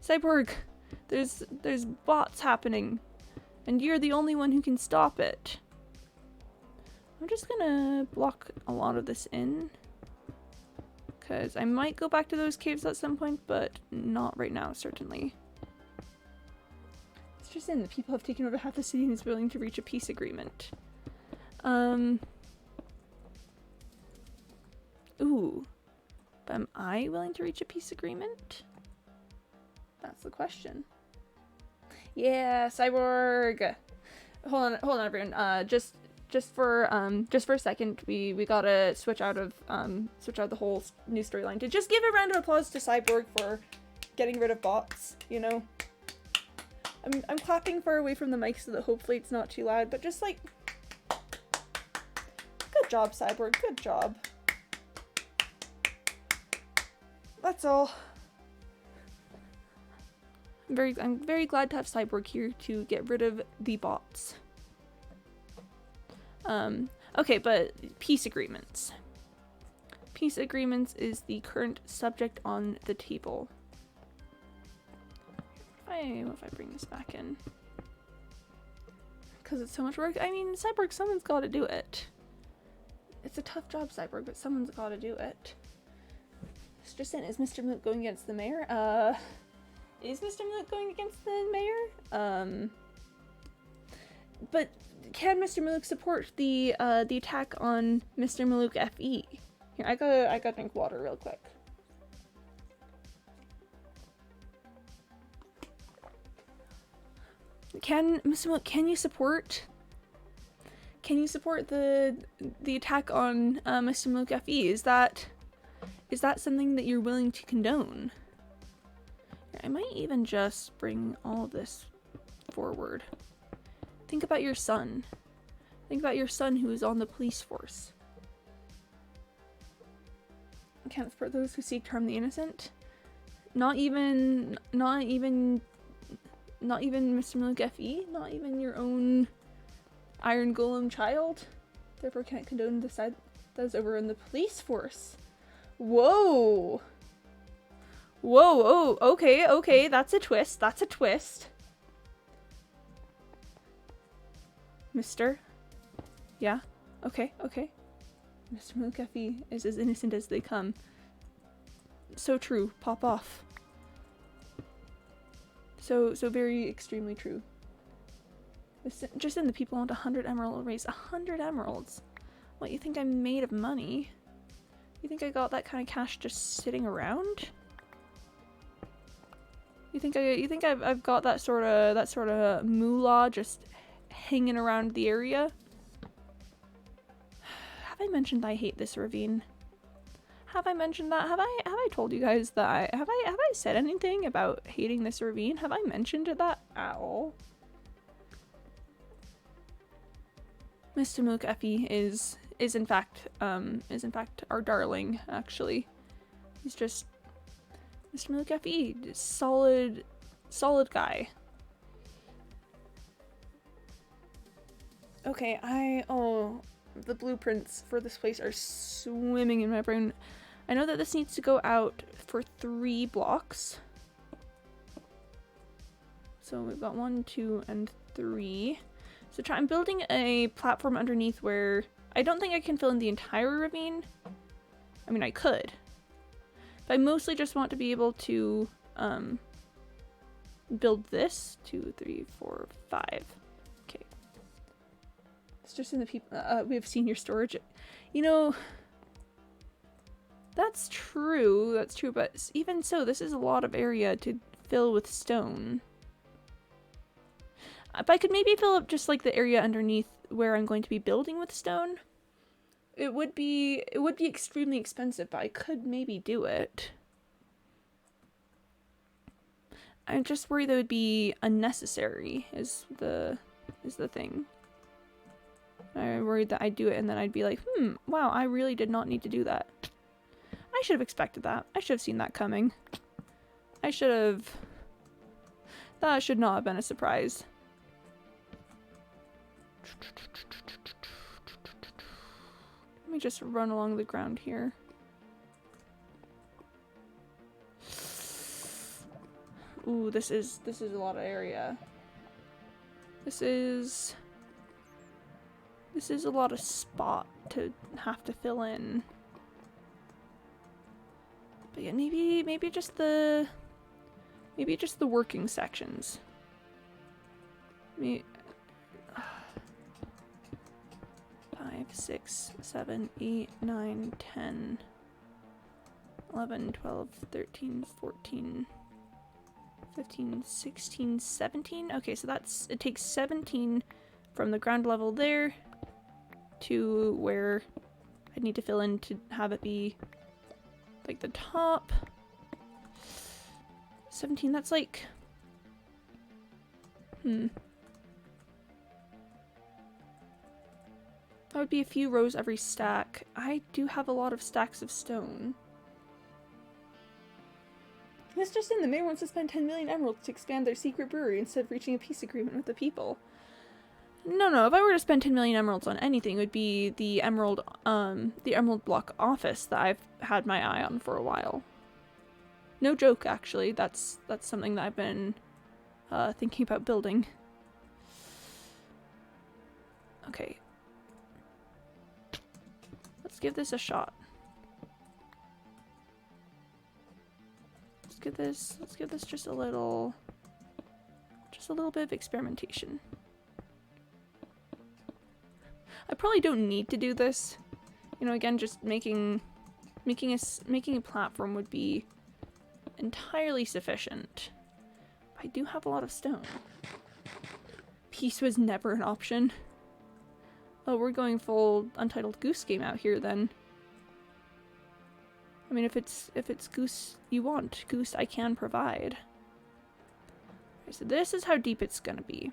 Cyborg. There's bots happening. And you're the only one who can stop it. I'm just gonna block a lot of this in. Because I might go back to those caves at some point, but not right now, certainly. It's just in. The people have taken over half the city and is willing to reach a peace agreement. Ooh. But am I willing to reach a peace agreement? That's the question. Yeah, Cyborg. Hold on, everyone. Just for a second, we gotta switch out of the whole new storyline to just give a round of applause to Cyborg for getting rid of bots. You know, I'm clapping far away from the mic so that hopefully it's not too loud. But just like, good job, Cyborg. Good job. That's all. I'm very glad to have Cyborg here to get rid of the bots. Okay, but peace agreements. Peace agreements is the current subject on the table. What if I bring this back in? Because it's so much work. I mean, Cyborg, someone's got to do it. It's a tough job, Cyborg, but someone's got to do it. It's just in. Is Mr. Moot going against the mayor? Is Mr. Moot going against the mayor? But can Mr. Malouk support the attack on Mr. Malouk FE? Here, I gotta drink water real quick. Mr. Malouk, can you support the attack on Mr. Malouk FE? Is that something that you're willing to condone? I might even just bring all of this forward. Think about your son. Think about your son who is on the police force. I can't support those who seek to harm the innocent. Not even Mr. Malouk FE? Not even your own Iron Golem child? Therefore can't condone the side that's over in the police force. Whoa! Whoa, oh, okay, that's a twist, Mister? Yeah? Okay. Mr. Malouk FE is as innocent as they come. So true, pop off. So very extremely true. Just in the people want 100 emerald raise. 100 emeralds? What, you think I'm made of money? You think I got that kind of cash just sitting around? You think I've got that sort of moolah just hanging around the area? Have I mentioned I hate this ravine? Have I mentioned that? Have I told you guys that? Have I said anything about hating this ravine? Have I mentioned that at all? Mr. Malouk FE is in fact our darling, actually. He's just Mr. Malouk FE, solid guy. Okay, the blueprints for this place are swimming in my brain. I know that this needs to go out for 3 blocks. So we've got 1, 2, and 3. So I'm building a platform underneath where I don't think I can fill in the entire ravine. I mean, I could. But I mostly just want to be able to build this. 2, 3, 4, 5. Okay. It's just in the people. We have senior storage. You know, that's true. That's true. But even so, this is a lot of area to fill with stone. But I could maybe fill up just like the area underneath where I'm going to be building with stone. It would be extremely expensive, but I could maybe do it. I'm just worried that would be unnecessary is the thing. I'm worried that I'd do it and then I'd be like, wow, I really did not need to do that. I should have expected that. I should have seen that coming. That should not have been a surprise. Let me just run along the ground here. Ooh, this is a lot of area. This is a lot of spot to have to fill in. But yeah, maybe just the working sections. 5, 6, 7, 8, 9, 10, 11, 12, 13, 14, 15, 16, 17. Okay, so it takes 17 from the ground level there to where I need to fill in to have it be like the top. 17, that's like... That would be a few rows every stack. I do have a lot of stacks of stone. This just in, the mayor wants to spend 10 million emeralds to expand their secret brewery instead of reaching a peace agreement with the people. No, if I were to spend 10 million emeralds on anything, it would be the emerald block office that I've had my eye on for a while. No joke, actually. That's something that I've been thinking about building. Okay. Let's give this a shot. Let's give this just a little bit of experimentation. I probably don't need to do this. You know, again, just making a platform would be entirely sufficient. I do have a lot of stone. Peace was never an option. Oh, we're going full Untitled Goose Game out here then. I mean, if it's goose you want, goose I can provide. Okay, so this is how deep it's gonna be.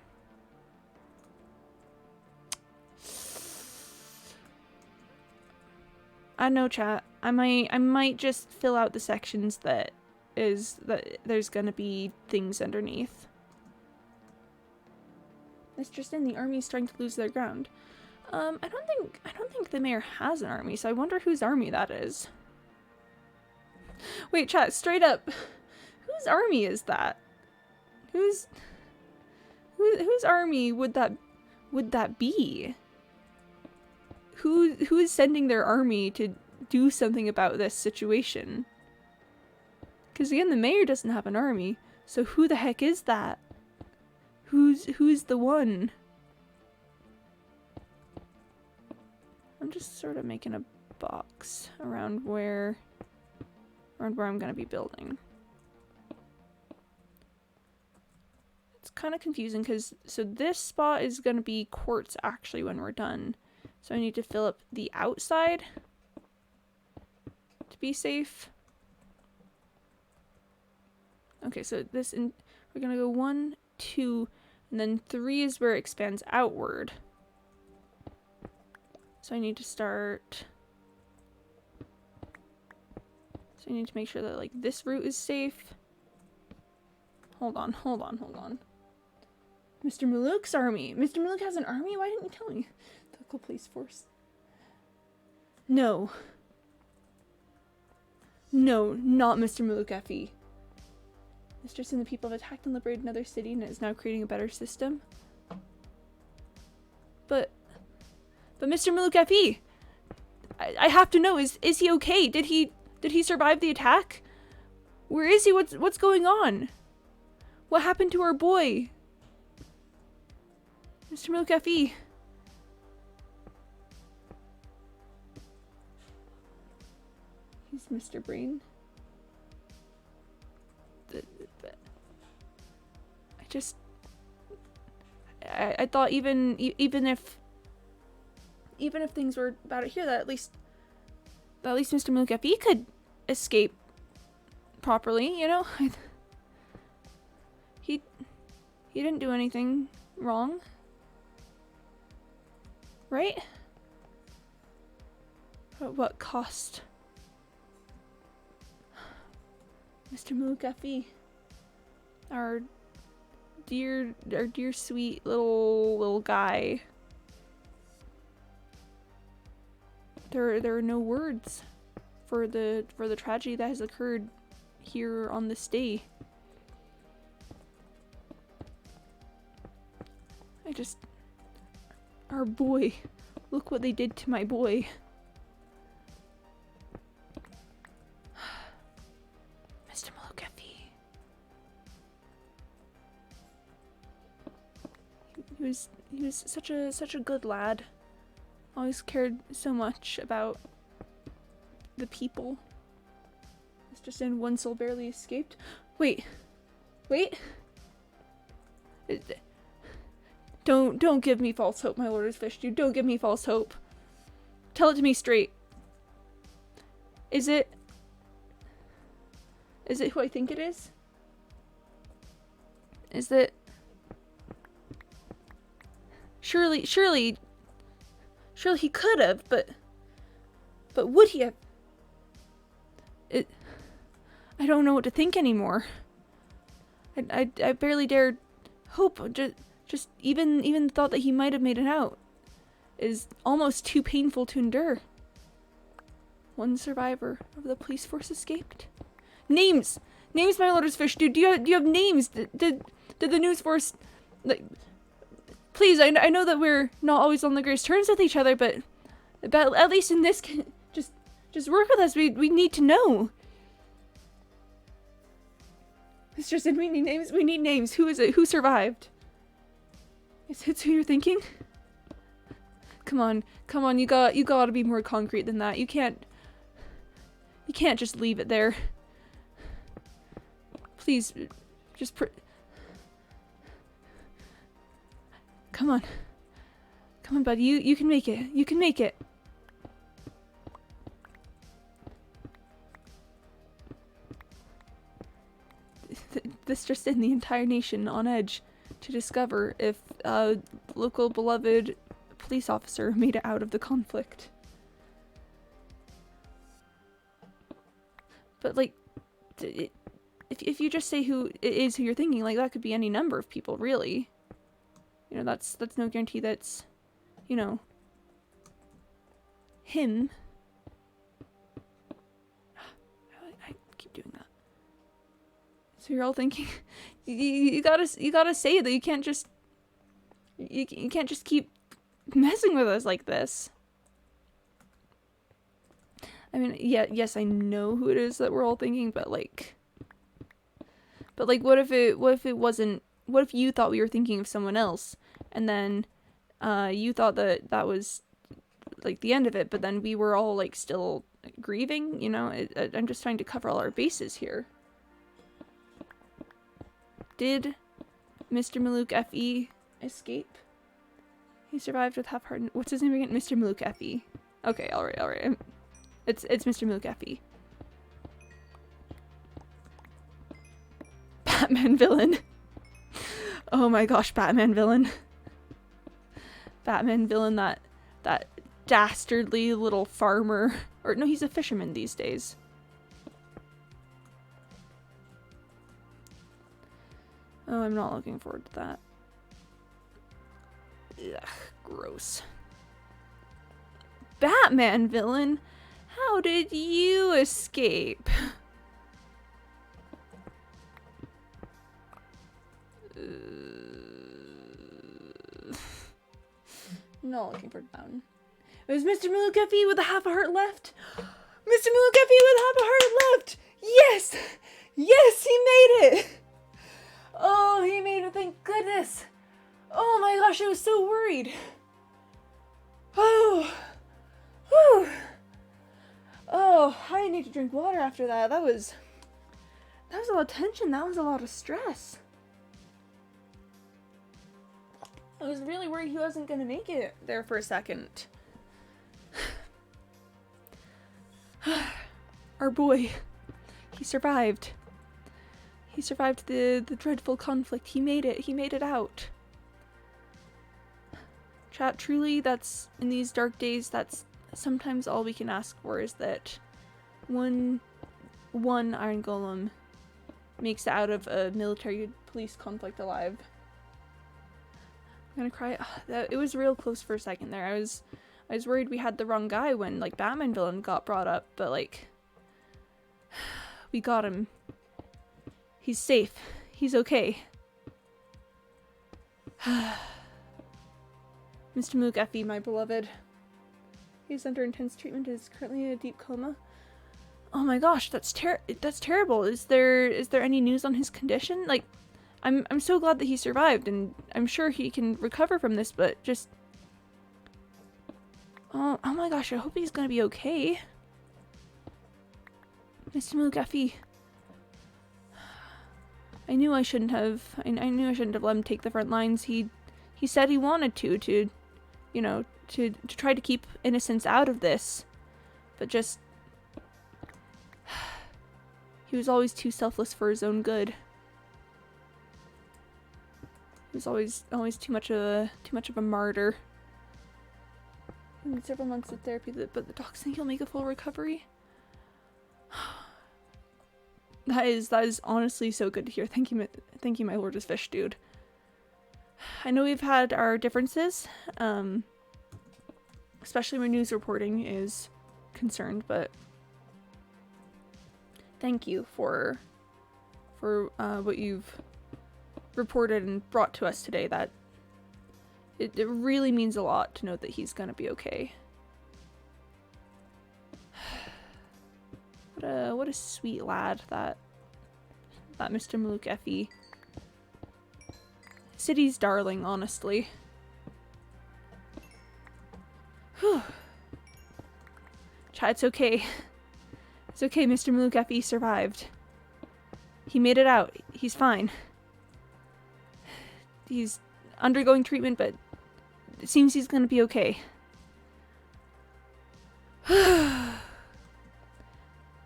I know, chat. I might just fill out the sections that there's gonna be things underneath. It's just in the army's starting to lose their ground. I don't think the mayor has an army, so I wonder whose army that is. Wait, chat, straight up. Whose army is that? Whose army would that be? Who is sending their army to do something about this situation? Because again, the mayor doesn't have an army, so who the heck is that? Who's the one? I'm just sort of making a box around where I'm gonna be building. It's kind of confusing because so this spot is gonna be quartz actually when we're done. So I need to fill up the outside to be safe. Okay, so we're gonna go 1, 2, and then 3 is where it expands outward. So I need to start. So I need to make sure that like this route is safe. Hold on. Mr. Muluk's army. Mr. Muluk has an army? Why didn't you tell me? The local police force. No. No, not Mr. Muluk FE. Mistress and the people have attacked and liberated another city and is now creating a better system. But Mr. Muluk FE, I have to know, is he okay? Did he survive the attack? Where is he? What's going on? What happened to our boy? Mr. Milk F.E. He's Mr. Brain. I thought even if things were bad here, that at least Mr. Milk F.E. could escape properly, you know? He didn't do anything wrong. Right? At what cost? Mr. Milk F.E. Our dear sweet little guy. There are no words for the tragedy that has occurred here on this day. Our boy. Look what they did to my boy. Mr. Milk F.E. He was such a good lad. Always cared so much about the people. It's just in one soul barely escaped. Wait. Don't give me false hope, my lord of fish dude. Don't give me false hope. Tell it to me straight. Is it who I think it is? Is it... Surely he could have, but would he have? I don't know what to think anymore. I barely dared hope. Just even the thought that he might have made it out is almost too painful to endure. One survivor of the police force escaped. Names, my lord of fish dude. Do you have names? Did the news force, like, please? I know that we're not always on the greatest terms with each other, but at least in this, just work with us. We need to know. It's just we need names. We need names. Who is it? Who survived? Is it who you're thinking? Come on. You gotta be more concrete than that. You can't just leave it there. Please, just come on, buddy. You can make it. You can make it. This just sent the entire nation on edge to discover if a local beloved police officer made it out of the conflict. But like, if you just say who it is who you're thinking, like, that could be any number of people, really. You know, that's no guarantee that's, you know, him. I keep doing that. So you're all thinking, you gotta say that you can't just keep messing with us like this. I mean, yeah, yes, I know who it is that we're all thinking, but like, what if it wasn't? What if you thought we were thinking of someone else, and then, you thought that was, like, the end of it, but then we were all, like, still grieving, you know? I'm just trying to cover all our bases here. Did Mr. Milk F.E. escape? He survived with half-hearted... What's his name again? Mr. Milk F.E. Okay, alright. It's Mr. Milk F.E. Batman villain. Oh my gosh, Batman villain. Batman villain, that dastardly little farmer. Or no, he's a fisherman these days. Oh, I'm not looking forward to that. Ugh, gross. Batman villain? How did you escape? Not looking for down. It was Mr. Milk F.E. with a half a heart left. Mr. Milk F.E. with half a heart left. Yes, he made it. Oh, he made it, thank goodness. Oh my gosh, I was so worried. Oh. Whew. Oh, I need to drink water after that. That was a lot of tension. That was a lot of stress. I was really worried he wasn't gonna make it there for a second. Our boy, he survived. He survived the dreadful conflict. He made it. He made it out. Chat, truly, that's, in these dark days, that's sometimes all we can ask for, is that one Iron Golem makes it out of a military police conflict alive. I'm gonna cry. It was real close for a second there. I was worried we had the wrong guy when, like, Batman villain got brought up, but, like, we got him. He's safe. He's okay. Mr. Mook Effie, my beloved. He's under intense treatment and is currently in a deep coma. Oh my gosh, that's terrible. Is there any news on his condition? Like, I'm so glad that he survived, and I'm sure he can recover from this, but just... Oh my gosh, I hope he's gonna be okay. Mr. Mook Effie. I knew I shouldn't have let him take the front lines. He said he wanted to you know, to try to keep innocents out of this. But just... he was always too selfless for his own good. He was always too much of a martyr. In several months of therapy, but the docs think he'll make a full recovery. That is honestly so good to hear. Thank you, my Lord of Fish, dude. I know we've had our differences, especially when news reporting is concerned, but thank you for what you've reported and brought to us today. That it really means a lot to know that he's gonna be okay. What a sweet lad that Mr. Mook Effie. City's darling, honestly. Whew. Chat, it's okay. It's okay, Mr. Mook Effie survived. He made it out. He's fine. He's undergoing treatment, but it seems he's gonna be okay.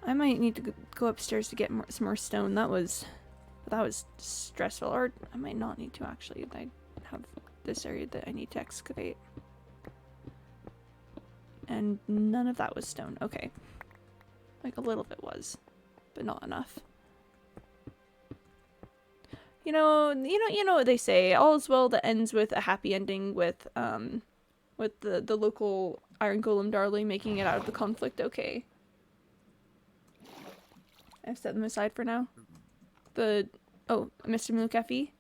I might need to go upstairs to get some more stone. That was stressful. Or I might not need to, actually. I have this area that I need to excavate. And none of that was stone. Okay. Like, a little bit was, but not enough. You know what they say. All's well that ends with a happy ending, with the local Iron Golem darling making it out of the conflict okay. I've set them aside for now. Mr. Mook Effie?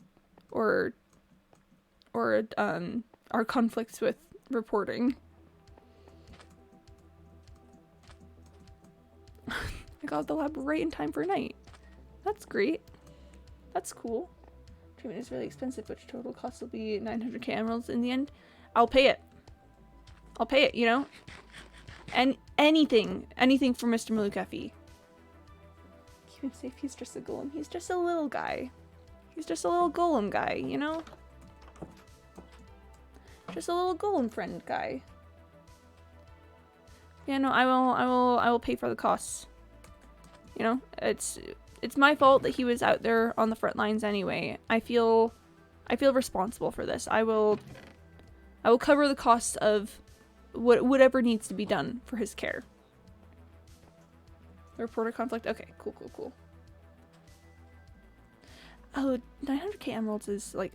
Or our conflicts with reporting. I got the lab right in time for night. That's great. That's cool. Treatment is really expensive, which total cost will be 900k emeralds in the end. I'll pay it. I'll pay it, you know? And anything for Mr. Mook Effie. Keep him safe, he's just a golem. He's just a little guy. He's just a little golem guy, you know? Just a little golem friend guy. Yeah, no, I will pay for the costs. You know, it's my fault that he was out there on the front lines anyway. I feel responsible for this. I will cover the costs of whatever needs to be done for his care. The reporter conflict? Okay, cool. Oh, 900k emeralds is like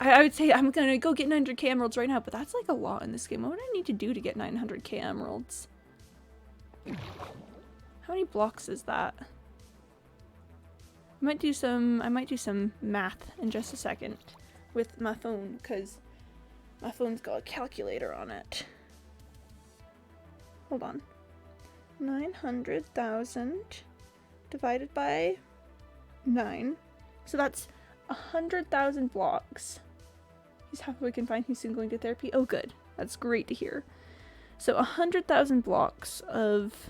I would say I'm gonna go get 900k emeralds right now, but that's like a lot in this game. What would I need to do to get 900k emeralds? How many blocks is that? I might do some math in just a second with my phone, because my phone's got a calculator on it. Hold on. 900,000 divided by 9. So that's 100,000 blocks. He's halfway confined. He's soon going to therapy. Oh, good. That's great to hear. So 100,000 blocks of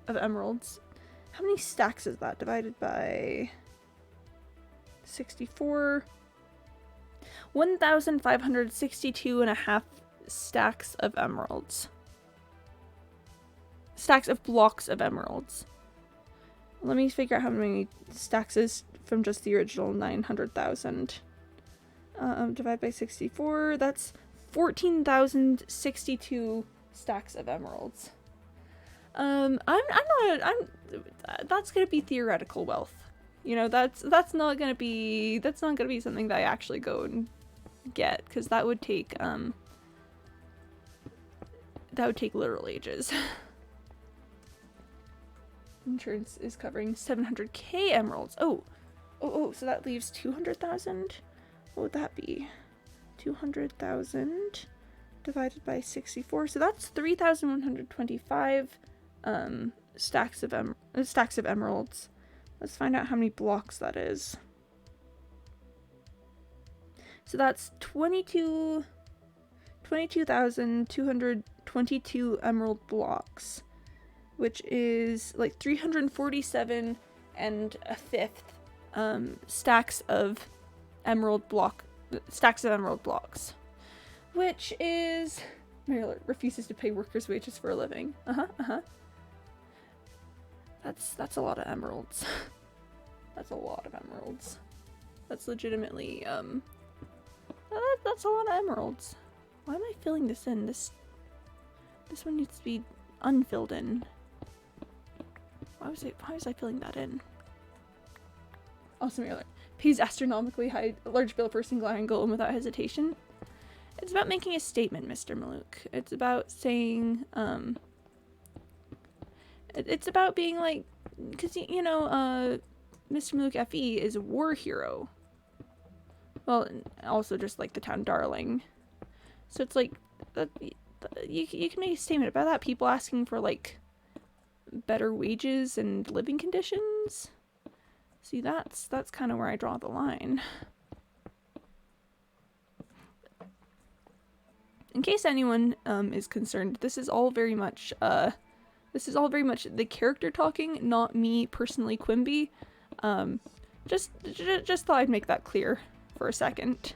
emeralds. How many stacks is that divided by 64? 1,562 and a half stacks of emeralds. Stacks of blocks of emeralds. Let me figure out how many stacks is from just the original 900,000. Divide by 64, that's 14,062 stacks of emeralds. That's gonna be theoretical wealth. You know, that's not gonna be something that I actually go and get, because that would take literal ages. Insurance is covering 700k emeralds. Oh, so that leaves 200,000? What would that be? 200,000 divided by 64. So that's 3,125 stacks of emeralds. Let's find out how many blocks that is. So that's 22,222 emerald blocks, which is like 347 and a fifth stacks of emerald blocks, which is Maryland refuses to pay workers' wages for a living. That's a lot of emeralds. That's a lot of emeralds. That's legitimately that's a lot of emeralds. Why am I filling this in? This one needs to be unfilled in. Why was I filling that in? Awesome alert. Pays astronomically high, large bill for a single iron golem without hesitation. It's about making a statement, Mr. Maluk. It's about saying, it's about being like, because, you know, Mr. Maluk FE is a war hero. Well, also just like the town darling. So it's like, you can make a statement about that. People asking for, like, better wages and living conditions. See, that's kind of where I draw the line. In case anyone is concerned, this is all very much the character talking, not me personally, Quimby. Just thought I'd make that clear for a second.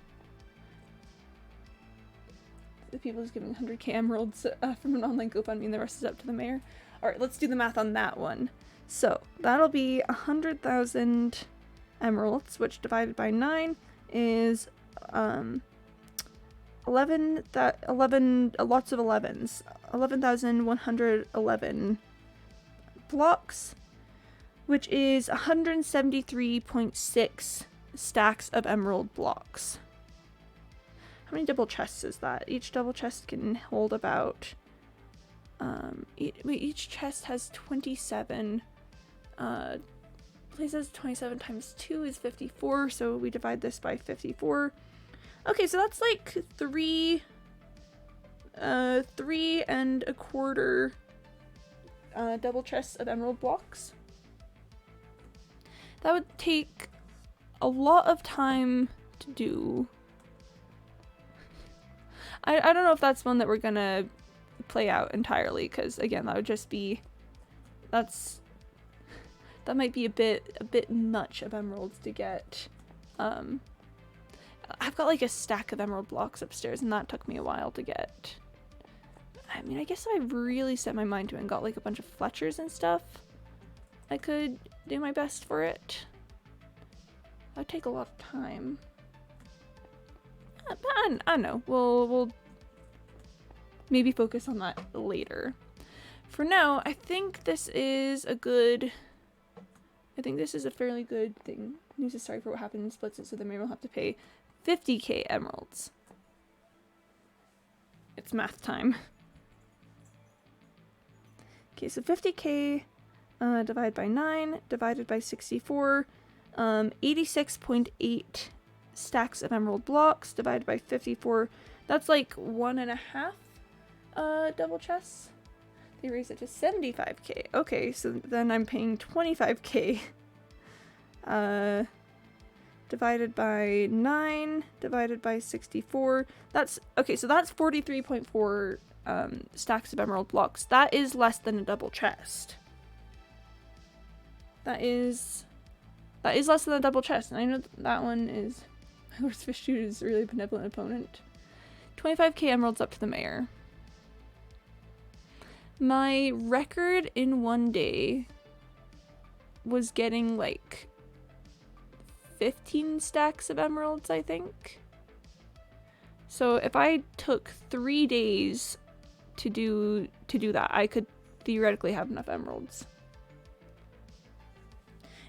The people is giving 100k emeralds from an online GoFundMe, and the rest is up to the mayor. Alright, let's do the math on that one. So, that'll be 100,000 emeralds, which divided by 9 is 11, lots of 11s. 11,111 blocks, which is 173.6 stacks of emerald blocks. How many double chests is that? Each double chest can hold about each chest has 27. Places 27 times 2 is 54, so we divide this by 54. Okay, so that's like 3 and a quarter double chests of emerald blocks. That would take a lot of time to do. I don't know if that's one that we're gonna play out entirely, because again, that would just be that might be a bit much of emeralds to get. I've got like a stack of emerald blocks upstairs, and that took me a while to get. I mean, I guess if I really set my mind to it and got like a bunch of Fletchers and stuff, I could do my best for it. That would take a lot of time. But I don't know. We'll maybe focus on that later. For now, I think this is a fairly good thing. News is sorry for what happened and splits it, so the mayor will have to pay 50k emeralds. It's math time. Okay, so 50k divided by 9, divided by 64, 86.8 stacks of emerald blocks, divided by 54. That's like 1.5 double chests. They raise it to 75k. Okay, so then I'm paying 25k divided by 9, divided by 64. That's, okay, so that's 43.4 stacks of emerald blocks. That is less than a double chest. That is less than a double chest, and I know that one is... My Lord's Fish Dude is a really benevolent opponent. 25k emeralds up to the mayor. My record in one day was getting like 15 stacks of emeralds, I think. So if I took 3 days to do that, I could theoretically have enough emeralds.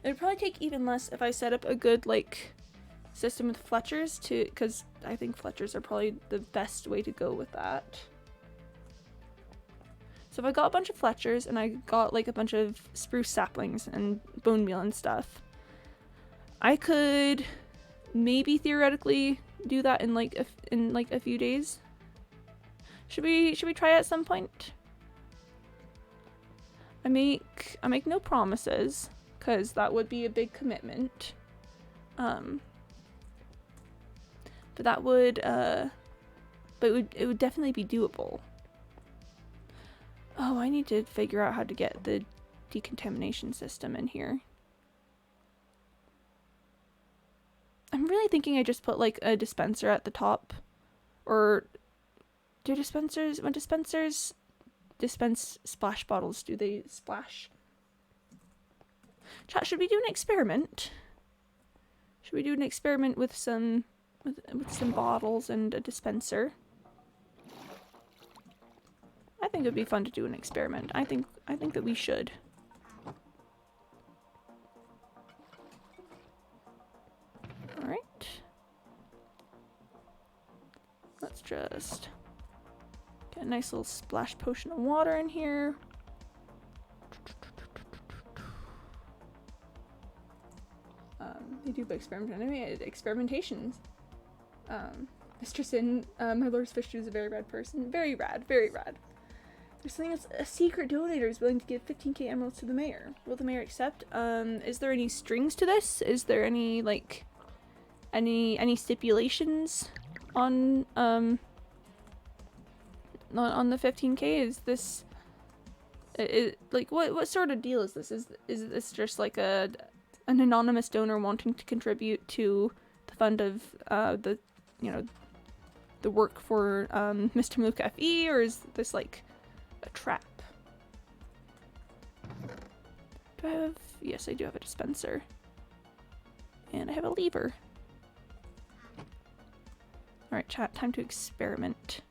It would probably take even less if I set up a good like system with Fletchers because I think Fletchers are probably the best way to go with that. So if I got a bunch of Fletchers and I got like a bunch of spruce saplings and bone meal and stuff, I could maybe theoretically do that in like a few days. Should we try at some point? I make no promises because that would be a big commitment. But that would it would definitely be doable. Oh, I need to figure out how to get the decontamination system in here. I'm really thinking I just put like a dispenser at the top. Or do dispensers, when dispensers dispense splash bottles, do they splash? Chat, should we do an experiment? Should we do an experiment with some bottles and a dispenser? I think it'd be fun to do an experiment. I think that we should. All right. Let's just get a nice little splash potion of water in here. They do experimentations. Mr. Sin, my Lord's Fish Dude is a very rad person. Very rad, very rad. There's something else. A secret donator is willing to give 15k emeralds to the mayor. Will the mayor accept? Is there any strings to this? Is there any like any stipulations on the 15k? Is this like what sort of deal is this? Is this just like an anonymous donor wanting to contribute to the fund of the work for Mr. Maluka FE, or is this like a trap? Do I have... Yes, I do have a dispenser. And I have a lever. Alright, chat, time to experiment.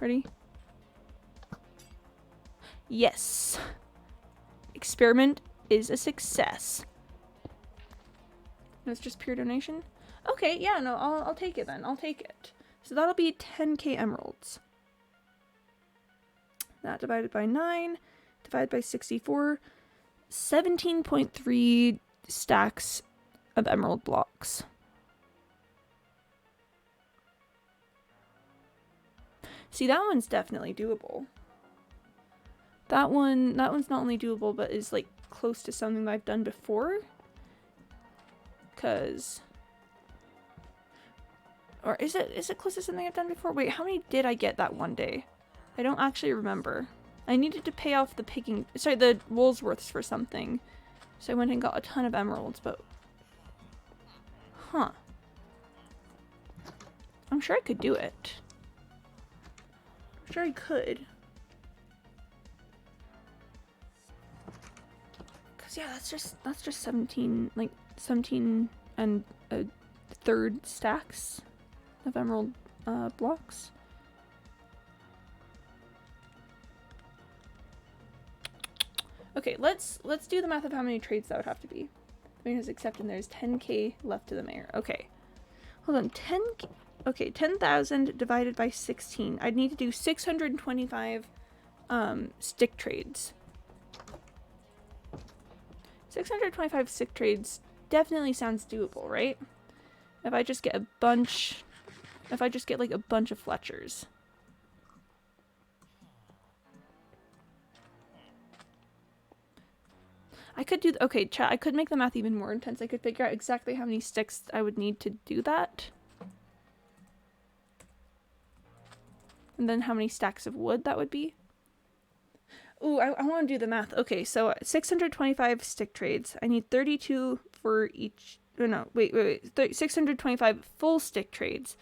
Ready? Yes! Experiment is a success. And it's just pure donation? Okay, yeah, no, I'll take it then. I'll take it. So that'll be 10k emeralds. That divided by 9, divided by 64, 17.3 stacks of emerald blocks. See, that one's definitely doable. That one's not only doable, but is like close to something that I've done before. 'Cause... Or is it close to something I've done before? Wait, how many did I get that one day? I don't actually remember. I needed to pay off the Woolsworths for something. So I went and got a ton of emeralds, but... Huh. I'm sure I could do it. I'm sure I could. Cause yeah, that's just 17 and a third stacks of emerald blocks. Okay, let's do the math of how many trades that would have to be. The mayor has accepted and there's 10k left to the mayor. Okay. Hold on, 10k. Okay, 10,000 divided by 16. I'd need to do 625 stick trades. 625 stick trades definitely sounds doable, right? If I just get like a bunch of Fletchers. I could do, okay, chat, I could make the math even more intense. I could figure out exactly how many sticks I would need to do that. And then how many stacks of wood that would be. Ooh, I want to do the math. Okay, so 625 stick trades. I need 32 for each, oh no, wait, 625 full stick trades,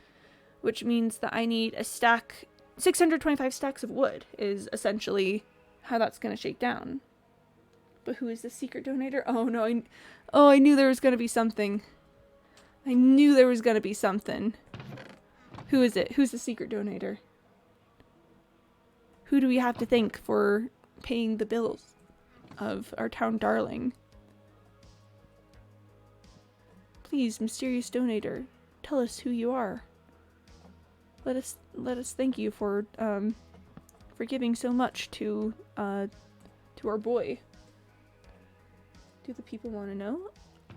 which means that I need a stack, 625 stacks of wood is essentially how that's going to shake down. But who is the secret donator? Oh no, I knew there was going to be something. I knew there was going to be something. Who is it? Who's the secret donator? Who do we have to thank for paying the bills of our town darling? Please, mysterious donator, tell us who you are. Let us thank you for giving so much to our boy. Do the people want to know?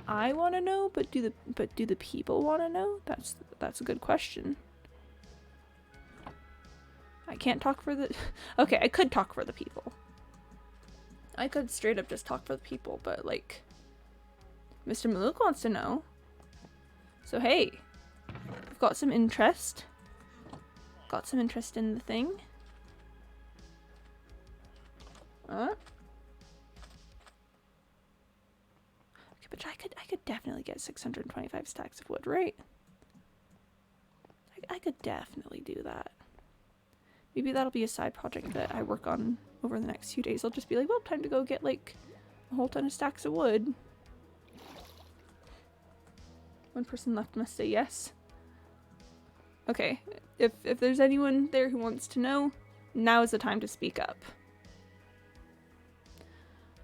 I want to know, but do the people want to know? That's a good question. I can't talk for the okay, I could talk for the people. I could straight up just talk for the people, but like Mr. Maluk wants to know. So hey, we've got some interest. Got some interest in the thing. Okay, but I could definitely get 625 stacks of wood, right? I could definitely do that. Maybe that'll be a side project that I work on over the next few days. I'll just be like, well, time to go get like a whole ton of stacks of wood. One person left must say yes. Okay, if there's anyone there who wants to know, now is the time to speak up.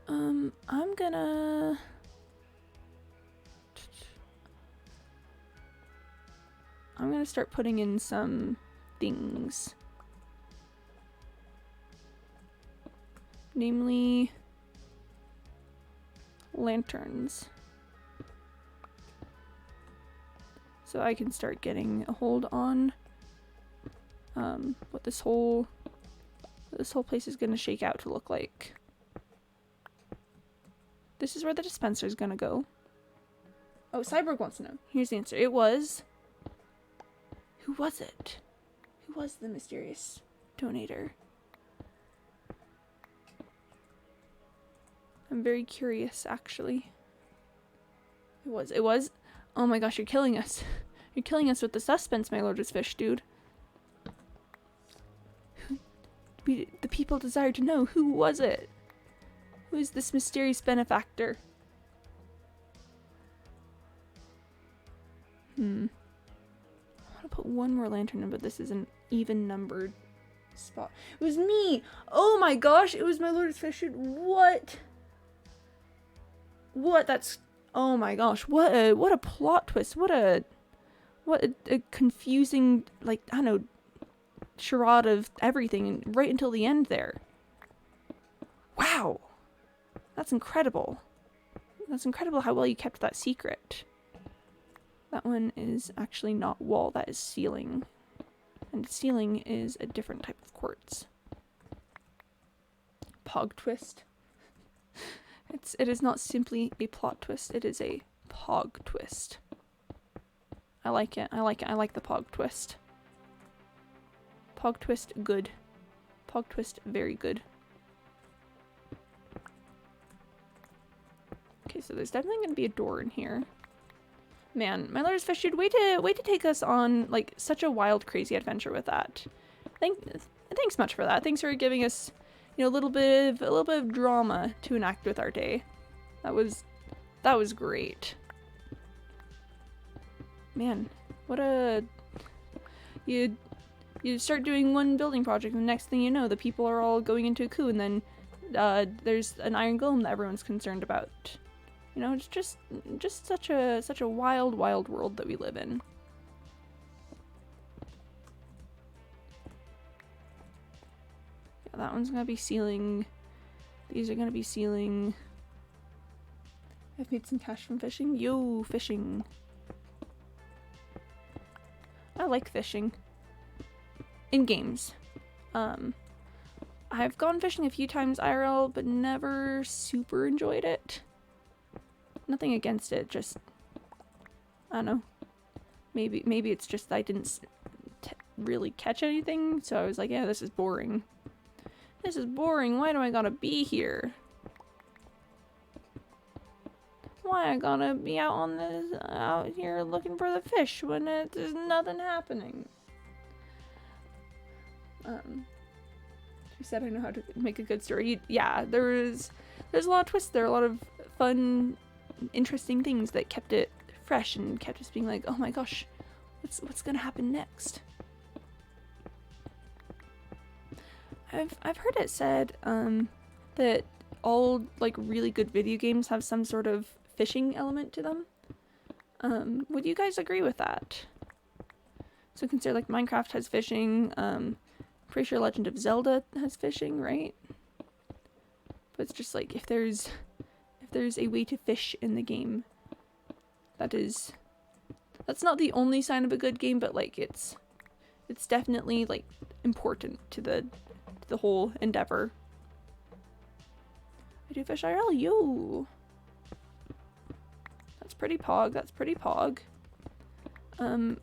I'm gonna... start putting in some things. Namely, lanterns. So I can start getting a hold on what this whole place is gonna shake out to look like. This is where the dispenser is gonna go. Oh, Cyborg wants to know. Here's the answer. It was... Who was it? Who was the mysterious donator? I'm very curious, actually. It was... Oh my gosh, you're killing us. You're killing us with the suspense, my lord is fish, dude. The people desire to know. Who was it? Who is this mysterious benefactor? I want to put one more lantern in, but this is an even numbered spot. It was me! Oh my gosh, it was my lord is fish, dude. What? What? That's... Oh my gosh, what a plot twist. What a confusing, like, I don't know, charade of everything right until the end there. Wow. That's incredible. That's incredible how well you kept that secret. That one is actually not wall, that is ceiling. And ceiling is a different type of quartz. Pog twist. It is not simply a plot twist, it is a pog twist. I like it, I like it, I like the pog twist. Pog twist, good. Pog twist, very good. Okay, so there's definitely gonna be a door in here. Man, my lord is fish, dude, way to take us on like such a wild, crazy adventure with that. Thanks much for that. Thanks for giving us, you know, a little bit of drama to enact with our day. That was great. Man, what a... You start doing one building project and the next thing you know, the people are all going into a coup, and then there's an iron golem that everyone's concerned about. You know, it's just such a wild, wild world that we live in. Yeah, that one's gonna be ceiling. These are gonna be ceiling. I've made some cash from fishing. Yo, fishing. I like fishing. In games. I I've gone fishing a few times IRL, but never super enjoyed it. Nothing against it, just, I don't know. Maybe it's just I didn't really catch anything, so I was like, yeah, this is boring. This is boring, why do I gotta be here? Why I gotta be out here looking for the fish when there's nothing happening? She said I know how to make a good story. Yeah, there's a lot of twists there, a lot of fun, interesting things that kept it fresh and kept us being like, oh my gosh, what's gonna happen next? I've heard it said that all like really good video games have some sort of fishing element to them. Would you guys agree with that? So consider like Minecraft has fishing, pretty sure Legend of Zelda has fishing, right? But it's just like if there's a way to fish in the game, that's not the only sign of a good game, but like it's definitely like important to the whole endeavor. I do fish IRL, yo. That's pretty pog. That's pretty pog.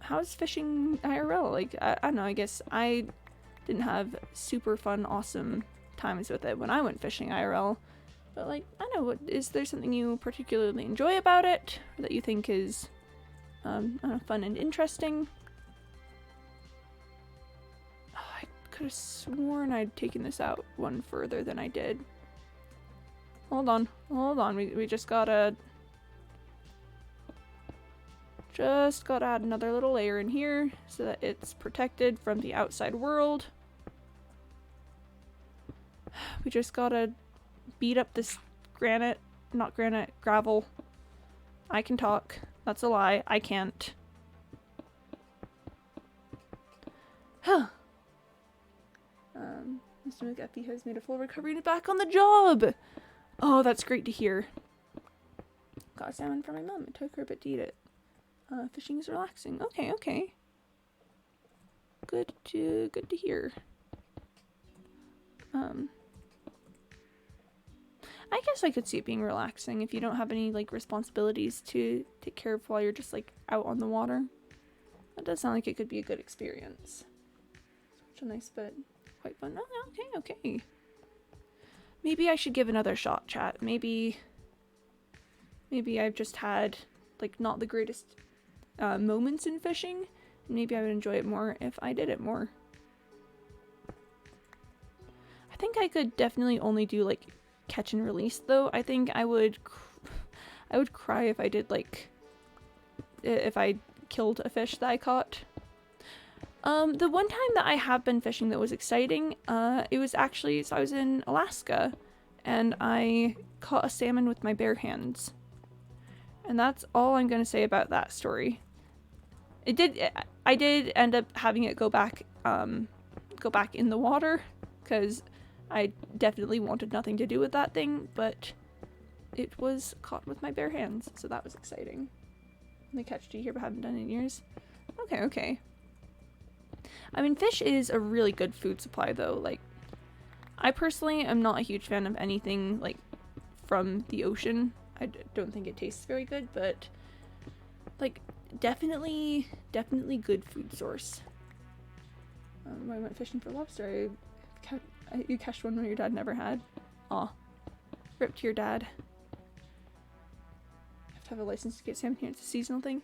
How's fishing IRL? Like I don't know. I guess I didn't have super fun, awesome times with it when I went fishing IRL. But like I don't know. Is there something you particularly enjoy about it, or that you think is I don't know, fun and interesting? I could have sworn I'd taken this out one further than I did. Hold on. We just gotta add another little layer in here so that it's protected from the outside world. We just gotta beat up this gravel. I can talk. That's a lie. I can't. Huh. Mr. McGuffey has made a full recovery and is back on the job! Oh, that's great to hear. Got a salmon from my mom. It took her a bit to eat it. Fishing is relaxing. Okay. Good to hear. I guess I could see it being relaxing if you don't have any like responsibilities to take care of while you're just like out on the water. That does sound like it could be a good experience. Such a nice bit. Quite fun. Oh, okay. Maybe I should give another shot, chat. Maybe I've just had like not the greatest moments in fishing. Maybe I would enjoy it more if I did it more. I think I could definitely only do like catch and release though. I think I would cry if I did like if I killed a fish that I caught. The one time that I have been fishing that was exciting, it was actually, so I was in Alaska and I caught a salmon with my bare hands. And that's all I'm gonna say about that story. I did end up having it go back in the water because I definitely wanted nothing to do with that thing, but it was caught with my bare hands, so that was exciting. The catch to here but haven't done it in years. Okay. I mean, fish is a really good food supply though. Like, I personally am not a huge fan of anything like from the ocean. I don't think it tastes very good, but like definitely good food source. When I went fishing for lobster, you catched one your dad never had. Aw. Rip to your dad. Have to have a license to get salmon here. It's a seasonal thing.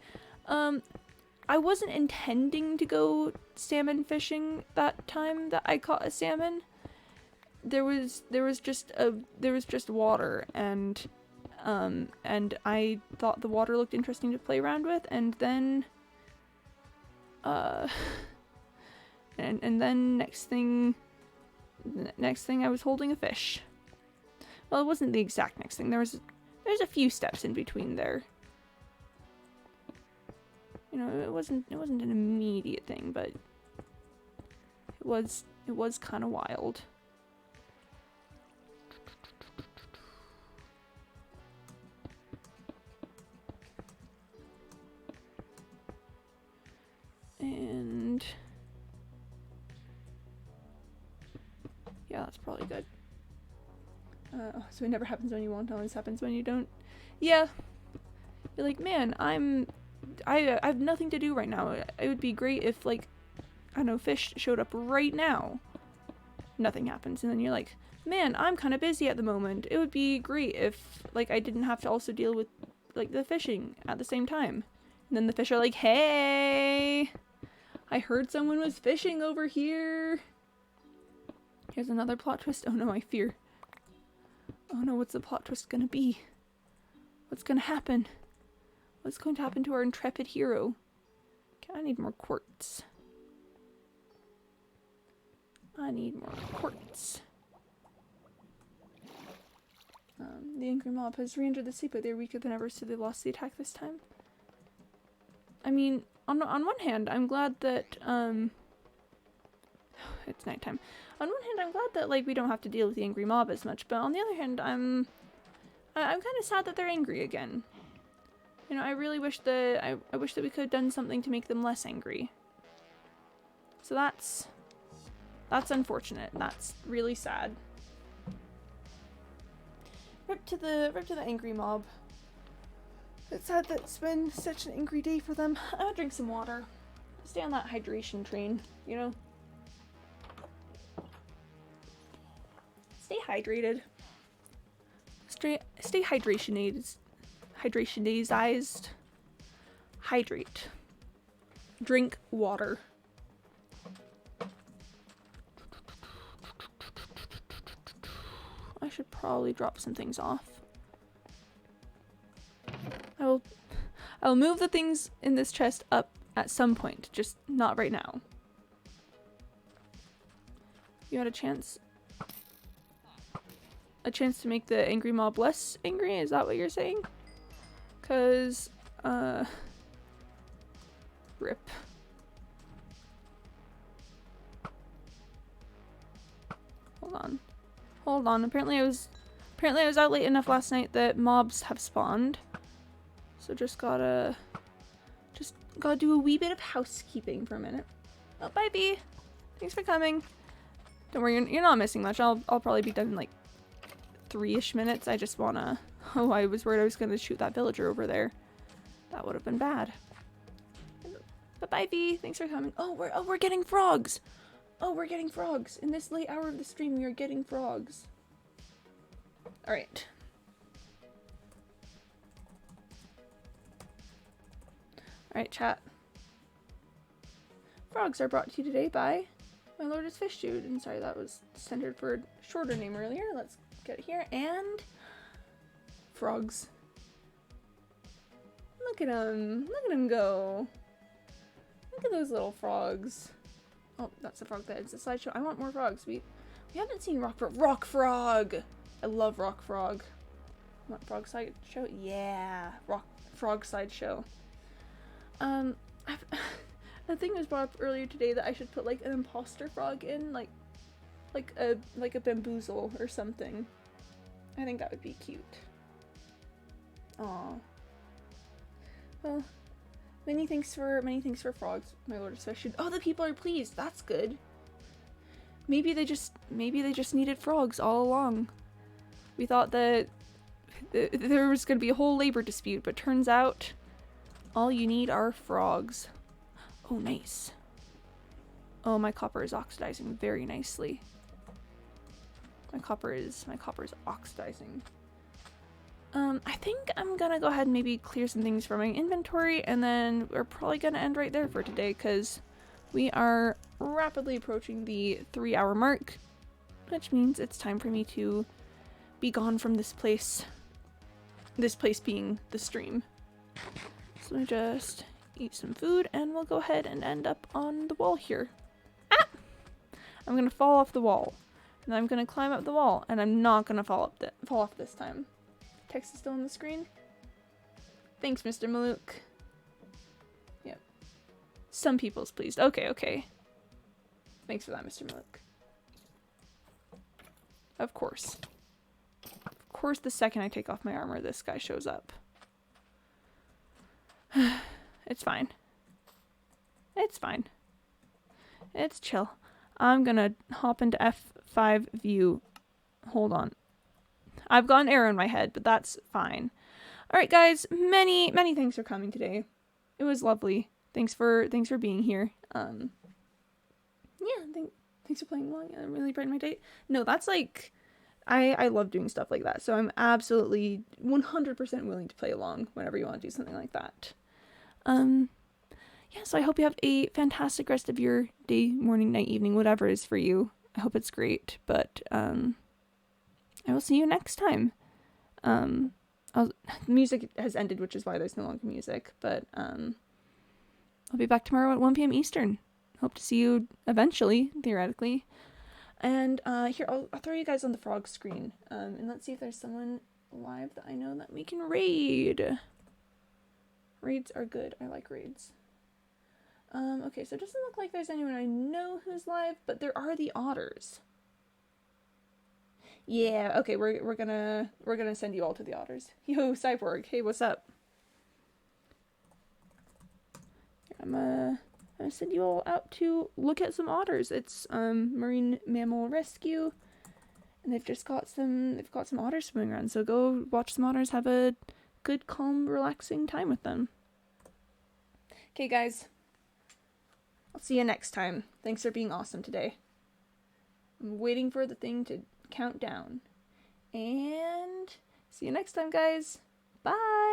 I wasn't intending to go salmon fishing that time that I caught a salmon. There was just water and I thought the water looked interesting to play around with, and then and then next thing I was holding a fish. Well, it wasn't the exact next thing. There's a few steps in between there. You know, it wasn't an immediate thing, but it was kind of wild. And yeah, That's probably good. So it never happens when you want, it always happens when you don't. Yeah. You're like, man, I have nothing to do right now. It would be great if, like, I don't know, fish showed up right now. Nothing happens. And then you're like, man, I'm kind of busy at the moment. It would be great if, like, I didn't have to also deal with, like, the fishing at the same time. And then the fish are like, hey, I heard someone was fishing over here. Here's another plot twist. Oh no, I fear. Oh no, what's the plot twist gonna be? What's gonna happen? What's going to happen to our intrepid hero? Okay, I need more quartz. I need more quartz. The angry mob has re-entered the sea, but they're weaker than ever, so they lost the attack this time. I mean, on one hand, I'm glad that, it's nighttime. On one hand, I'm glad that, like, we don't have to deal with the angry mob as much, but on the other hand, I'm kind of sad that they're angry again. You know, I really wish that, I wish that we could have done something to make them less angry. So that's unfortunate. That's really sad. Rip to the angry mob. It's sad that it's been such an angry day for them. I'm gonna drink some water. Stay on that hydration train, you know? Stay hydrated. Stay hydrationized. Hydrate. Drink water. I should probably drop some things off. I will move the things in this chest up at some point, just not right now. You had a chance to make the angry mob less angry? Is that what you're saying? 'Cause, rip. Hold on. Apparently I was out late enough last night that mobs have spawned. So just gotta do a wee bit of housekeeping for a minute. Oh, bye, Bee. Thanks for coming. Don't worry, you're not missing much. I'll probably be done in like 3-ish minutes. I just wanna. Oh, I was worried I was gonna shoot that villager over there. That would have been bad. But bye, Bee. Thanks for coming. Oh, we're getting frogs. Oh, we're getting frogs. In this late hour of the stream, we are getting frogs. Alright. Alright, chat. Frogs are brought to you today by my Lord is Fish Dude. And sorry, that was centered for a shorter name earlier. Let's get it here. And frogs. Look at him. Look at him go. Look at those little frogs. Oh, that's the frog that ends the slideshow. I want more frogs. We haven't seen Rock Frog. I love Rock Frog. Want frog sideshow? Yeah, frog sideshow. The thing was brought up earlier today that I should put like an imposter frog in, like a bamboozle or something. I think that would be cute. Aw. Well. Many thanks for frogs, my Lord especially. Oh, the people are pleased. That's good. Maybe they just needed frogs all along. We thought that there was going to be a whole labor dispute, but turns out all you need are frogs. Oh, nice. Oh, my copper is oxidizing very nicely. My copper is oxidizing. I think I'm gonna go ahead and maybe clear some things from my inventory, and then we're probably gonna end right there for today, because we are rapidly approaching the 3-hour mark, which means it's time for me to be gone from this place. This place being the stream. So let me just eat some food, and we'll go ahead and end up on the wall here. Ah! I'm gonna fall off the wall, and I'm gonna climb up the wall, and I'm not gonna fall off this time. Text is still on the screen. Thanks, Mr. Malouk. Yep. Some people's pleased. Okay. Thanks for that, Mr. Malouk. Of course. Of course, the second I take off my armor, this guy shows up. It's fine. It's fine. It's chill. I'm gonna hop into F5 view. Hold on. I've got an error in my head, but that's fine. Alright guys, many thanks for coming today. It was lovely. Thanks for being here. Yeah, thanks for playing along. It really brightened my day. No, that's like, I love doing stuff like that, so I'm absolutely 100% willing to play along whenever you want to do something like that. Yeah, so I hope you have a fantastic rest of your day, morning, night, evening, whatever it is for you. I hope it's great, but I will see you next time. The music has ended, which is why there's no longer music, but I'll be back tomorrow at 1 p.m. Eastern. Hope to see you eventually, theoretically. And here, I'll throw you guys on the frog screen, and let's see if there's someone live that I know that we can raid. Raids are good. I like raids. Okay, so it doesn't look like there's anyone I know who's live, but there are the otters. Yeah, okay, we're gonna send you all to the otters. Yo, Cyborg, hey, what's up? I'm gonna send you all out to look at some otters. It's Marine Mammal Rescue, and they've got some otters swimming around. So go watch some otters, have a good, calm, relaxing time with them. Okay, guys. I'll see you next time. Thanks for being awesome today. I'm waiting for the thing to count down. And see you next time, guys. Bye!